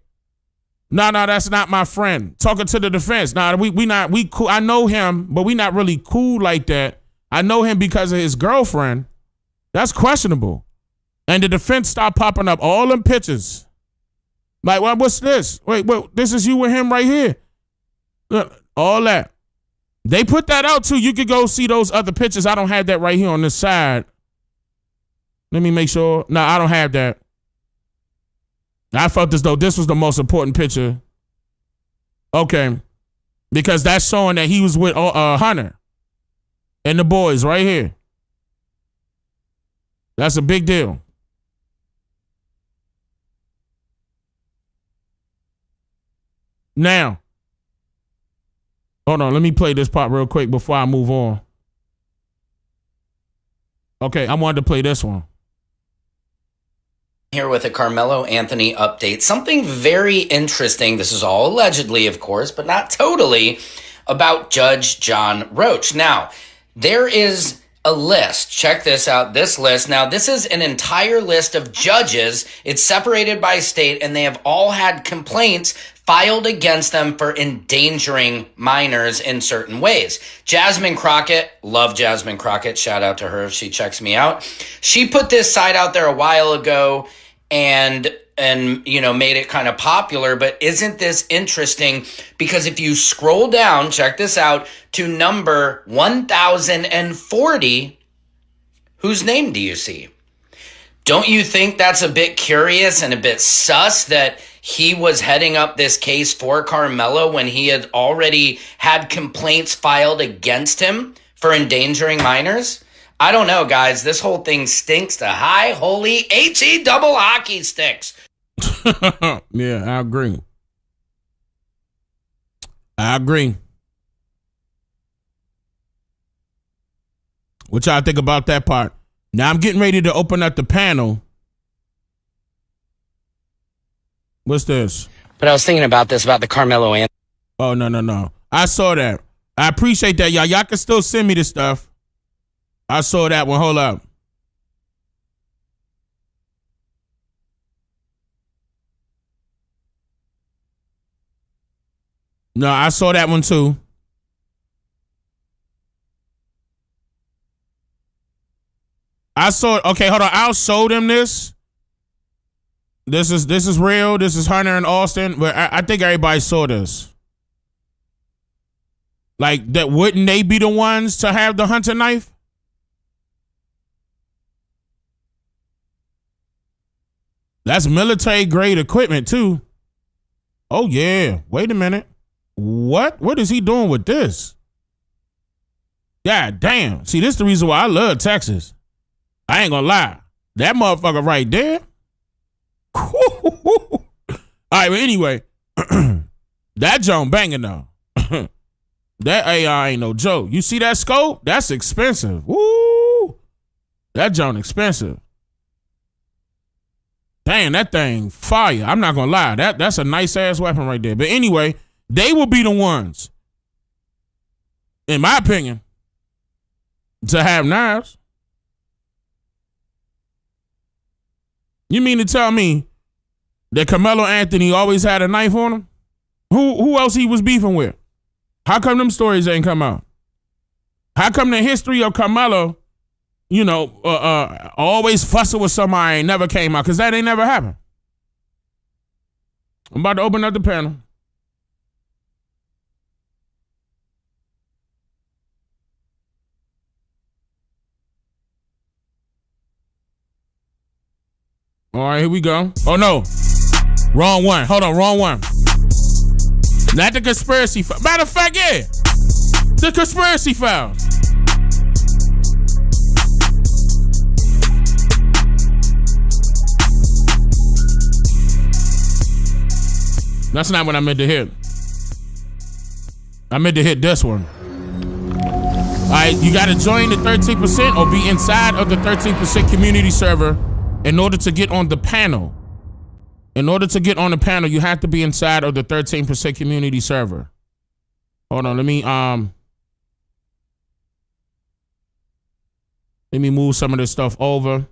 No, that's not my friend. Talking to the defense. We cool. I know him, but we not really cool like that. I know him because of his girlfriend. That's questionable. And the defense stopped popping up all them pictures. Like, well, what's this? Wait, this is you with him right here. Look, all that. They put that out too. You could go see those other pictures. I don't have that right here on this side. Let me make sure. No, I don't have that. I felt as though this was the most important picture. Okay. Because that's showing that he was with Hunter and the boys right here. That's a big deal. Now, hold on. Let me play this part real quick before I move on. Okay, I wanted to play this one. Here with a Karmelo Anthony update. Something very interesting. This is all allegedly, of course, but not totally, about Judge John Roach. Now, there is a list. Check this out, this list. Now, this is an entire list of judges. It's separated by state, and they have all had complaints filed against them for endangering minors in certain ways. Jasmine Crockett, love Jasmine Crockett. Shout out to her if she checks me out. She put this site out there a while ago and you know, made it kind of popular. But isn't this interesting? Because if you scroll down, check this out, to number 1040, whose name do you see? Don't you think that's a bit curious and a bit sus that he was heading up this case for Karmelo when he had already had complaints filed against him for endangering minors? I don't know, guys. This whole thing stinks to high holy HE double hockey sticks. Yeah, I agree. I agree. What y'all think about that part? Now I'm getting ready to open up the panel. What's this? But I was thinking about this, about the Karmelo and. Oh, no. I saw that. I appreciate that, y'all. Y'all can still send me this stuff. I saw that one. Hold up. No, I saw that one too. I saw. Okay, hold on. I'll show them this. This is real. This is Hunter and Austin. But I think everybody saw this. Like that, wouldn't they be the ones to have the hunter knife? That's military grade equipment too. Oh yeah. Wait a minute. What is he doing with this? God damn. See, this is the reason why I love Texas. I ain't gonna lie. That motherfucker right there. All right, but anyway, that Joan banging though. That AI ain't no joke. You see that scope? That's expensive. Woo! That Joan expensive. Damn, that thing fire. I'm not gonna lie. That's a nice ass weapon right there. But anyway, they will be the ones, in my opinion, to have knives. You mean to tell me that Carmelo Anthony always had a knife on him? Who else he was beefing with? How come them stories ain't come out? How come the history of Carmelo, always fussing with somebody ain't never came out? Because that ain't never happened. I'm about to open up the panel. All right, here we go. Oh, no. Wrong one. Hold on, wrong one. Not the conspiracy file. Matter of fact, yeah. The conspiracy files. That's not what I meant to hit. I meant to hit this one. All right, you got to join the 13% or be inside of the 13% community server in order to get on the panel. In order to get on the panel, you have to be inside of the 13% community server. Hold on, let me move some of this stuff over.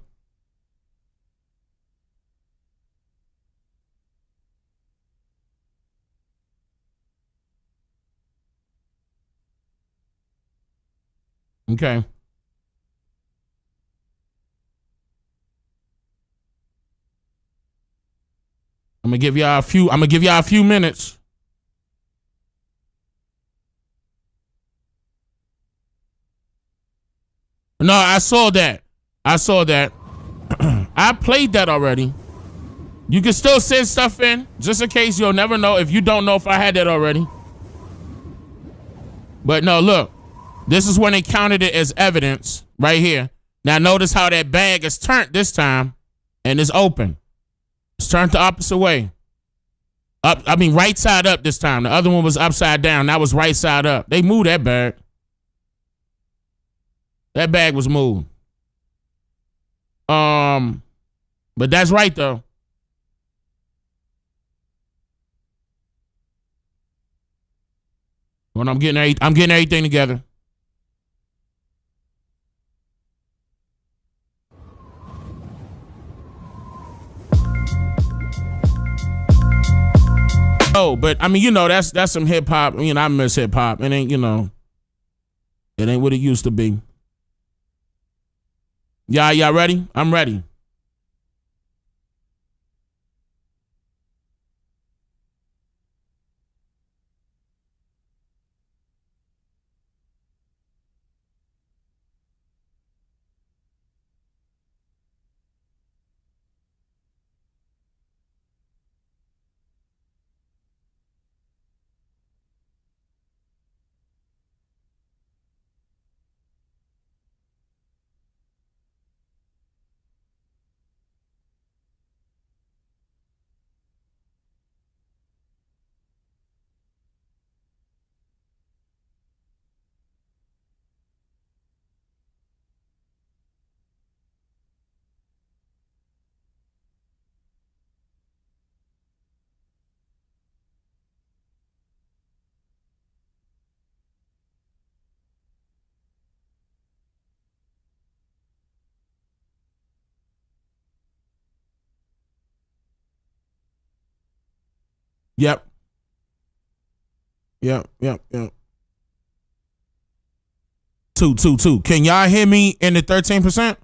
Okay. I'm gonna give y'all a few minutes. No, I saw that. I played that already. You can still send stuff in, just in case. You'll never know if you don't know if I had that already. But no, look. This is when they counted it as evidence right here. Now notice how that bag is turned this time and it's open. It's turned the opposite way. Right side up this time. The other one was upside down. That was right side up. They moved that bag. That bag was moved. But that's right though. When I'm getting everything together. Oh, but that's some hip hop. I miss hip hop. It ain't, it ain't what it used to be. Y'all ready? I'm ready. Yep. 2. Can y'all hear me in the 13%?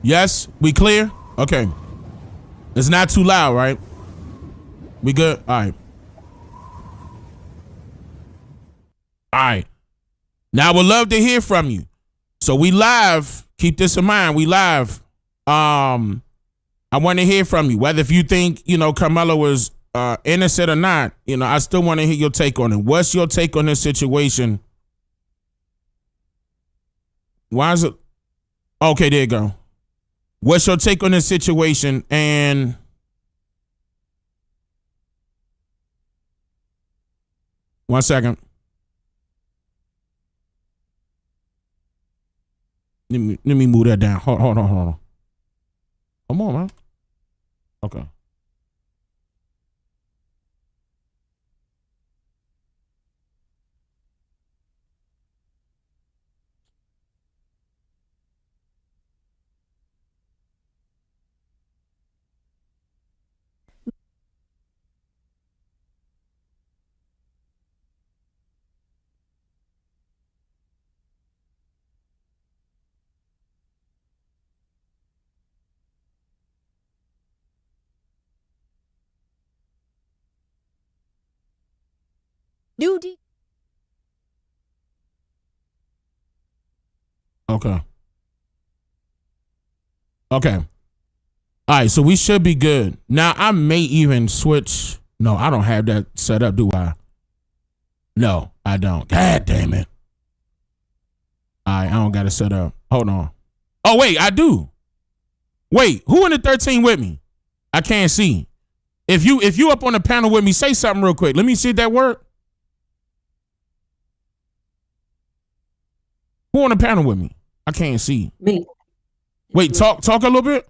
Yes, we clear? Okay. It's not too loud, right? We good? All right. All right. Now, I would love to hear from you. So we live. Keep this in mind. We live. I want to hear from you. Whether if you think, Karmelo was innocent or not, I still want to hear your take on it. What's your take on this situation? Why is it? Okay, there you go. What's your take on this situation? And one second. Let me move that down. Hold on. Come on, man. Okay. Duty. Okay. All right, so we should be good. Now, I may even switch. No, I don't have that set up, do I? No, I don't. God damn it. All right, I don't got it set up. Hold on. Oh, wait, I do. Wait, who in the 13 with me? I can't see. If you up on the panel with me, say something real quick. Let me see if that work. Who on the panel with me? I can't see. Me. Wait, talk a little bit.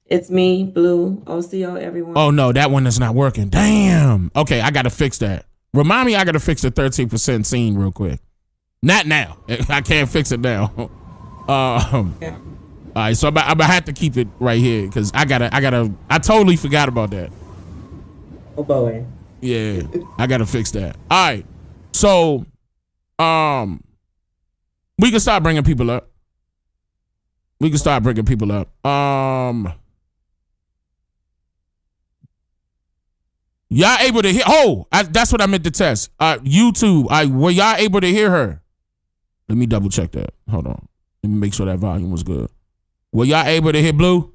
It's me, Blue, OCO, everyone. Oh no, that one is not working. Damn. Okay, I gotta fix that. Remind me, I gotta fix the 13% scene real quick. Not now. I can't fix it now. Yeah. All right, so I'm gonna have to keep it right here because I totally forgot about that. Oh boy. Yeah, I gotta fix that. All right, so we can start bringing people up. Y'all able to hear? Oh, that's what I meant to test. YouTube, were y'all able to hear her? Let me double check that. Hold on. Let me make sure that volume was good. Were y'all able to hear Blue?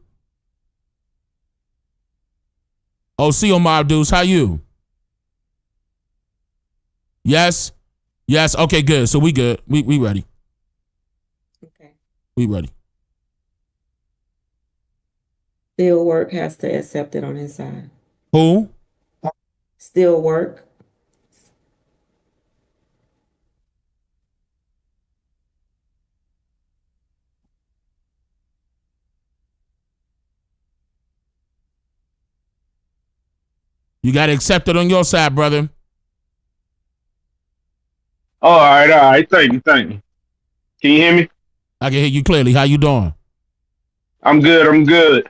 Oh, see Mob Dudes, how you? Yes. Okay, good. So we good. We ready. Okay. We ready. Still work has to accept it on his side. Who? Still work. You got to accept it on your side, brother. Oh, all right. Thank you. Can you hear me? I can hear you clearly. How you doing? I'm good.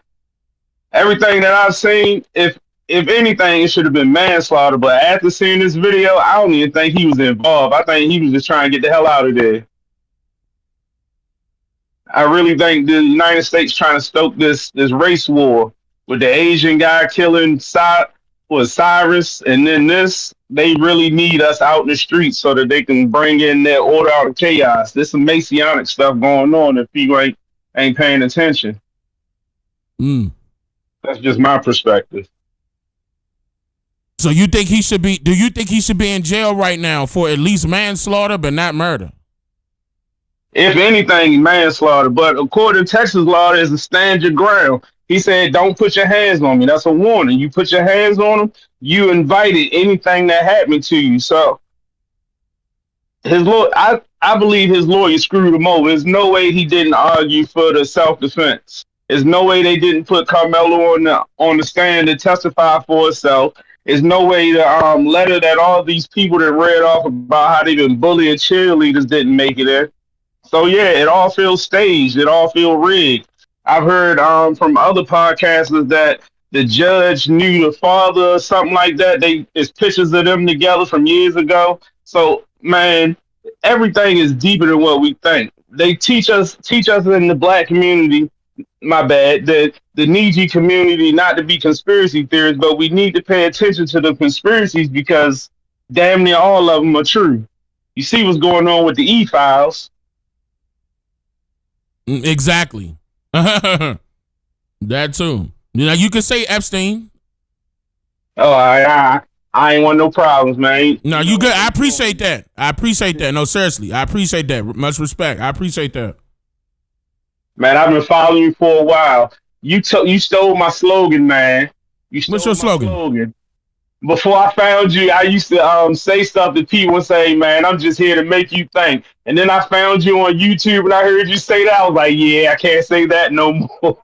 Everything that I've seen, if anything, it should have been manslaughter. But after seeing this video, I don't even think he was involved. I think he was just trying to get the hell out of there. I really think the United States trying to stoke this race war with the Asian guy killing Cyrus, and then this. They really need us out in the streets so that they can bring in their order out of chaos. There's some Messianic stuff going on if people ain't paying attention. That's just my perspective. So you think he should be? Do you think he should be in jail right now for at least manslaughter, but not murder? If anything, manslaughter. But according to Texas law, there's a stand your ground. He said, "Don't put your hands on me." That's a warning. You put your hands on him, you invited anything that happened to you. So his lawyer, I believe his lawyer screwed him over. There's no way he didn't argue for the self-defense. There's no way they didn't put Karmelo on the stand to testify for himself. There's no way the letter that all these people that read off about how they've been bullying cheerleaders didn't make it in. So yeah, it all feels staged. It all feels rigged. I've heard from other podcasters that the judge knew the father or something like that. It's pictures of them together from years ago. So man, everything is deeper than what we think. They teach us in the black community, my bad, the Niji community not to be conspiracy theorists, but we need to pay attention to the conspiracies because damn near all of them are true. You see what's going on with the E-files. Exactly. That too. You know, you could say Epstein. Oh, I ain't want no problems, man. No, you good. I appreciate that. I appreciate that. No, seriously. I appreciate that. Much respect. I appreciate that. Man, I've been following you for a while. You stole my slogan, man. What's your slogan? Before I found you, I used to say stuff that people would say, man, I'm just here to make you think. And then I found you on YouTube and I heard you say that. I was like, yeah, I can't say that no more.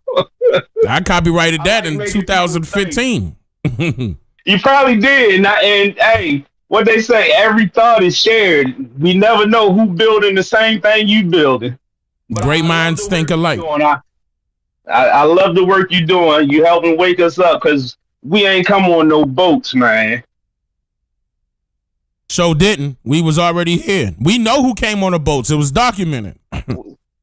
I copyrighted that in 2015. You probably did. And hey, what they say, every thought is shared. We never know who building the same thing you building. But great minds think alike. I love the work you're doing. You helping wake us up because we ain't come on no boats, man. So didn't. We was already here. We know who came on the boats. It was documented.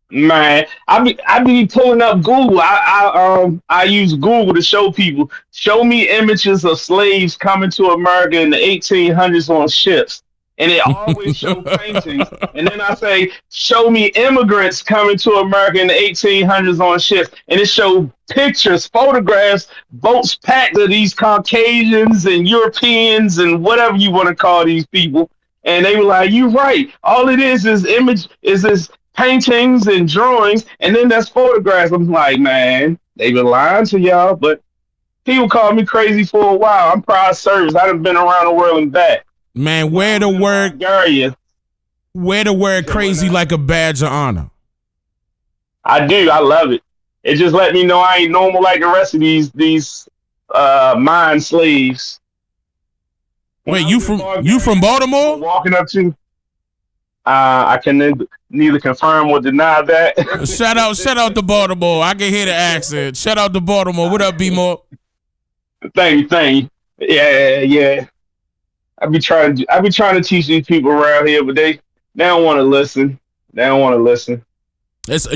Man, I be pulling up Google. I use Google to show people. Show me images of slaves coming to America in the 1800s on ships, and it always show paintings. And then I say, show me immigrants coming to America in the 1800s on ships, and it show pictures, photographs, boats packed of these Caucasians and Europeans and whatever you want to call these people. And they were like, "You right. All it is this paintings and drawings, and then that's photographs." I'm like, man, they been lying to y'all, but people called me crazy for a while. I'm proud of service. I done been around the world and back. Man, wear the word crazy like a badge of honor. I do. I love it. It just let me know I ain't normal like the rest of these mind slaves. Wait, you from Baltimore? Walking up to I can neither confirm or deny that. Shout out to Baltimore. I can hear the accent. Shout out to Baltimore. What up, B-More? Thank you. Yeah. I be trying to teach these people around here, but they don't want to listen.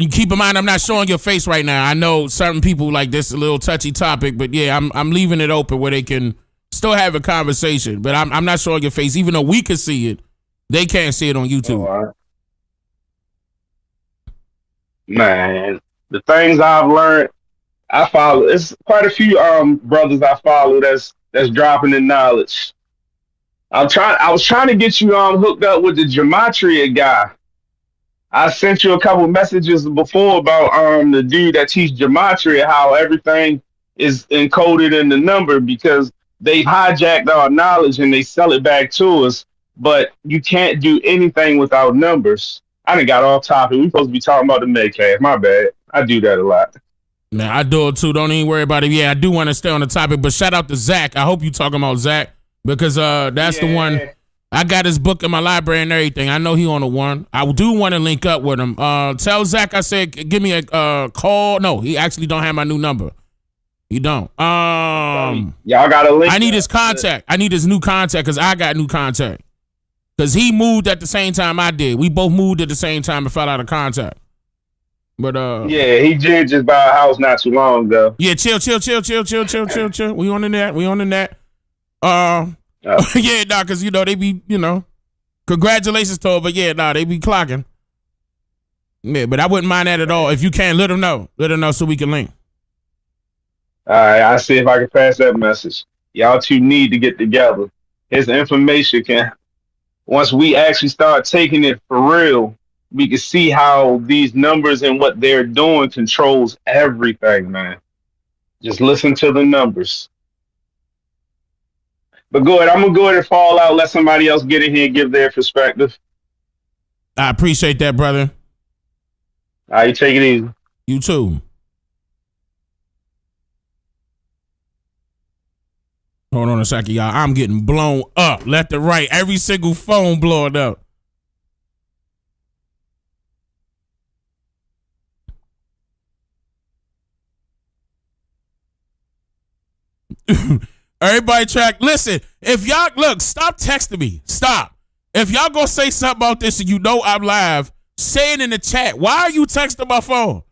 Keep in mind, I'm not showing your face right now. I know certain people like this a little touchy topic, but yeah, I'm leaving it open where they can still have a conversation. But I'm not showing your face, even though we can see it. They can't see it on YouTube. Oh, man, the things I've learned, I follow. It's quite a few brothers I follow that's dropping in knowledge. I was trying to get you hooked up with the gematria guy. I sent you a couple messages before about the dude that teaches gematria, how everything is encoded in the number because they hijacked our knowledge and they sell it back to us. But you can't do anything without numbers. I done got off topic. We supposed to be talking about the Metcalf. My bad. I do that a lot. Man, I do it too. Don't even worry about it. Yeah, I do want to stay on the topic, but shout out to Zach. I hope you talking about Zach because that's the one. I got his book in my library and everything. I know he on the one. I do want to link up with him. Tell Zach I said give me a call. No, he actually don't have my new number. You don't. Y'all got a link. I need his contact. I need his new contact because I got new contact. Because he moved at the same time I did. We both moved at the same time and fell out of contact. But yeah, he did just buy a house not too long ago. Yeah, chill. We on the net. Yeah, nah, because they be, congratulations to her, but yeah, nah, they be clocking. Yeah, but I wouldn't mind that at all. If you can, let them know. Let them know so we can link. All right, I'll see if I can pass that message. Y'all two need to get together. His information once we actually start taking it for real, we can see how these numbers and what they're doing controls everything, man. Just listen to the numbers. But go ahead, I'm going to go ahead and fall out, let somebody else get in here and give their perspective. I appreciate that, brother. All right, you take it easy. You too. Hold on a second, y'all. I'm getting blown up left and right. Every single phone blowing up. Everybody track. Listen, if y'all look, stop texting me. Stop. If y'all gonna say something about this and you know I'm live, say it in the chat. Why are you texting my phone?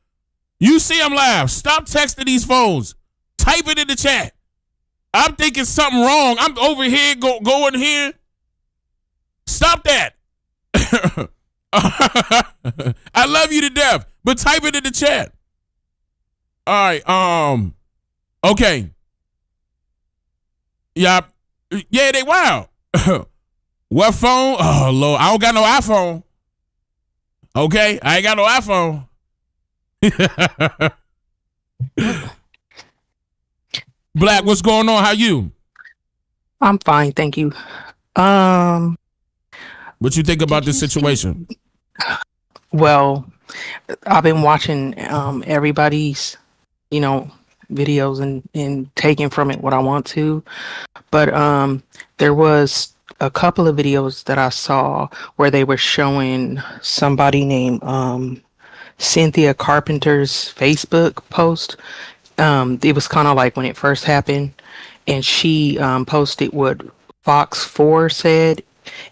You see I'm live. Stop texting these phones. Type it in the chat. I'm thinking something wrong. I'm over here going here. Stop that. I love you to death, but type it in the chat. All right. Okay. Yeah. Yeah, they wild. What phone? Oh, Lord. I don't got no iPhone. Okay. I ain't got no iPhone. Black, what's going on? How you? I'm fine, thank you. What you think about this situation? Well, I've been watching everybody's, videos and taking from it what I want to. But there was a couple of videos that I saw where they were showing somebody named Cynthia Carpenter's Facebook post. It was kind of like when it first happened, and she posted what Fox 4 said,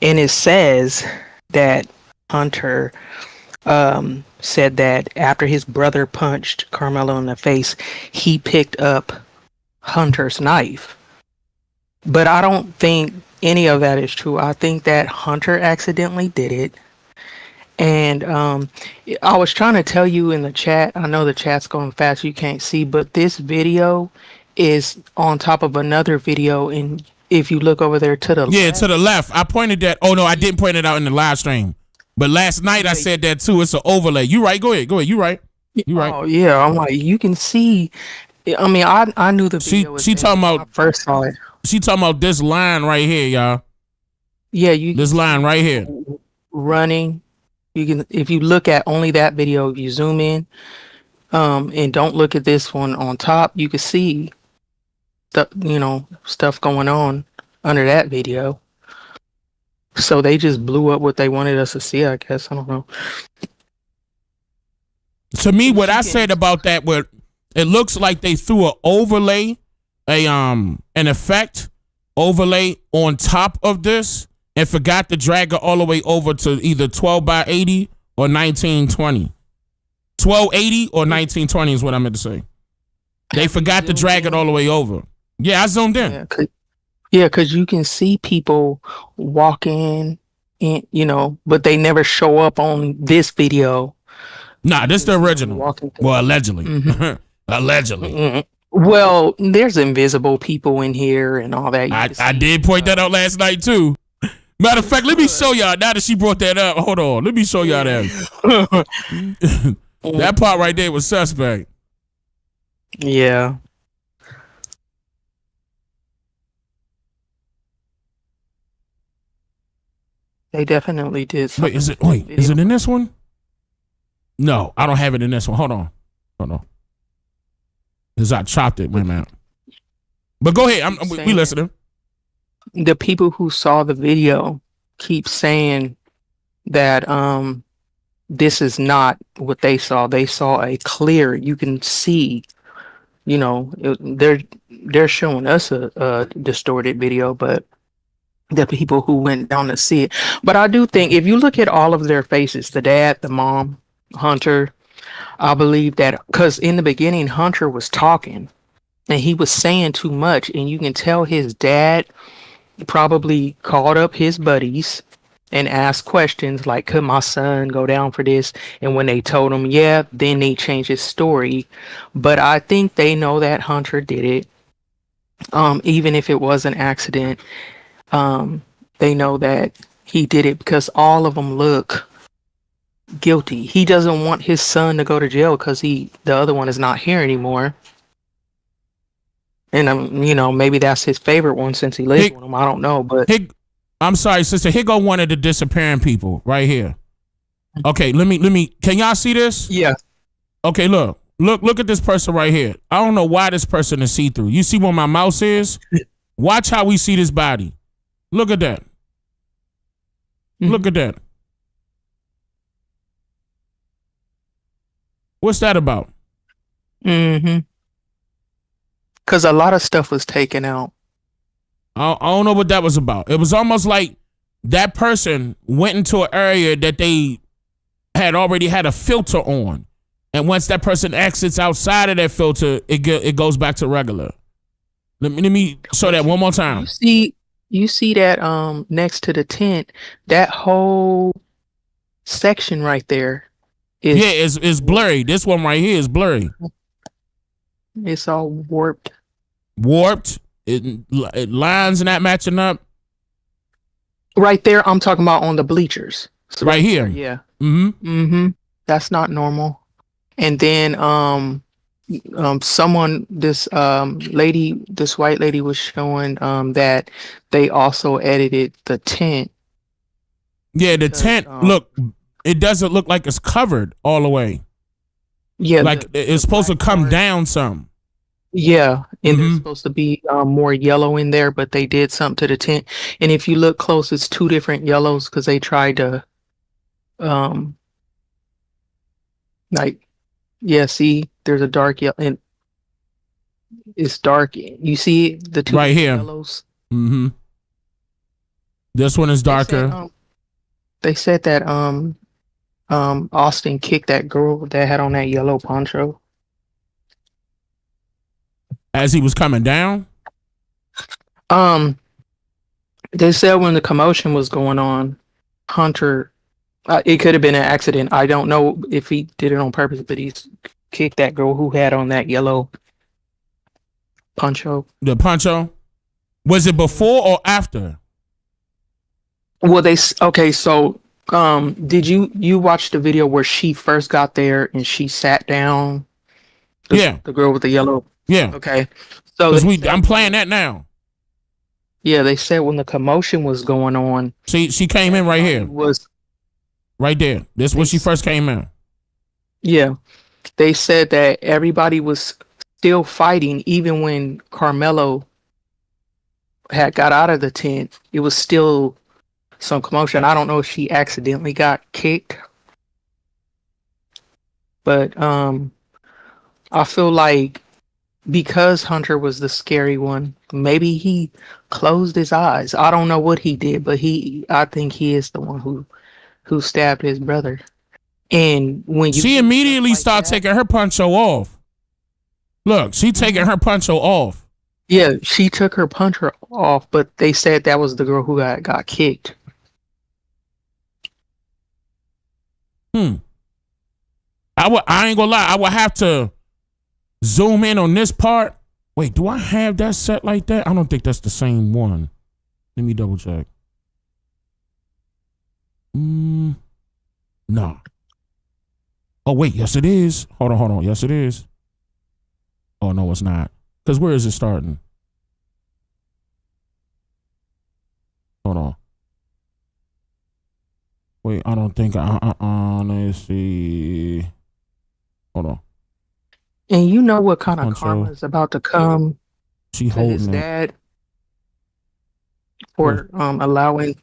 and it says that Hunter said that after his brother punched Karmelo in the face, he picked up Hunter's knife. But I don't think any of that is true. I think that Hunter accidentally did it. And I was trying to tell you in the chat, I know the chat's going fast, you can't see, but this video is on top of another video. And if you look over there to the left. To the left. I pointed that. Oh, no, I didn't point it out in the live stream. But last night I said that too. It's an overlay. You right. Go ahead. You right. You right. Oh, yeah. I'm like, you can see. I mean, I knew the video. She talking about. I first saw it. She talking about this line right here, y'all. Yeah, this line right here. Running. You can, if you look at only that video, if you zoom in, and don't look at this one on top, you can see stuff going on under that video. So they just blew up what they wanted us to see, I guess. I don't know. To me, what I said about that, where it looks like they threw an overlay, an effect overlay on top of this, and forgot to drag it all the way over to either 12x80 or 1920. 1280 or 1920 is what I meant to say. They forgot to drag it all the way over. Yeah, I zoomed in. Yeah, because you can see people walking in, but they never show up on this video. Nah, this the original. Well, allegedly. Mm-hmm. Allegedly. Mm-hmm. Well, there's invisible people in here and all that. I did point that out last night, too. Matter of fact, let me show y'all. Now that she brought that up, hold on. Let me show y'all that. That part right there was suspect. Yeah. They definitely did. Wait, is it in this one? No, I don't have it in this one. Hold on. Because I chopped it. Wait a minute. But go ahead. We listening. The people who saw the video keep saying that this is not what they saw. They saw a clear. You can see. They're showing us a distorted video, but the people who went down to see it. But I do think if you look at all of their faces, the dad, the mom, Hunter, I believe that because in the beginning, Hunter was talking and he was saying too much, and you can tell his dad probably called up his buddies and asked questions like, could my son go down for this? And when they told him, yeah, then they changed his story. But I think they know that Hunter did it. Even if it was an accident, they know that he did it because all of them look guilty. He doesn't want his son to go to jail because the other one is not here anymore. And maybe that's his favorite one since he lives with him. I don't know, but I'm sorry, sister. Here go one of the disappearing people right here. Okay, let me. Can y'all see this? Yeah. Okay, look at this person right here. I don't know why this person is see through. You see where my mouse is? Watch how we see this body. Look at that. Mm-hmm. Look at that. What's that about? Mm-hmm. Because a lot of stuff was taken out. I don't know what that was about. It was almost like that person went into an area that they had already had a filter on. And once that person exits outside of that filter, it goes back to regular. Let me show that one more time. You see that next to the tent, that whole section right there is blurry. This one right here is blurry. It's all warped. It lines not matching up. Right there, I'm talking about on the bleachers. So right here. Yeah. Mm-hmm. That's not normal. And then this white lady was showing that they also edited the tent. Yeah, the tent it doesn't look like it's covered all the way. Yeah, like it's supposed to come down some. Yeah, and there's supposed to be more yellow in there, but they did something to the tent. And if you look close, it's two different yellows because they tried to, see, there's a dark yellow, and it's dark. You see the two right here. Yellows. Mm-hmm. This one is darker. They said that Austin kicked that girl that had on that yellow poncho. As he was coming down? They said when the commotion was going on, Hunter, it could have been an accident. I don't know if he did it on purpose, but he's kicked that girl who had on that yellow poncho. The poncho? Was it before or after? Well, so did you watch the video where she first got there and she sat down? The girl with the yellow. Yeah. Okay. So I'm playing that now. Yeah, they said when the commotion was going on. She came in right here. Was right there. This when she first came in. Yeah. They said that everybody was still fighting even when Karmelo had got out of the tent. It was still some commotion. I don't know if she accidentally got kicked. But I feel like because Hunter was the scary one, maybe he closed his eyes. I don't know what he did, but I think he is the one who stabbed his brother. And when she immediately started taking her poncho off. Look, she taking her poncho off. Yeah, she took her poncho off, but they said that was the girl who got kicked. I ain't gonna lie. I would have to zoom in on this part. Wait, do I have that set like that? I don't think that's the same one. Let me double check. No. Oh, wait. Yes, it is. Hold on. Yes, it is. Oh, no, it's not. Because where is it starting? Hold on. Wait, I don't think let's see. Hold on. And you know what kind of karma is about to come to his dad for allowing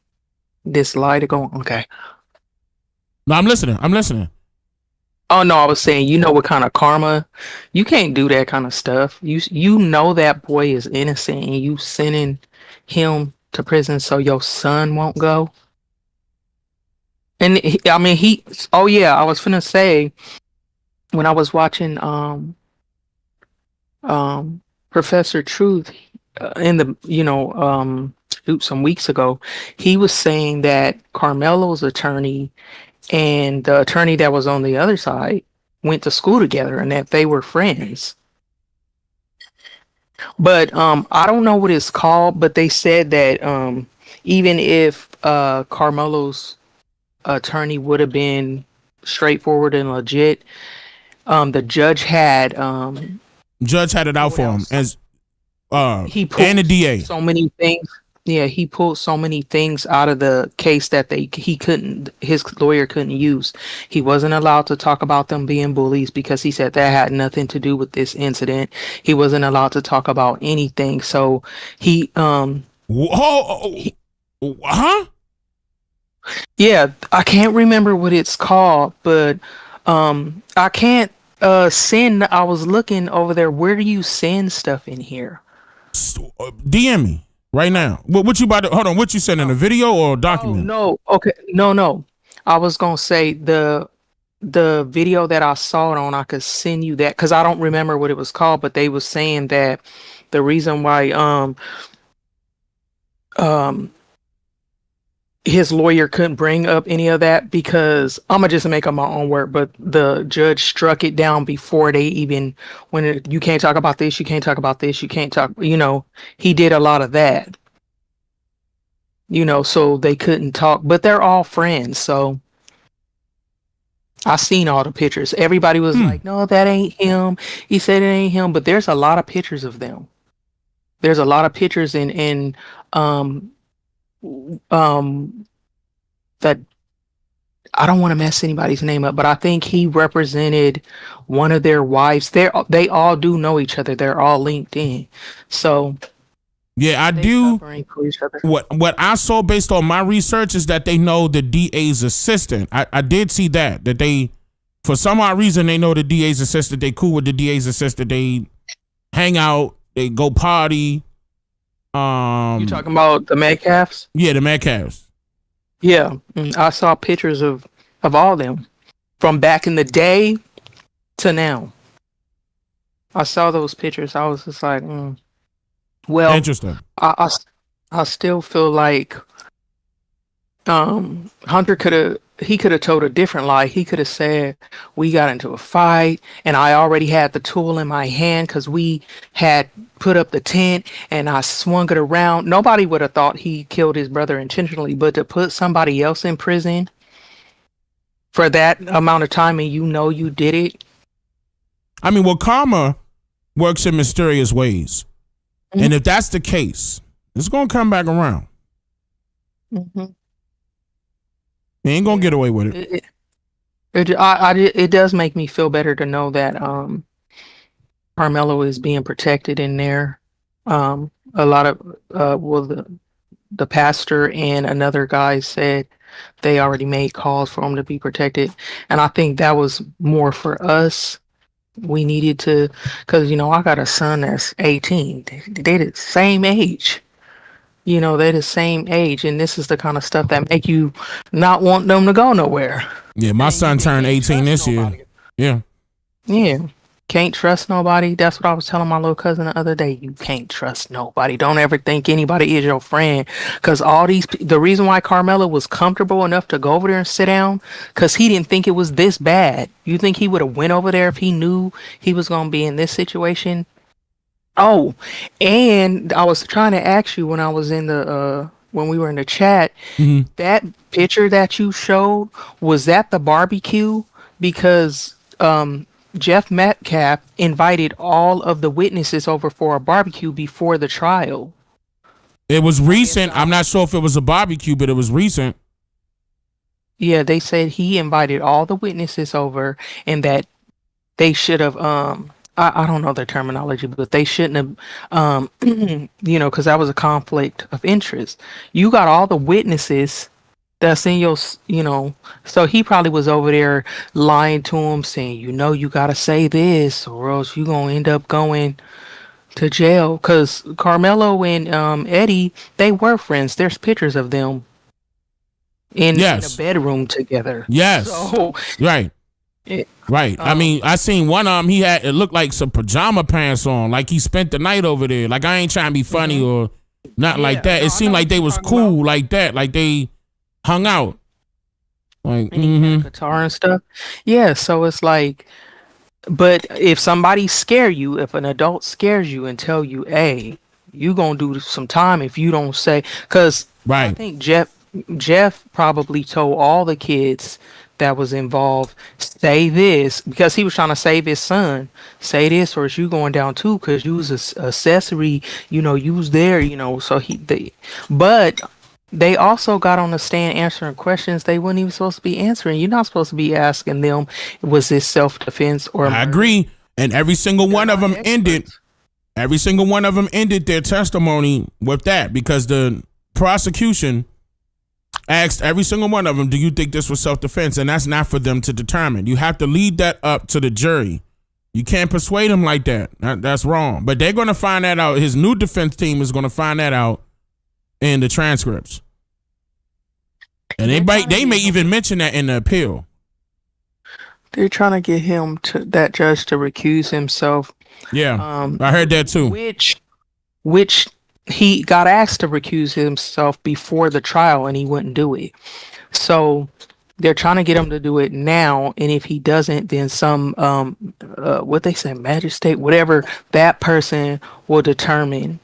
this lie to go on. Okay. No, I'm listening. Oh no, I was saying, you know what kind of karma? You can't do that kind of stuff. You know that boy is innocent and you sending him to prison so your son won't go. And I was finna say, when I was watching Professor Truth in the some weeks ago, he was saying that Karmelo's attorney and the attorney that was on the other side went to school together and that they were friends. But I don't know what it's called, but they said that even if Karmelo's attorney would have been straightforward and legit, the judge had it out for him as he pulled and the DA. So many things. Yeah, he pulled so many things out of the case that his lawyer couldn't use. He wasn't allowed to talk about them being bullies because he said that had nothing to do with this incident. He wasn't allowed to talk about anything. So he yeah, I can't remember what it's called, but I can't Send. I was looking over there. Where do you send stuff in here? DM me right now. What you about to, hold on, what you sending, a video or a document? No. Okay. No. I was gonna say the video that I saw it on, I could send you that because I don't remember what it was called, but they was saying that the reason why his lawyer couldn't bring up any of that because I'm gonna just make up my own word, but the judge struck it down before they even you can't talk about this, you can't talk about this, you can't talk, he did a lot of that. So they couldn't talk, but they're all friends, so I seen all the pictures. Everybody was like, no, that ain't him. He said it ain't him, but there's a lot of pictures of them. There's a lot of pictures in that I don't want to mess anybody's name up, but I think he represented one of their wives. They all do know each other. They're all linked in. So yeah, I do. What I saw based on my research is that they know the DA's assistant. I did see that they, for some odd reason, they know the DA's assistant. They cool with the DA's assistant. They hang out. They go party. You talking about the Metcalfs? Yeah, the Metcalfs. Yeah, I saw pictures of all them from back in the day to now. I saw those pictures. I was just like, well, interesting. I still feel like Hunter could have told a different lie. He could have said we got into a fight and I already had the tool in my hand because we had put up the tent and I swung it around. Nobody would have thought he killed his brother intentionally, but to put somebody else in prison for that amount of time and you did it. I mean, well, karma works in mysterious ways. Mm-hmm. And if that's the case, it's going to come back around. Mm-hmm. He ain't gonna get away with it. It does make me feel better to know that Karmelo is being protected in there. A lot of the pastor and another guy said they already made calls for him to be protected, and I think that was more for us. We needed to, because I got a son that's 18. They the same age. They're the same age, and this is the kind of stuff that make you not want them to go nowhere. Yeah, my son turned 18 this year. Yeah. Yeah. Can't trust nobody. That's what I was telling my little cousin the other day. You can't trust nobody. Don't ever think anybody is your friend. Because the reason why Karmelo was comfortable enough to go over there and sit down, because he didn't think it was this bad. You think he would have went over there if he knew he was going to be in this situation? Oh, and I was trying to ask you when I was in when we were in the chat, that picture that you showed, was that the barbecue? Because Jeff Metcalf invited all of the witnesses over for a barbecue before the trial. It was recent. I'm not sure if it was a barbecue, but it was recent. Yeah, they said he invited all the witnesses over and that they should have I don't know their terminology, but they shouldn't have, because that was a conflict of interest. You got all the witnesses that's in your, so he probably was over there lying to him, saying, you got to say this or else you're going to end up going to jail. Because Karmelo and Eddie, they were friends. There's pictures of them in a bedroom together. Yes. So, right. Right. I mean, I seen one of them, it looked like some pajama pants on, like he spent the night over there. Like, I ain't trying to be funny or not like that. It seemed like they was cool like that, like they hung out. Like, guitar and stuff. Yeah, so it's like, but if somebody scare you, if an adult scares you and tell you, hey, you gonna do some time if you don't say, because I think Jeff probably told all the kids that was involved, say this, because he was trying to save his son. Say this, or is you going down too? Because you was a accessory, you was there, So but they also got on the stand answering questions they weren't even supposed to be answering. You're not supposed to be asking them, was this self-defense or? I agree, and every single one of them ended. Every single one of them ended their testimony with that because the prosecution asked every single one of them, do you think this was self-defense? And that's not for them to determine. You have to lead that up to the jury You can't persuade him like that. That's wrong. But they're going to find that out. His new defense team is going to find that out in the transcripts. And they may even mention that in the appeal. They're trying to get him that judge to recuse himself. Yeah, I heard that too. Which he got asked to recuse himself before the trial, and he wouldn't do it. So they're trying to get him to do it now, and if he doesn't, then some what they say, magistrate, whatever, that person will determine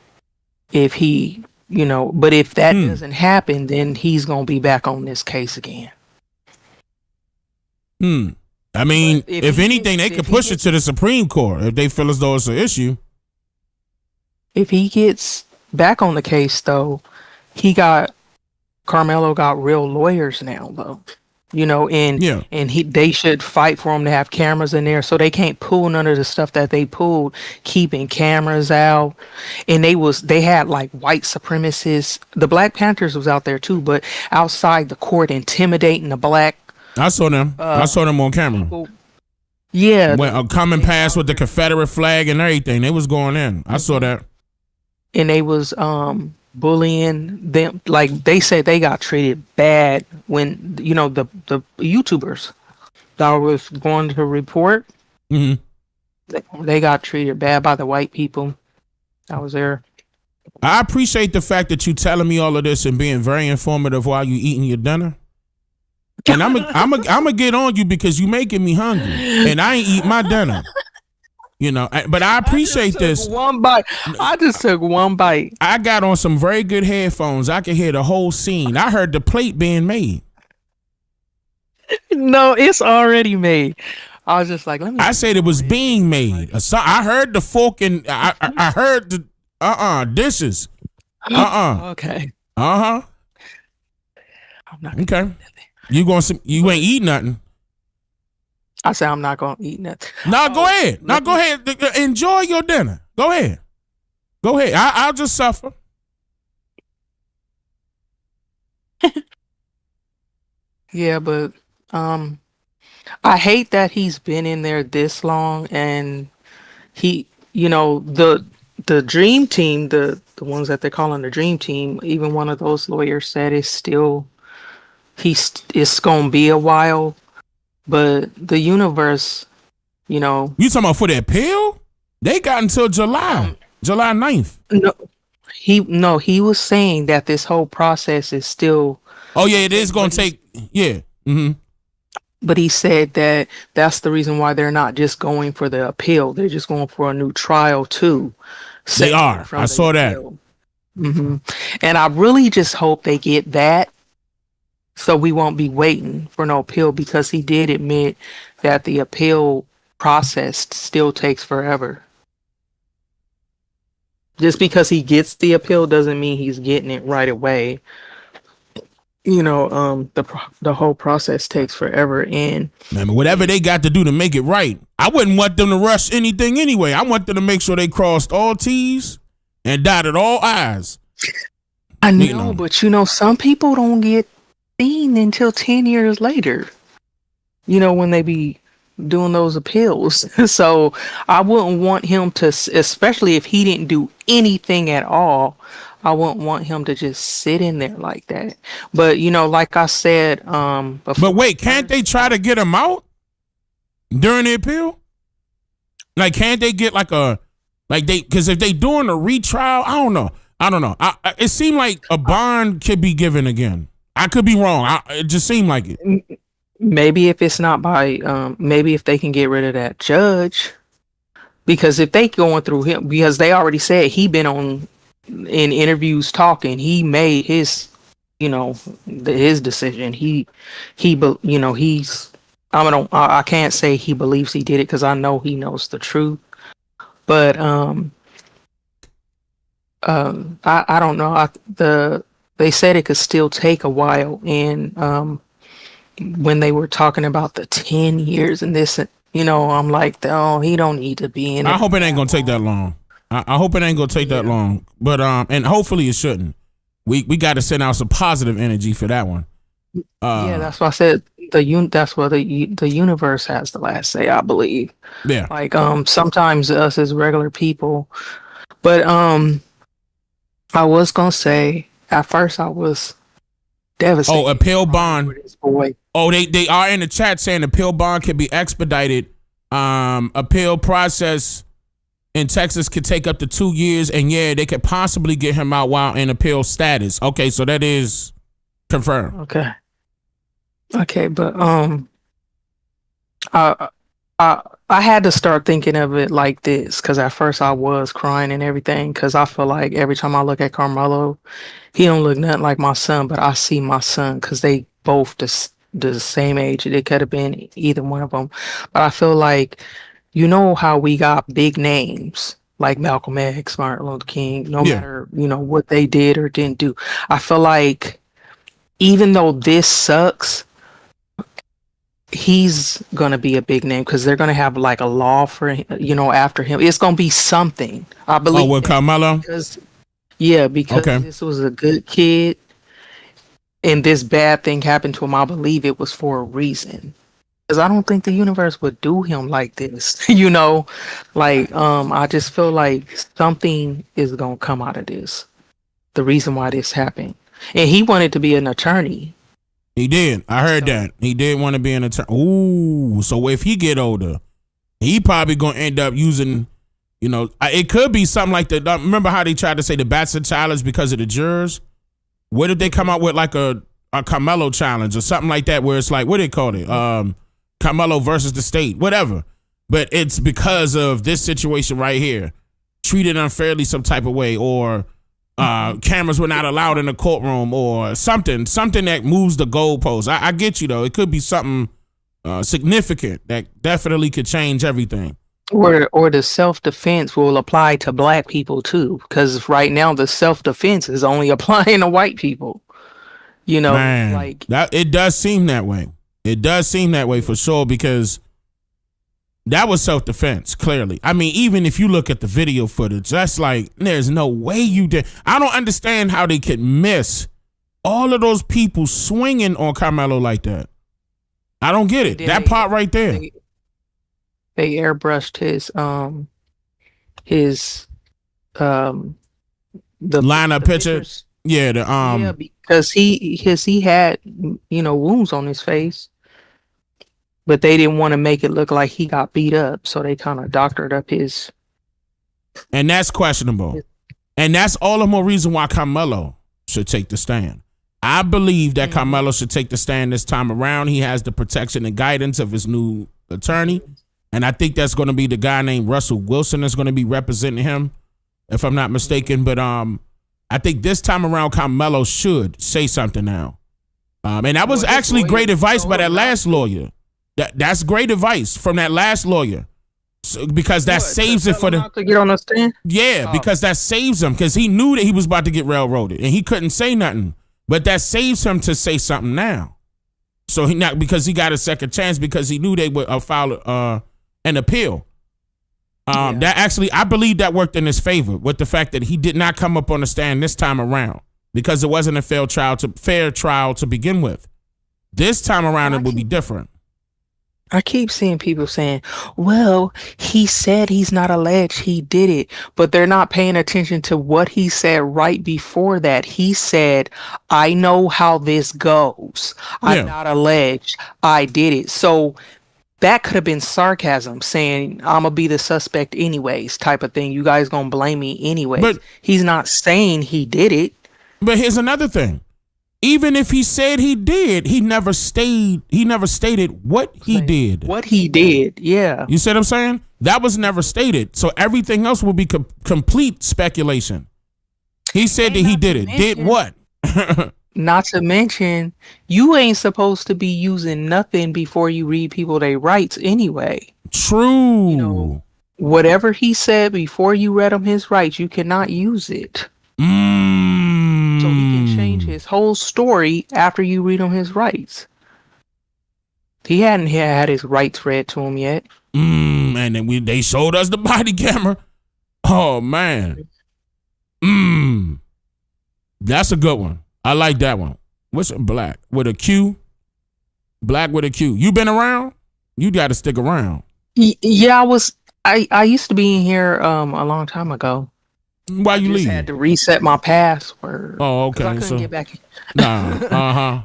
if he, But if that doesn't happen, then he's gonna be back on this case again. I mean, if anything, they could push it to the Supreme Court if they feel as though it's an issue. If he gets back on the case, though, Karmelo got real lawyers now, though. And they should fight for him to have cameras in there, so they can't pull none of the stuff that they pulled, keeping cameras out. And they had like white supremacists. The Black Panthers was out there too, but outside the court intimidating the black. I saw them. I saw them on camera. People. Yeah, coming past with the Confederate flag and everything. They was going in. I saw that. And they was bullying them. Like they said, they got treated bad when the YouTubers that was going to report. Mm-hmm. They got treated bad by the white people. I was there. I appreciate the fact that you telling me all of this and being very informative while you eating your dinner. And I'm gonna get on you because you making me hungry, and I ain't eat my dinner. But I appreciate this. One bite. I just took one bite. I got on some very good headphones. I could hear the whole scene. I heard the plate being made. No, it's already made. I was just like, let me. I said it was being made. I heard the fork and I heard the dishes. Okay. I'm not okay. You ain't eat nothing. I said I'm not gonna eat nothing. No, go ahead. No, go ahead. Enjoy your dinner. Go ahead. I'll just suffer. Yeah, but I hate that he's been in there this long, and he, the dream team, the ones that they're calling the dream team, even one of those lawyers said it's gonna be a while. But the universe, You talking about for the appeal? They got until July 9th. He was saying that this whole process is still. Oh yeah, it is gonna take. Yeah. Mm-hmm. But he said that that's the reason why they're not just going for the appeal. They're just going for a new trial too. They are. I saw that. Mm-hmm. And I really just hope they get that, so we won't be waiting for no appeal, because he did admit that the appeal process still takes forever. Just because he gets the appeal doesn't mean he's getting it right away. The whole process takes forever, and whatever they got to do to make it right, I wouldn't want them to rush anything anyway. I want them to make sure they crossed all T's and dotted all I's. I know, but some people don't get seen until 10 years later. When they be doing those appeals. So I wouldn't want him to, especially if he didn't do anything at all, I wouldn't want him to just sit in there like that. But like I said, before, but wait, can't they try to get him out during the appeal? Like, can't they get because if they doing a retrial, I don't know. It seemed like a bond could be given again. I could be wrong. It just seemed like it. Maybe if it's not by, maybe if they can get rid of that judge, because if they going through him, because they already said he been on in interviews talking, he made his, his decision. He's, I can't say he believes he did it, because I know he knows the truth, but I don't know. They said it could still take a while, and when they were talking about the 10 years and this, I'm like, oh, he don't need to be in it. I hope it ain't gonna take that long. I hope it ain't gonna take that long, but and hopefully it shouldn't. We got to send out some positive energy for that one. Yeah, that's why I said that's what the universe has the last say, I believe. Yeah. Like sometimes us as regular people, but I was gonna say at first I was devastated. Oh, appeal bond. For this boy. Oh, they are in the chat saying appeal bond can be expedited. Appeal process in Texas could take up to 2 years, and yeah, they could possibly get him out while in appeal status. Okay, so that is confirmed. Okay, but I had to start thinking of it like this because at first I was crying and everything because I feel like every time I look at Karmelo, he don't look nothing like my son, but I see my son because they both the same age. It could have been either one of them, but I feel like you know how we got big names like Malcolm X, Martin Luther King, no matter what they did or didn't do. I feel like even though this sucks, he's gonna be a big name because they're gonna have like a law for after him. It's gonna be something, I believe. Oh, with Karmelo? Because this was a good kid and this bad thing happened to him. I believe it was for a reason. Because I don't think the universe would do him like this. I just feel like something is gonna come out of this. The reason why this happened. And he wanted to be an attorney. He did. I heard that. He did want to be an attorney. Ooh, so if he get older, he probably gonna end up using, it could be something like that. Remember how they tried to say the Batson challenge because of the jurors? What if they come out with like a Karmelo challenge or something like that, where it's like, what do they call it? Karmelo versus the state, whatever. But it's because of this situation right here, treated unfairly some type of way, or cameras were not allowed in the courtroom, or something that moves the goalpost. I get you though. It could be something significant that definitely could change everything. Or the self-defense will apply to black people too, because right now the self-defense is only applying to white people. Man, it does seem that way. It does seem that way for sure, because that was self-defense, clearly. I mean, even if you look at the video footage, that's like, there's no way you did. I don't understand how they could miss all of those people swinging on Karmelo like that. I don't get it. That part right there. They airbrushed the lineup picture. Yeah, because he had wounds on his face. But they didn't want to make it look like he got beat up, so they kind of doctored up his. And that's questionable. And that's all the more reason why Karmelo should take the stand. I believe that Karmelo should take the stand this time around. He has the protection and guidance of his new attorney. And I think that's going to be the guy named Russell Wilson that's going to be representing him, if I'm not mistaken. But I think this time around, Karmelo should say something now. And that was actually great advice by that last lawyer. That's great advice from that last lawyer, because that saves it for to get on the stand. Yeah, because that saves him, because he knew that he was about to get railroaded and he couldn't say nothing. But that saves him to say something now. So because he got a second chance, because he knew they would file an appeal. That actually, I believe that worked in his favor with the fact that he did not come up on the stand this time around, because it wasn't a fair trial to begin with. This time around, it would be different. I keep seeing people saying, well, he said he's not alleged, he did it, but they're not paying attention to what he said right before that. He said, I know how this goes. I'm not alleged, I did it. So that could have been sarcasm, saying, I'm gonna be the suspect anyways, type of thing. You guys gonna blame me anyways. But he's not saying he did it. But here's another thing. Even if he said he did, he never stated what he did. What he did, yeah. You see what I'm saying? That was never stated. So everything else will be complete speculation. He said that he did it. Did what? Not to mention, you ain't supposed to be using nothing before you read people their rights anyway. True. Whatever he said before you read him his rights, you cannot use it. So he can change his whole story after you read him his rights. He hadn't had his rights read to him yet. And then they showed us the body camera. Oh man. That's a good one. I like that one. What's it, black with a Q? Black with a Q. You been around? You got to stick around. Yeah, I used to be in here a long time ago. Why you leave? Had to reset my password. Oh, okay. I couldn't get back in. Nah.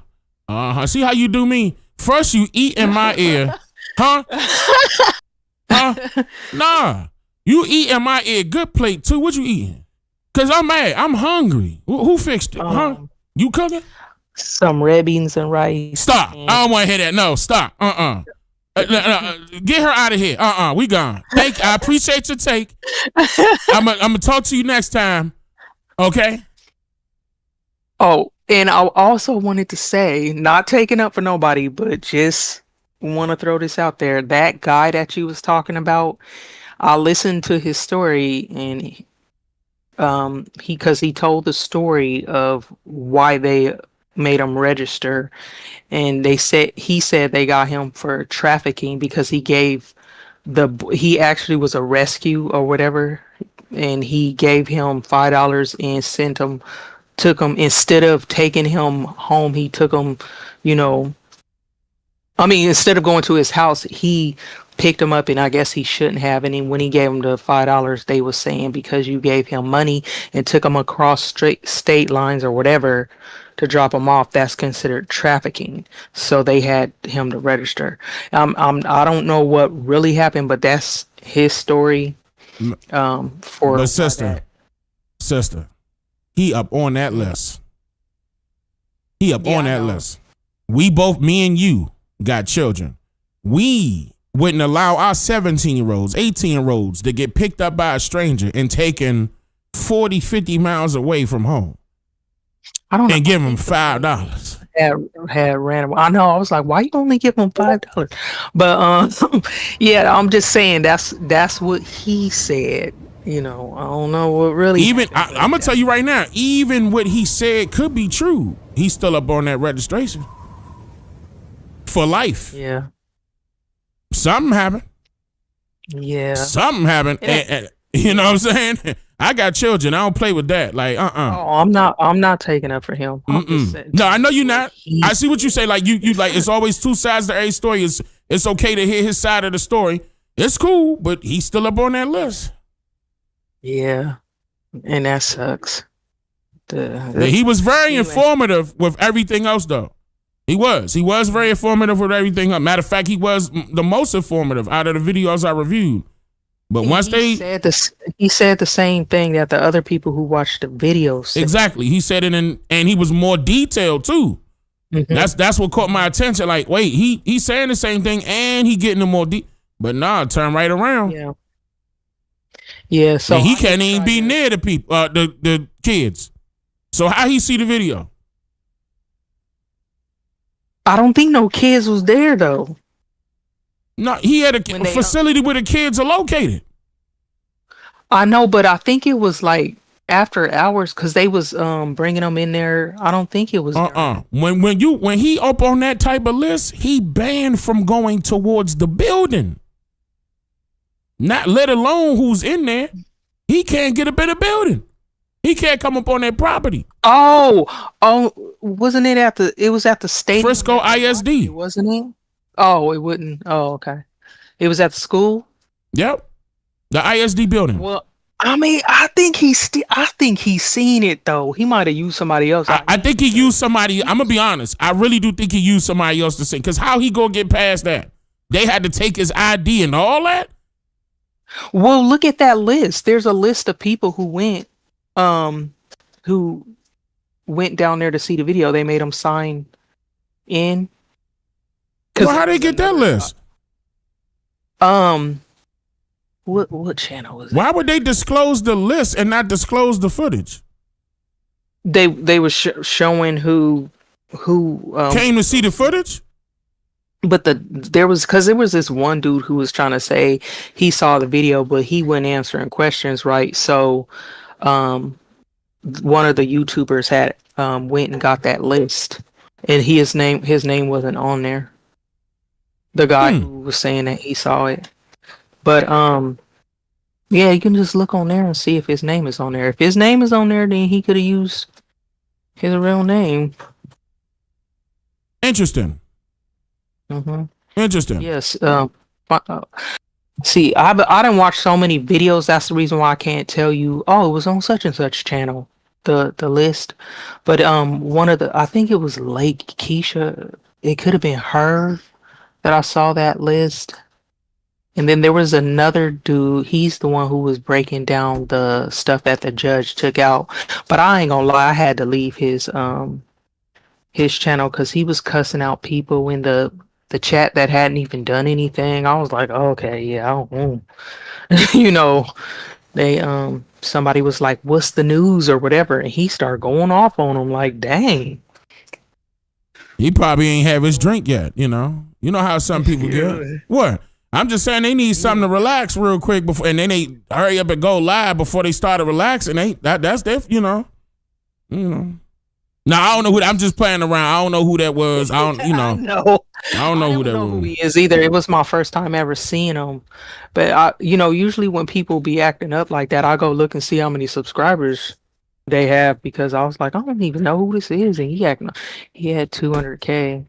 See how you do me? First you eat in my ear. Huh? Nah. You eat in my ear. Good plate too. What you eating? Cause I'm mad. I'm hungry. Who fixed it? Huh? You cooking? Some red beans and rice. Stop. I don't want to hear that. No, stop. Get her out of here. We gone. I appreciate your take. I'm gonna talk to you next time. Okay? Oh, and I also wanted to say, not taking up for nobody, but just want to throw this out there. That guy that you was talking about, I listened to his story, and he told the story of why they made him register, and he said they got him for trafficking because he actually was a rescue or whatever, and he gave him $5 and took him, instead of taking him home, he took him, instead of going to his house, he picked him up, and I guess he shouldn't have. And when he gave him the $5, they were saying because you gave him money and took him across state lines or whatever to drop him off, that's considered trafficking. So they had him to register. I don't know what really happened, but that's his story. But sister, he up on that list. On that list. We both, me and you, got children. We wouldn't allow our 17-year-olds, 18-year-olds to get picked up by a stranger and taken 40, 50 miles away from home. I don't know. And give them $5. Had random. I know. I was like, why you only give them $5? But yeah, I'm just saying that's what he said. I don't know what really. Even I'm gonna tell you right now, even what he said could be true. He's still up on that registration for life. Yeah. Something happened. Yeah. Something happened. And, you know what I'm saying? I got children. I don't play with that. Like, Oh, I'm not taking up for him. No, I know you're not. I see what you say. Like you like it's always two sides to every story. It's okay to hear his side of the story. It's cool, but he's still up on that list. Yeah. And that sucks. He was very informative with everything else though. He was very informative with everything else. Matter of fact, he was the most informative out of the videos I reviewed. But once he said the same thing that the other people who watched the videos said. Exactly. He said it and he was more detailed too. Mm-hmm. That's what caught my attention. Like, wait, he's saying the same thing and he getting the more deep. But nah, turn right around. Yeah. Yeah. So and he can't even be near the people, the kids. So how he see the video? I don't think no kids was there though. No, he had a facility where the kids are located. I know, but I think it was like after hours because they was bringing them in there. I don't think it was. When he up on that type of list, he banned from going towards the building. Not let alone who's in there. He can't get up in the building. He can't come up on that property. Oh, wasn't it it was at the state Frisco ISD, wasn't it? Oh, it wouldn't. Oh, okay. It was at the school. Yep, the ISD building. Well, I think he's seen it though. He might have used somebody else. I think he used somebody. I'm gonna be honest. I really do think he used somebody else to sing. Cause how he gonna get past that? They had to take his ID and all that. Well, look at that list. There's a list of people who went down there to see the video. They made them sign in. Well, how they get that list? What channel was it? Why would they disclose the list and not disclose the footage? They were showing who came to see the footage. But there was this one dude who was trying to say he saw the video, but he wasn't answering questions right. So, one of the YouTubers had went and got that list, and his name wasn't on there. The guy who was saying that he saw it, but yeah, you can just look on there and see if his name is on there. If his name is on there, then he could have used his real name. Interesting. Mm-hmm. Interesting. Yes. See, I didn't watch so many videos. That's the reason why I can't tell you. Oh, it was on such and such channel. The list, but one of the I think it was Lake Keisha. It could have been her that I saw that list. And then there was another dude. He's the one who was breaking down the stuff that the judge took out. But I ain't gonna lie, I had to leave his channel because he was cussing out people in the chat that hadn't even done anything. I was like, okay, yeah, I don't, you know, they somebody was like, "What's the news?" or whatever, and he started going off on them like, "Dang." He probably ain't have his drink yet. You know how some people get. What? I'm just saying they need something to relax real quick before, and then they hurry up and go live before they started relaxing. That's their, Now I don't know who. I'm just playing around. I don't know who that was. I don't, No. I don't know who that was. Who he is either. It was my first time ever seeing him, but usually when people be acting up like that, I go look and see how many subscribers they have because I was like, I don't even know who this is, and he had 200K.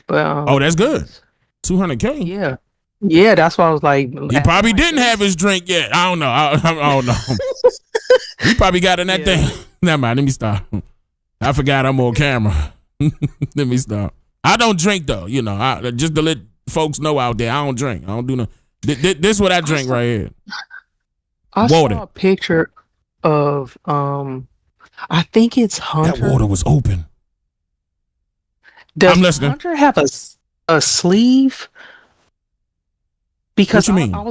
But oh, that's good. 200K. Yeah. Yeah, that's why I was like, he probably didn't have his drink yet. I don't know. I don't know. He probably got in that thing. Never mind. Let me stop. I forgot I'm on camera. Let me stop. I don't drink though. Just to let folks know out there, I don't drink. I don't do no. This is what I drink right here. I saw a picture of I think it's Hunter. That water was open. Does I'm listening. Hunter have a sleeve? Because what you mean? I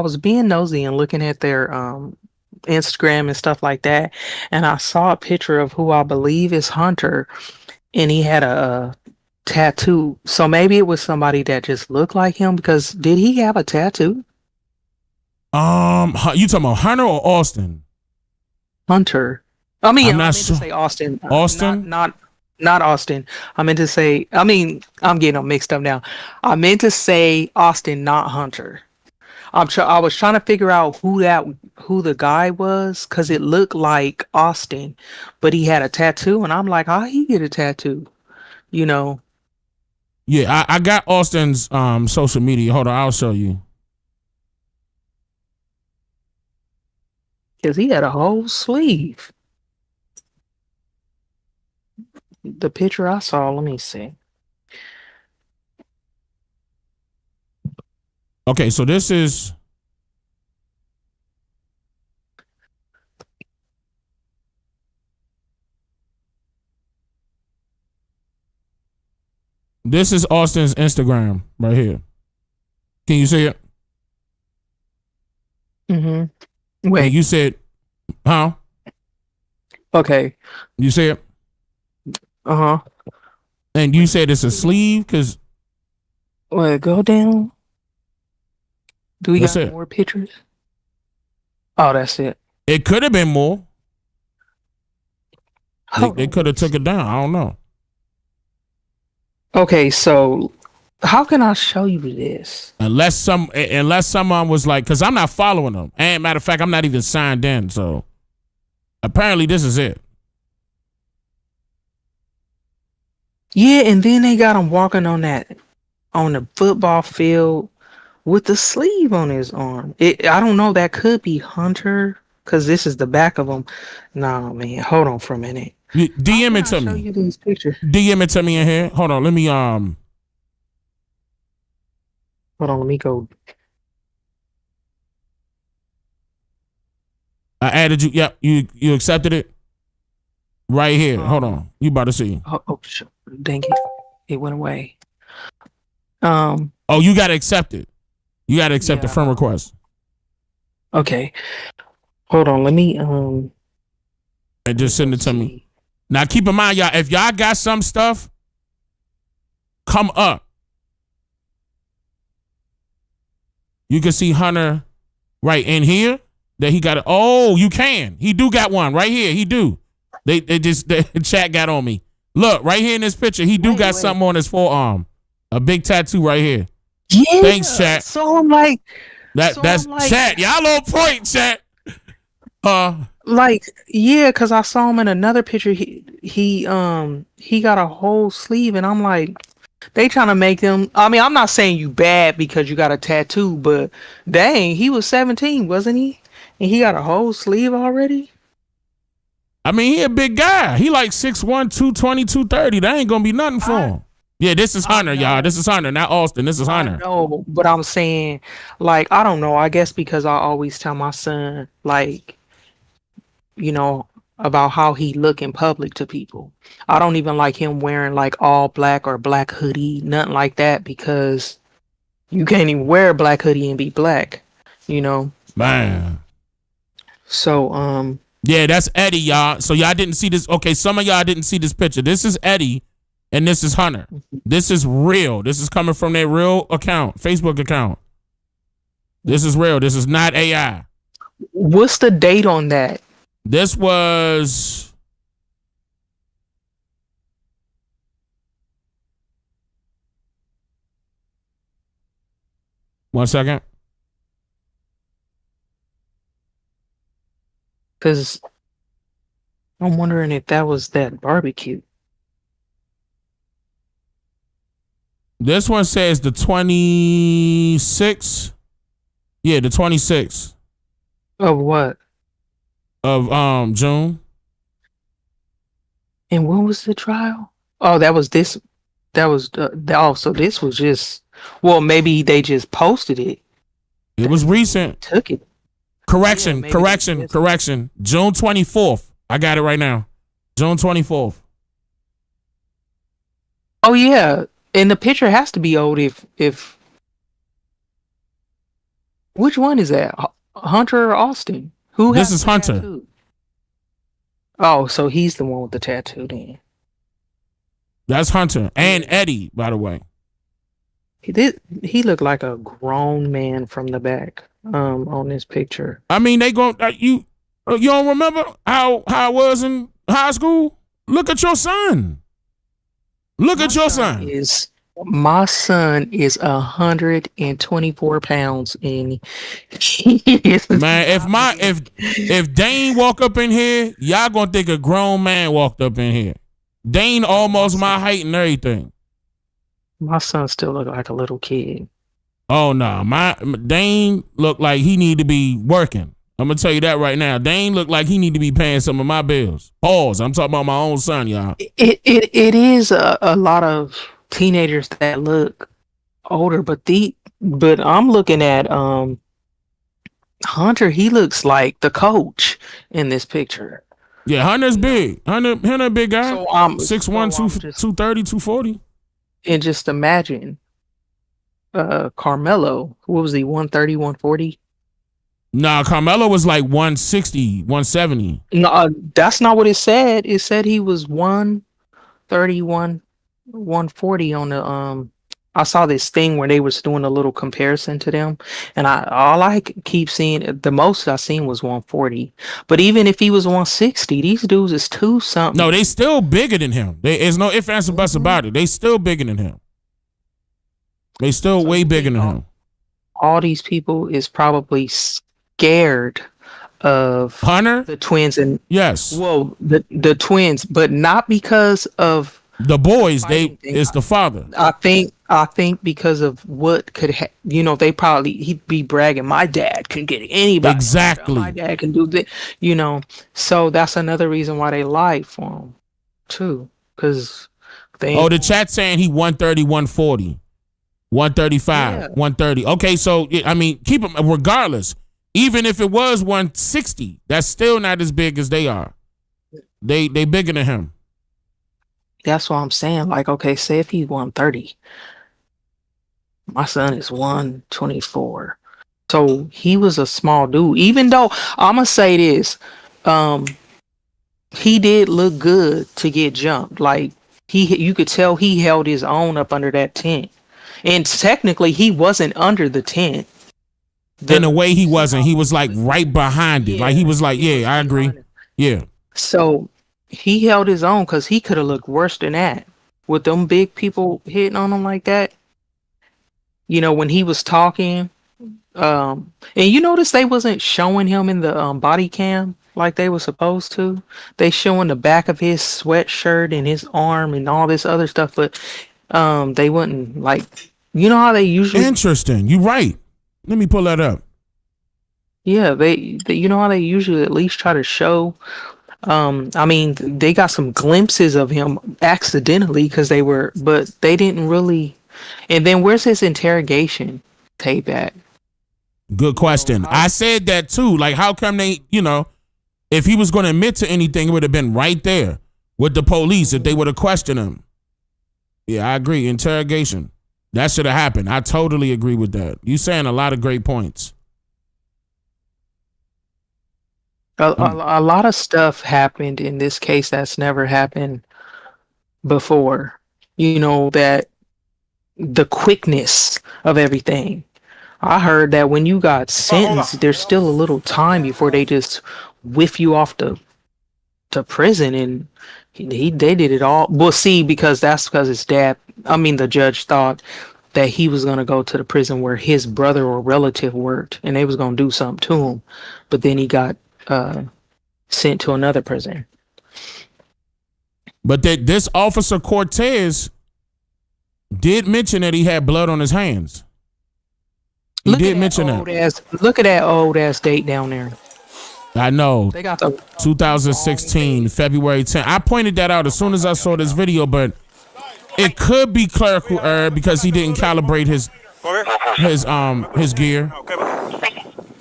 was being nosy and looking at their Instagram and stuff like that, and I saw a picture of who I believe is Hunter, and he had a tattoo. So maybe it was somebody that just looked like him. Because did he have a tattoo? You talking about Hunter or Austin? Hunter. I mean, I meant sure. to say Austin. Austin? Not Austin. I meant to say. I mean, I'm getting them mixed up now. I meant to say Austin, not Hunter. I was trying to figure out who the guy was because it looked like Austin, but he had a tattoo, and I'm like, how he get a tattoo? Yeah, I got Austin's social media. Hold on, I'll show you. Because he had a whole sleeve. The picture I saw, let me see. Okay, so this is Austin's Instagram right here. Can you see it? Mm-hmm. Wait. And you said, huh? Okay. You see it? Uh-huh. And you said it's a sleeve because. Wait, go down. Do we got more pictures? Oh, that's it. It could have been more. They could have took it down. I don't know. Okay, so how can I show you this? Unless someone was like, because I'm not following them. And matter of fact, I'm not even signed in. So apparently this is it. Yeah, and then they got him walking on the football field with the sleeve on his arm. I don't know. That could be Hunter because this is the back of him. Nah, man. Hold on for a minute. DM it to me. Show you these pictures. DM it to me in here. Hold on. Let me Hold on. Let me go. I added you. Yep. You accepted it. Right here. Hold on. You about to see. Oh, dang it! It went away. Oh, you gotta accept it. You gotta accept the friend request. Okay. Hold on. Let me and just send it to me. Now keep in mind, y'all, if y'all got some stuff, come up. You can see Hunter right in here that he got it. Oh, you can. He do got one right here. He do. The chat got on me. Look, right here in this picture, he do got something on his forearm. A big tattoo right here. Yeah. Thanks, chat. So I'm like, that's chat. Y'all on point, chat. Yeah, because I saw him in another picture. He got a whole sleeve, and I'm like, They trying to make them. I mean, I'm not saying you bad because you got a tattoo, but dang, he was 17, wasn't he? And he got a whole sleeve already. I mean, he a big guy. He like 6'1", 220, 230. That ain't gonna be nothing for him. Yeah, this is Hunter, y'all. This is Hunter, not Austin. This is Hunter. No, but I'm saying, like, I don't know. I guess because I always tell my son, like, you know, about how he look in public to people. I don't even like him wearing like all black or black hoodie, nothing like that, because you can't even wear a black hoodie and be black, you know. Man. So yeah, that's Eddie, y'all. So y'all didn't see this. Okay, some of y'all didn't see this picture. This is Eddie and this is Hunter. This is real. This is coming from their real account, Facebook account. This is real. This is not AI. What's the date on that? This was one second. Because I'm wondering if that was that barbecue. This one says the 26th. Yeah, the 26th. Of what? Of June. And when was the trial? Oh, that was this. That was so this was just. Well, maybe they just posted it. It was recent. Took it. Correction. Yeah, June 24th. I got it right now. June 24th. Oh yeah, and the picture has to be old. If which one is that? Hunter or Austin? Who? This is Hunter. Tattoo? Oh, so he's the one with the tattoo then. That's Hunter and Eddie, by the way. He looked like a grown man from the back. On this picture. I mean, they going you don't remember how I was in high school? Look at your son. Look at your son. My son is 124 pounds, and he is man. If Dane walk up in here, y'all gonna think a grown man walked up in here. Dane almost my height and everything. My son still look like a little kid. Oh no, my Dane looked like he need to be working. I'm gonna tell you that right now. Dane looked like he need to be paying some of my bills. Pause. I'm talking about my own son, y'all. It is a lot of teenagers that look older, but I'm looking at Hunter. He looks like the coach in this picture. Yeah, Hunter's big. Hunter big guy. So, 6'1", 230, 240. And just imagine. Karmelo, what was he, 130, 140? Nah, Karmelo was like 160, 170. No, that's not what it said. It said he was 131, 140 on the I saw this thing where they was doing a little comparison to them, and all I keep seeing, the most I seen was 140. But even if he was 160, these dudes is 2 something. No, they still bigger than him. There's no ifs, ands, or buts about it. They still bigger than him. They still way bigger than him. All these people is probably scared of Hunter, the twins, and yes, well, the twins, but not because of the boys. It's the father. I think because of what could he'd be bragging. My dad can get anybody. Exactly. My dad can do that. So that's another reason why they lied for him too, because the chat saying he 130, 140. 135, 130. Okay, so I mean, keep them regardless. Even if it was 160, that's still not as big as they are. They bigger than him. That's what I'm saying. Like, okay, say if he's 130, my son is 124. So he was a small dude. Even though I'm gonna say this, he did look good to get jumped. Like you could tell he held his own up under that tent. And technically, he wasn't under the tent. In a way, he wasn't. He was like right behind it. Yeah, like he was like, yeah, I agree. Yeah. So he held his own because he could have looked worse than that. With them big people hitting on him like that. When he was talking. And you notice they wasn't showing him in the body cam like they were supposed to. They showing the back of his sweatshirt and his arm and all this other stuff. But They wouldn't like, you know how they usually. Interesting. You're right. Let me pull that up. Yeah, they you know how they usually at least try to show. I mean, they got some glimpses of him accidentally because but they didn't really. And then where's his interrogation tape at? Good question. I said that too. Like, how come they, if he was going to admit to anything, it would have been right there with the police if they would have questioned him. Yeah, I agree. Interrogation. That should have happened. I totally agree with that. You saying a lot of great points. A lot of stuff happened in this case that's never happened before. That the quickness of everything. I heard that when you got sentenced, there's still a little time before they just whiff you off to prison, and they did it all. Well, see, because his dad. The judge thought that he was gonna go to the prison where his brother or relative worked, and they was gonna do something to him, but then he got sent to another prison. But this officer Cortez did mention that he had blood on his hands. He did mention that. Look at that old ass date down there. I know. They got the 2016, February 10th. I pointed that out as soon as I saw this video, but it could be clerical error because he didn't calibrate his gear.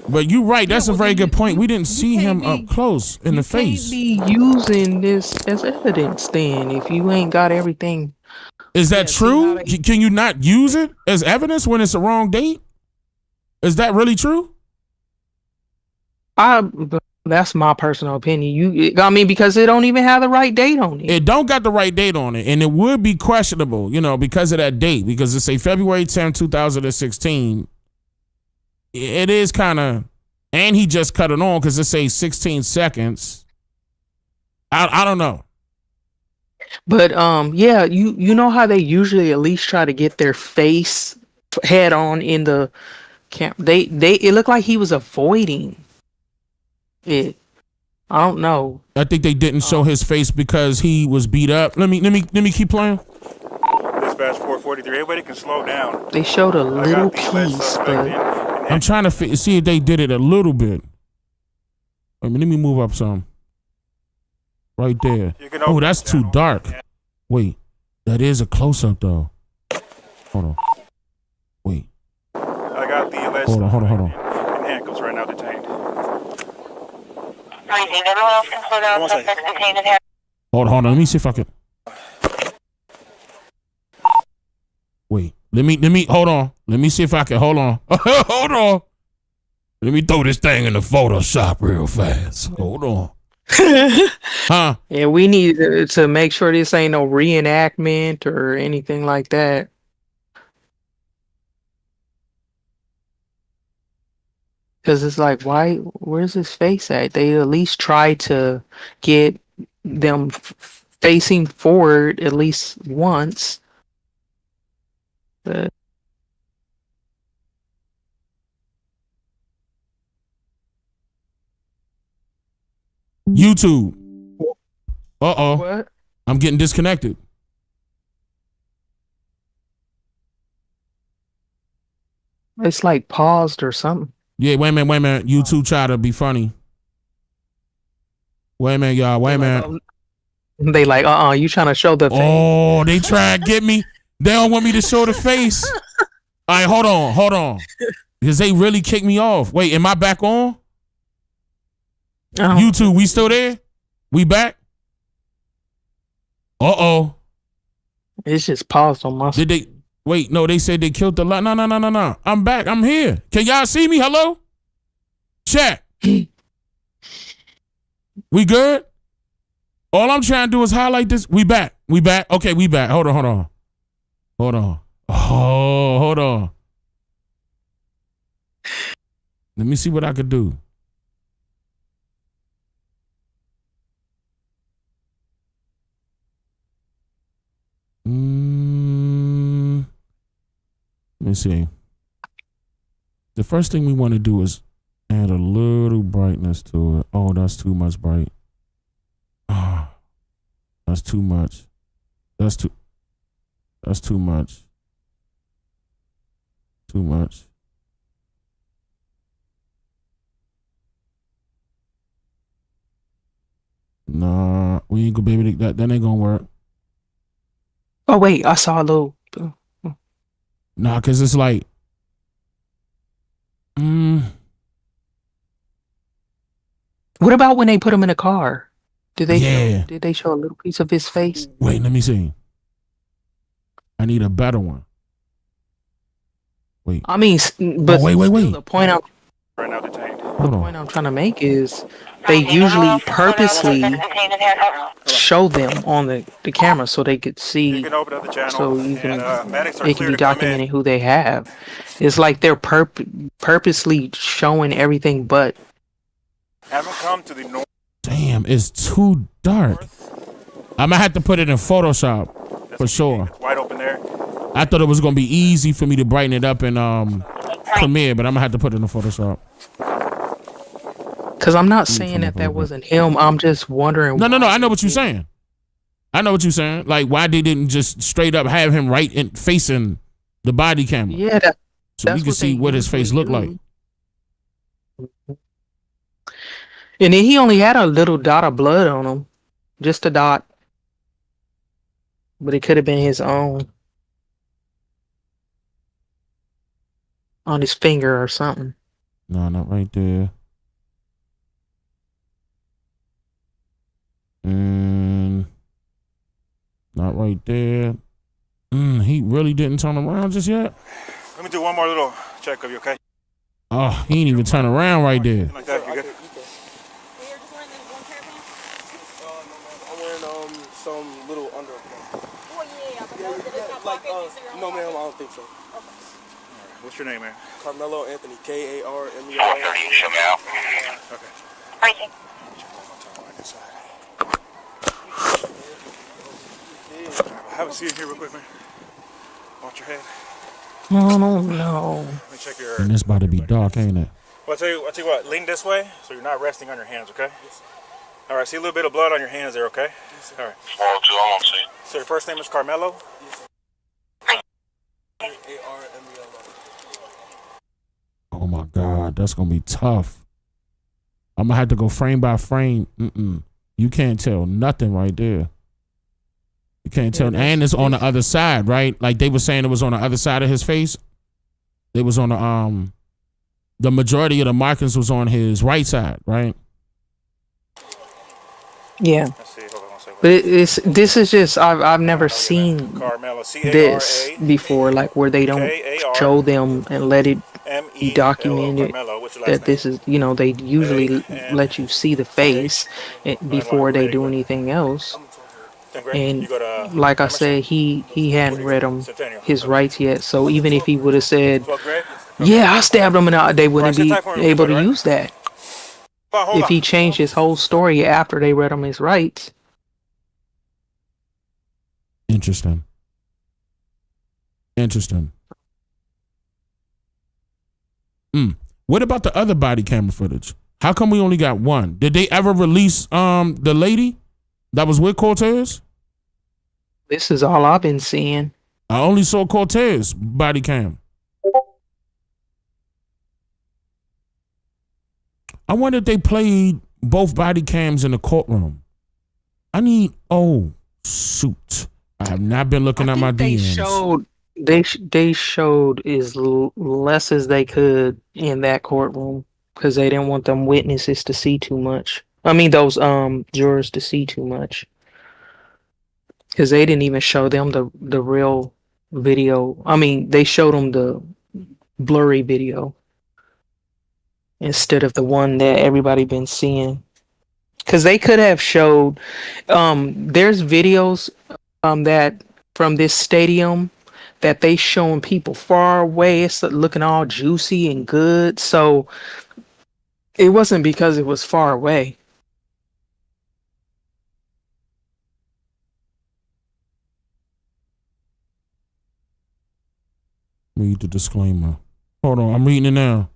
But you're right. That's a very good point. We didn't see him up close in the face. You can't be using this as evidence then if you ain't got everything. Is that true? Can you not use it as evidence when it's a wrong date? Is that really true? That's my personal opinion. Because it don't even have the right date on it. It don't got the right date on it, and it would be questionable, because of that date. Because it say February 10, 2016. It is kind of, and he just cut it on because it say 16 seconds. I don't know. But yeah, you know how they usually at least try to get their face head on in the camp. It looked like he was avoiding it. I don't know. I think they didn't show his face because he was beat up. Let me keep playing. Dispatch 443. Everybody can slow down. They showed a little piece, but I'm trying to see if they did it a little bit. Let me move up some. Right there. Oh, that's too dark. Wait, that is a close-up though. Hold on. Wait. I got the alleged Hold on. in handcuffs right now detained. Hold on. Let me see if I can. Wait. Let me hold on. Let me see if I can hold on. Hold on. Let me throw this thing in the Photoshop real fast. Hold on. Huh? Yeah, we need to make sure this ain't no reenactment or anything like that. Because it's like, where's his face at? They at least try to get them facing forward at least once. But YouTube. Uh-oh. What? I'm getting disconnected. It's like paused or something. Yeah, wait a minute. YouTube try to be funny. Wait a minute, y'all. Wait a minute. They like, you trying to show the face. Oh, they try to get me. They don't want me to show the face. All right, hold on. Because they really kicked me off. Wait, am I back on? YouTube, we still there? We back? Uh-oh. It's just paused on my... Did they... Wait, no, they said they killed the... No. I'm back. I'm here. Can y'all see me? Hello? Chat. We good? All I'm trying to do is highlight this. We back. Okay, we back. Hold on. Oh, hold on. Let me see what I could do. Let me see. The first thing we want to do is add a little brightness to it. Oh, that's too much bright. Oh, that's too much. That's That's too much. Too much. Nah, we ain't gonna be able to, that ain't gonna work. Oh wait, I saw a little. Nah, cause it's like, What about when they put him in a car? Did they Yeah. show, did they show a little piece of his face? Wait, let me see. I need a better one. Wait. I mean, but wait. the point I'm Right now detained. Hold on. point I'm trying to make is they usually purposely show them on the camera so they could see, You can open up the channel, so you can and medics are it can clear be to come in. documenting who they have. It's like they're purposely showing everything but. Haven't come to the north. Damn, it's too dark. I'm gonna have to put it in Photoshop for sure. Wide open there. I thought it was gonna be easy for me to brighten it up in Premiere, but I'm gonna have to put it in Photoshop. Because I'm not saying that wasn't him. I'm just wondering. No. I know what you're saying. Like, why they didn't just straight up have him right in facing the body camera? Yeah, so we can see what his face looked like. And then he only had a little dot of blood on him, just a dot. But it could have been his own on his finger or something. No, not right there. And not right there. He really didn't turn around just yet. Let me do one more little check of you, okay? Oh, he ain't even turn around right there. Like that, you good? I'm wearing some little underwear. No ma'am, I don't think so. What's your name, man? Karmelo Anthony, Karmelo. Show me out. Okay. Have a seat here real quick, man. Watch your head. Oh no. Let me check your. And it's about to be dark, ain't it? Well, I'll tell you what. Lean this way, so you're not resting on your hands, okay? All right. See a little bit of blood on your hands there, okay? All right. Small two, I won't see. So your first name is Karmelo. Oh my God, that's gonna be tough. I'm gonna have to go frame by frame. You can't tell nothing right there. You can't tell, and it's on the other side, right? Like they were saying, it was on the other side of his face. It was on the majority of the markings was on his right side, right? Yeah. But this is just I've never seen this before, like where they don't show them and let it be documented that this is, they usually let you see the face before they do anything else. And like I said, he hadn't read his rights yet, so even if he would have said, yeah, I stabbed him, and they wouldn't be able to use that. If he changed his whole story after they read him his rights. Interesting. What about the other body camera footage? How come we only got one? Did they ever release the lady that was with Cortez? This is all I've been seeing. I only saw Cortez body cam. I wonder if they played both body cams in the courtroom. Shoot. I have not been looking at my DMs. They showed as less as they could in that courtroom because they didn't want them witnesses to see too much. I mean, those jurors to see too much. Because they didn't even show them the real video. I mean, they showed them the blurry video instead of the one that everybody been seeing. Because they could have showed, there's videos that from this stadium that they showing people far away. It's looking all juicy and good. So it wasn't because it was far away. Read the disclaimer. Hold on, I'm reading it now.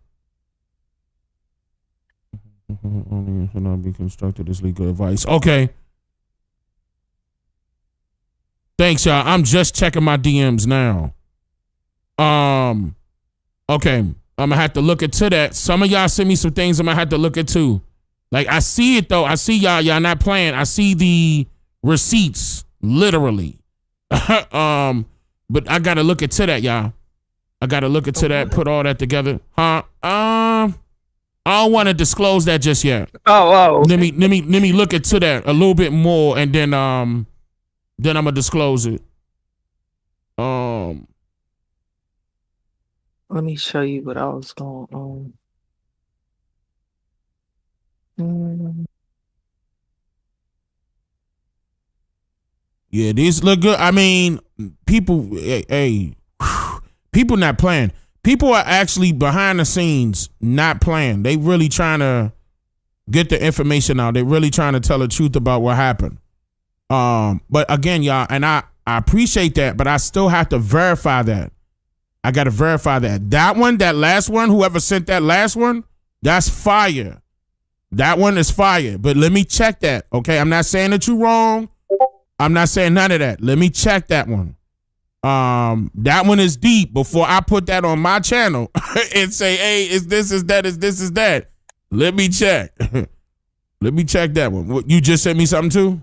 Only should not be constructed as legal advice. Okay. Thanks, y'all. I'm just checking my DMs now. Okay. I'm gonna have to look into that. Some of y'all send me some things I'm gonna have to look into. Like, I see it though. I see y'all not playing. I see the receipts, literally. But I gotta look into that, y'all. I gotta look into that, put all that together. I don't want to disclose that just yet. Oh. Let me look into that a little bit more, and then I'm gonna disclose it. Let me show you what I was going on. Yeah, these look good. I mean, people, people not playing. People are actually behind the scenes not playing. They really trying to get the information out. They really trying to tell the truth about what happened. But again, y'all, and I appreciate that, but I still have to verify that. I got to verify that. That last one, whoever sent that last one, that's fire. That one is fire. But let me check that, okay? I'm not saying that you're wrong. I'm not saying none of that. Let me check that one. That one is deep before I put that on my channel and say, hey, is this, is that, is this, is that. Let me check. Let me check that one. What, you just sent me something too?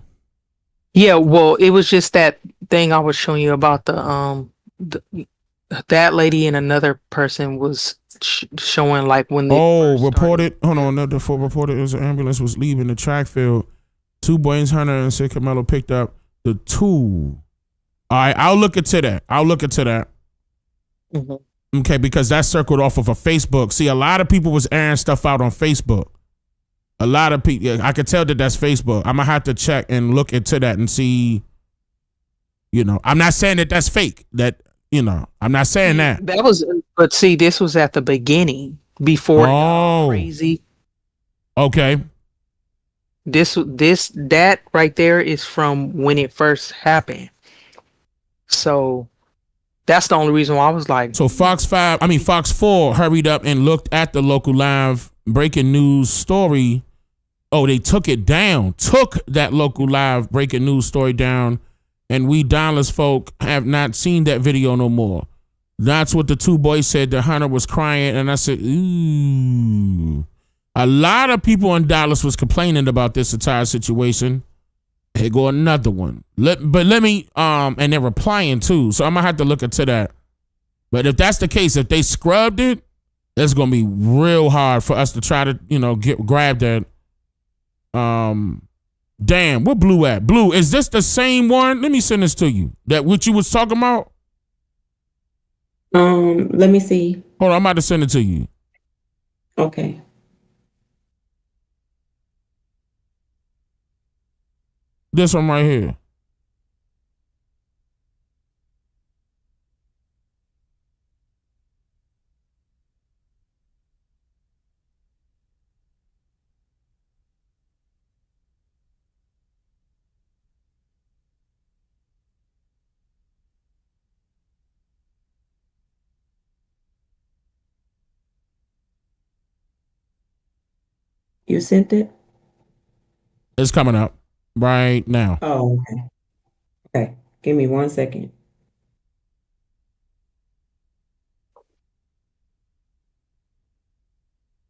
Yeah, well, it was just that thing I was showing you about that lady and another person was showing like when they reported. Hold on, another reported it was an ambulance was leaving the track field. 2 boys, Hunter and Sid Karmelo picked up the 2. All right, I'll look into that. Mm-hmm. Okay, because that circled off of a Facebook. See, a lot of people was airing stuff out on Facebook. A lot of people, I could tell that that's Facebook. I'm gonna have to check and look into that and see. You know, I'm not saying that that's fake. That, you know, I'm not saying that. That was, but see, this was at the beginning before it got crazy. Okay. That right there is from when it first happened. So that's the only reason why I was like. So Fox 4 hurried up and looked at the local live breaking news story. Oh, they took it down. Took that local live breaking news story down. And we Dallas folk have not seen that video no more. That's what the 2 boys said. The Hunter was crying. And I said, ooh. A lot of people in Dallas was complaining about this entire situation. Here go another one. Let me, and they're replying too. So I'm going to have to look into that. But if that's the case, if they scrubbed it, it's going to be real hard for us to try to, you know, grab that. Damn, where Blue at? Blue, is this the same one? Let me send this to you. That what you was talking about? Let me see. Hold on, I'm about to send it to you. Okay. This one right here. You sent it? It's coming up right now. Oh, okay. Okay. Give me 1 second.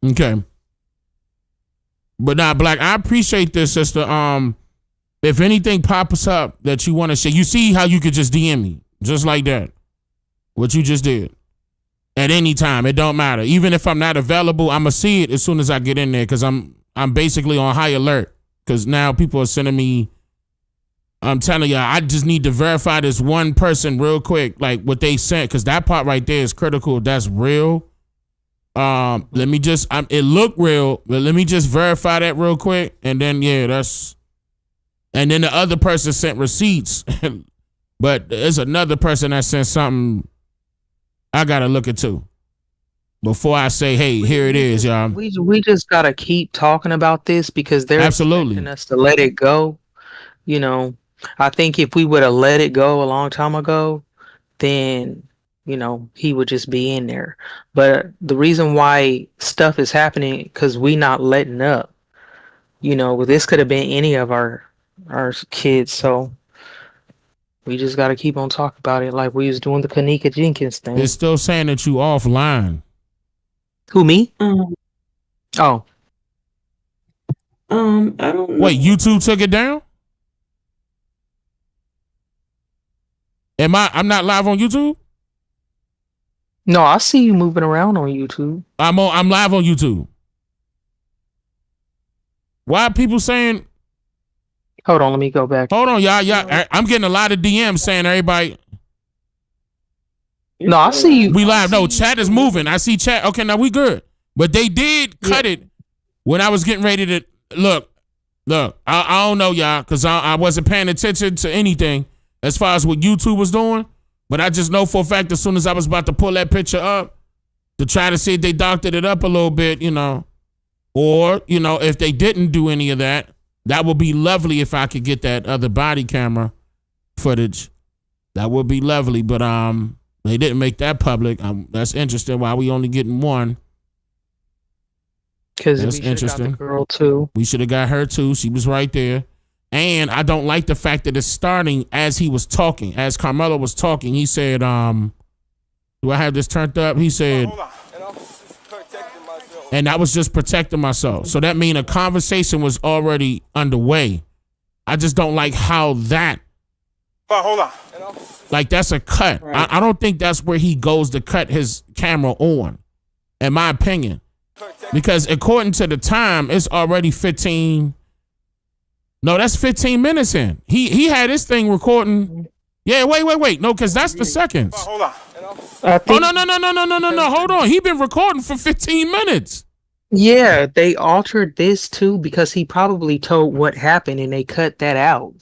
Okay. But now, Black, I appreciate this, sister. If anything pops up that you want to share, you see how you could just DM me, just like that. What you just did. At any time, it don't matter. Even if I'm not available, I'm gonna see it as soon as I get in there, because I'm basically on high alert. Because now people are sending me. I'm telling y'all, I just need to verify this one person real quick, like what they sent, because that part right there is critical. That's real. Let me just. It looked real, but let me just verify that real quick, and then that's. And then the other person sent receipts, but there's another person that sent something. I gotta look into before I say, "Hey, here it is, y'all." We just gotta keep talking about this because they're expecting us to let it go. You know, I think if we would have let it go a long time ago, then he would just be in there. But the reason why stuff is happening because we not letting up. This could have been any of our kids. So We just got to keep on talking about it like we was doing the Kanika Jenkins thing. It's still saying that you offline. Who, me? Oh. I don't know. Wait, YouTube took it down? I'm not live on YouTube? No, I see you moving around on YouTube. I'm live on YouTube. Why are people saying? Hold on, let me go back. Hold on, y'all. I'm getting a lot of DMs saying everybody. No, I see you. We live. No, chat is moving. I see chat. Okay, now we good. But they did cut it when I was getting ready to look. I don't know, y'all, because I wasn't paying attention to anything as far as what YouTube was doing. But I just know for a fact as soon as I was about to pull that picture up to try to see if they doctored it up a little bit, or, if they didn't do any of that, that would be lovely if I could get that other body camera footage. That would be lovely. But they didn't make that public. That's interesting. Why we only getting one? Because that's interesting. Got the girl too. We should have got her too. She was right there. And I don't like the fact that it's starting as he was talking, as Karmelo was talking. He said, do I have this turned up? He said, and I was just protecting myself. So that means a conversation was already underway. I just don't like how that. Hold on. Like, that's a cut. Right. I don't think that's where he goes to cut his camera on, in my opinion. Because according to the time, it's already 15. No, that's 15 minutes in. He had his thing recording. Yeah, wait. No, because that's the seconds. Hold on. No. Hold on. He been recording for 15 minutes. Yeah, they altered this too because he probably told what happened and they cut that out.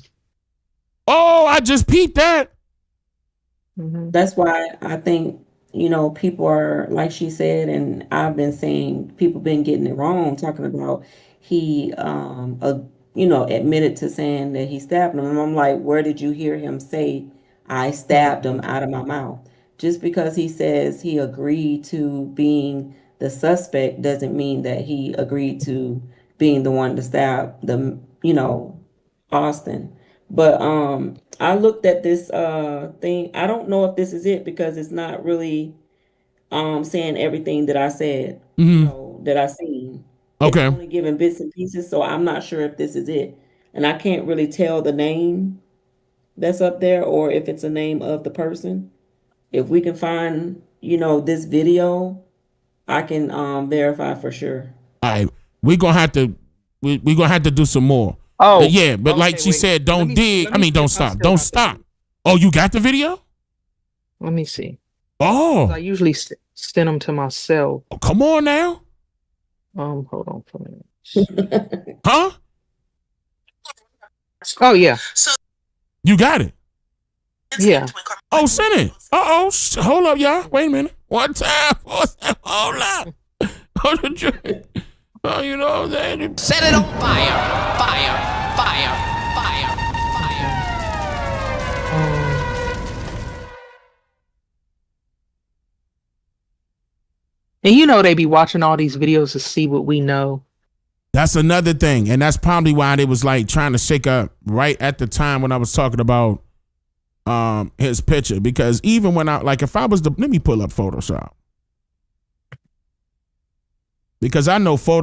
Oh, I just peeped that. That's why I think, people are, like she said, and I've been saying, people been getting it wrong, talking about he, admitted to saying that he stabbed him. And I'm like, where did you hear him say, I stabbed him out of my mouth? Just because he says he agreed to being the suspect doesn't mean that he agreed to being the one to stab the, Austin. But I looked at this thing. I don't know if this is it because it's not really saying everything that I said, that I seen. Okay. It's only giving bits and pieces, so I'm not sure if this is it. And I can't really tell the name that's up there or if it's a name of the person. If we can find, this video, I can verify for sure. All right. We're gonna have to do some more. Oh, but yeah, but like she said, don't dig. Don't stop. Don't stop. Oh, you got the video? Let me see. Oh, I usually send them to myself. Oh, come on now. Hold on for a minute. Huh? Oh yeah. You got it. Yeah. Oh, send it. Hold up, y'all. Wait a minute. One time. Hold up. Hold the drink. Oh, you know what I'm saying? Set it on fire. Fire. And they be watching all these videos to see what we know. That's another thing. And that's probably why they was like trying to shake up right at the time when I was talking about his picture. Because even when if I was let me pull up Photoshop. Because I know Photoshop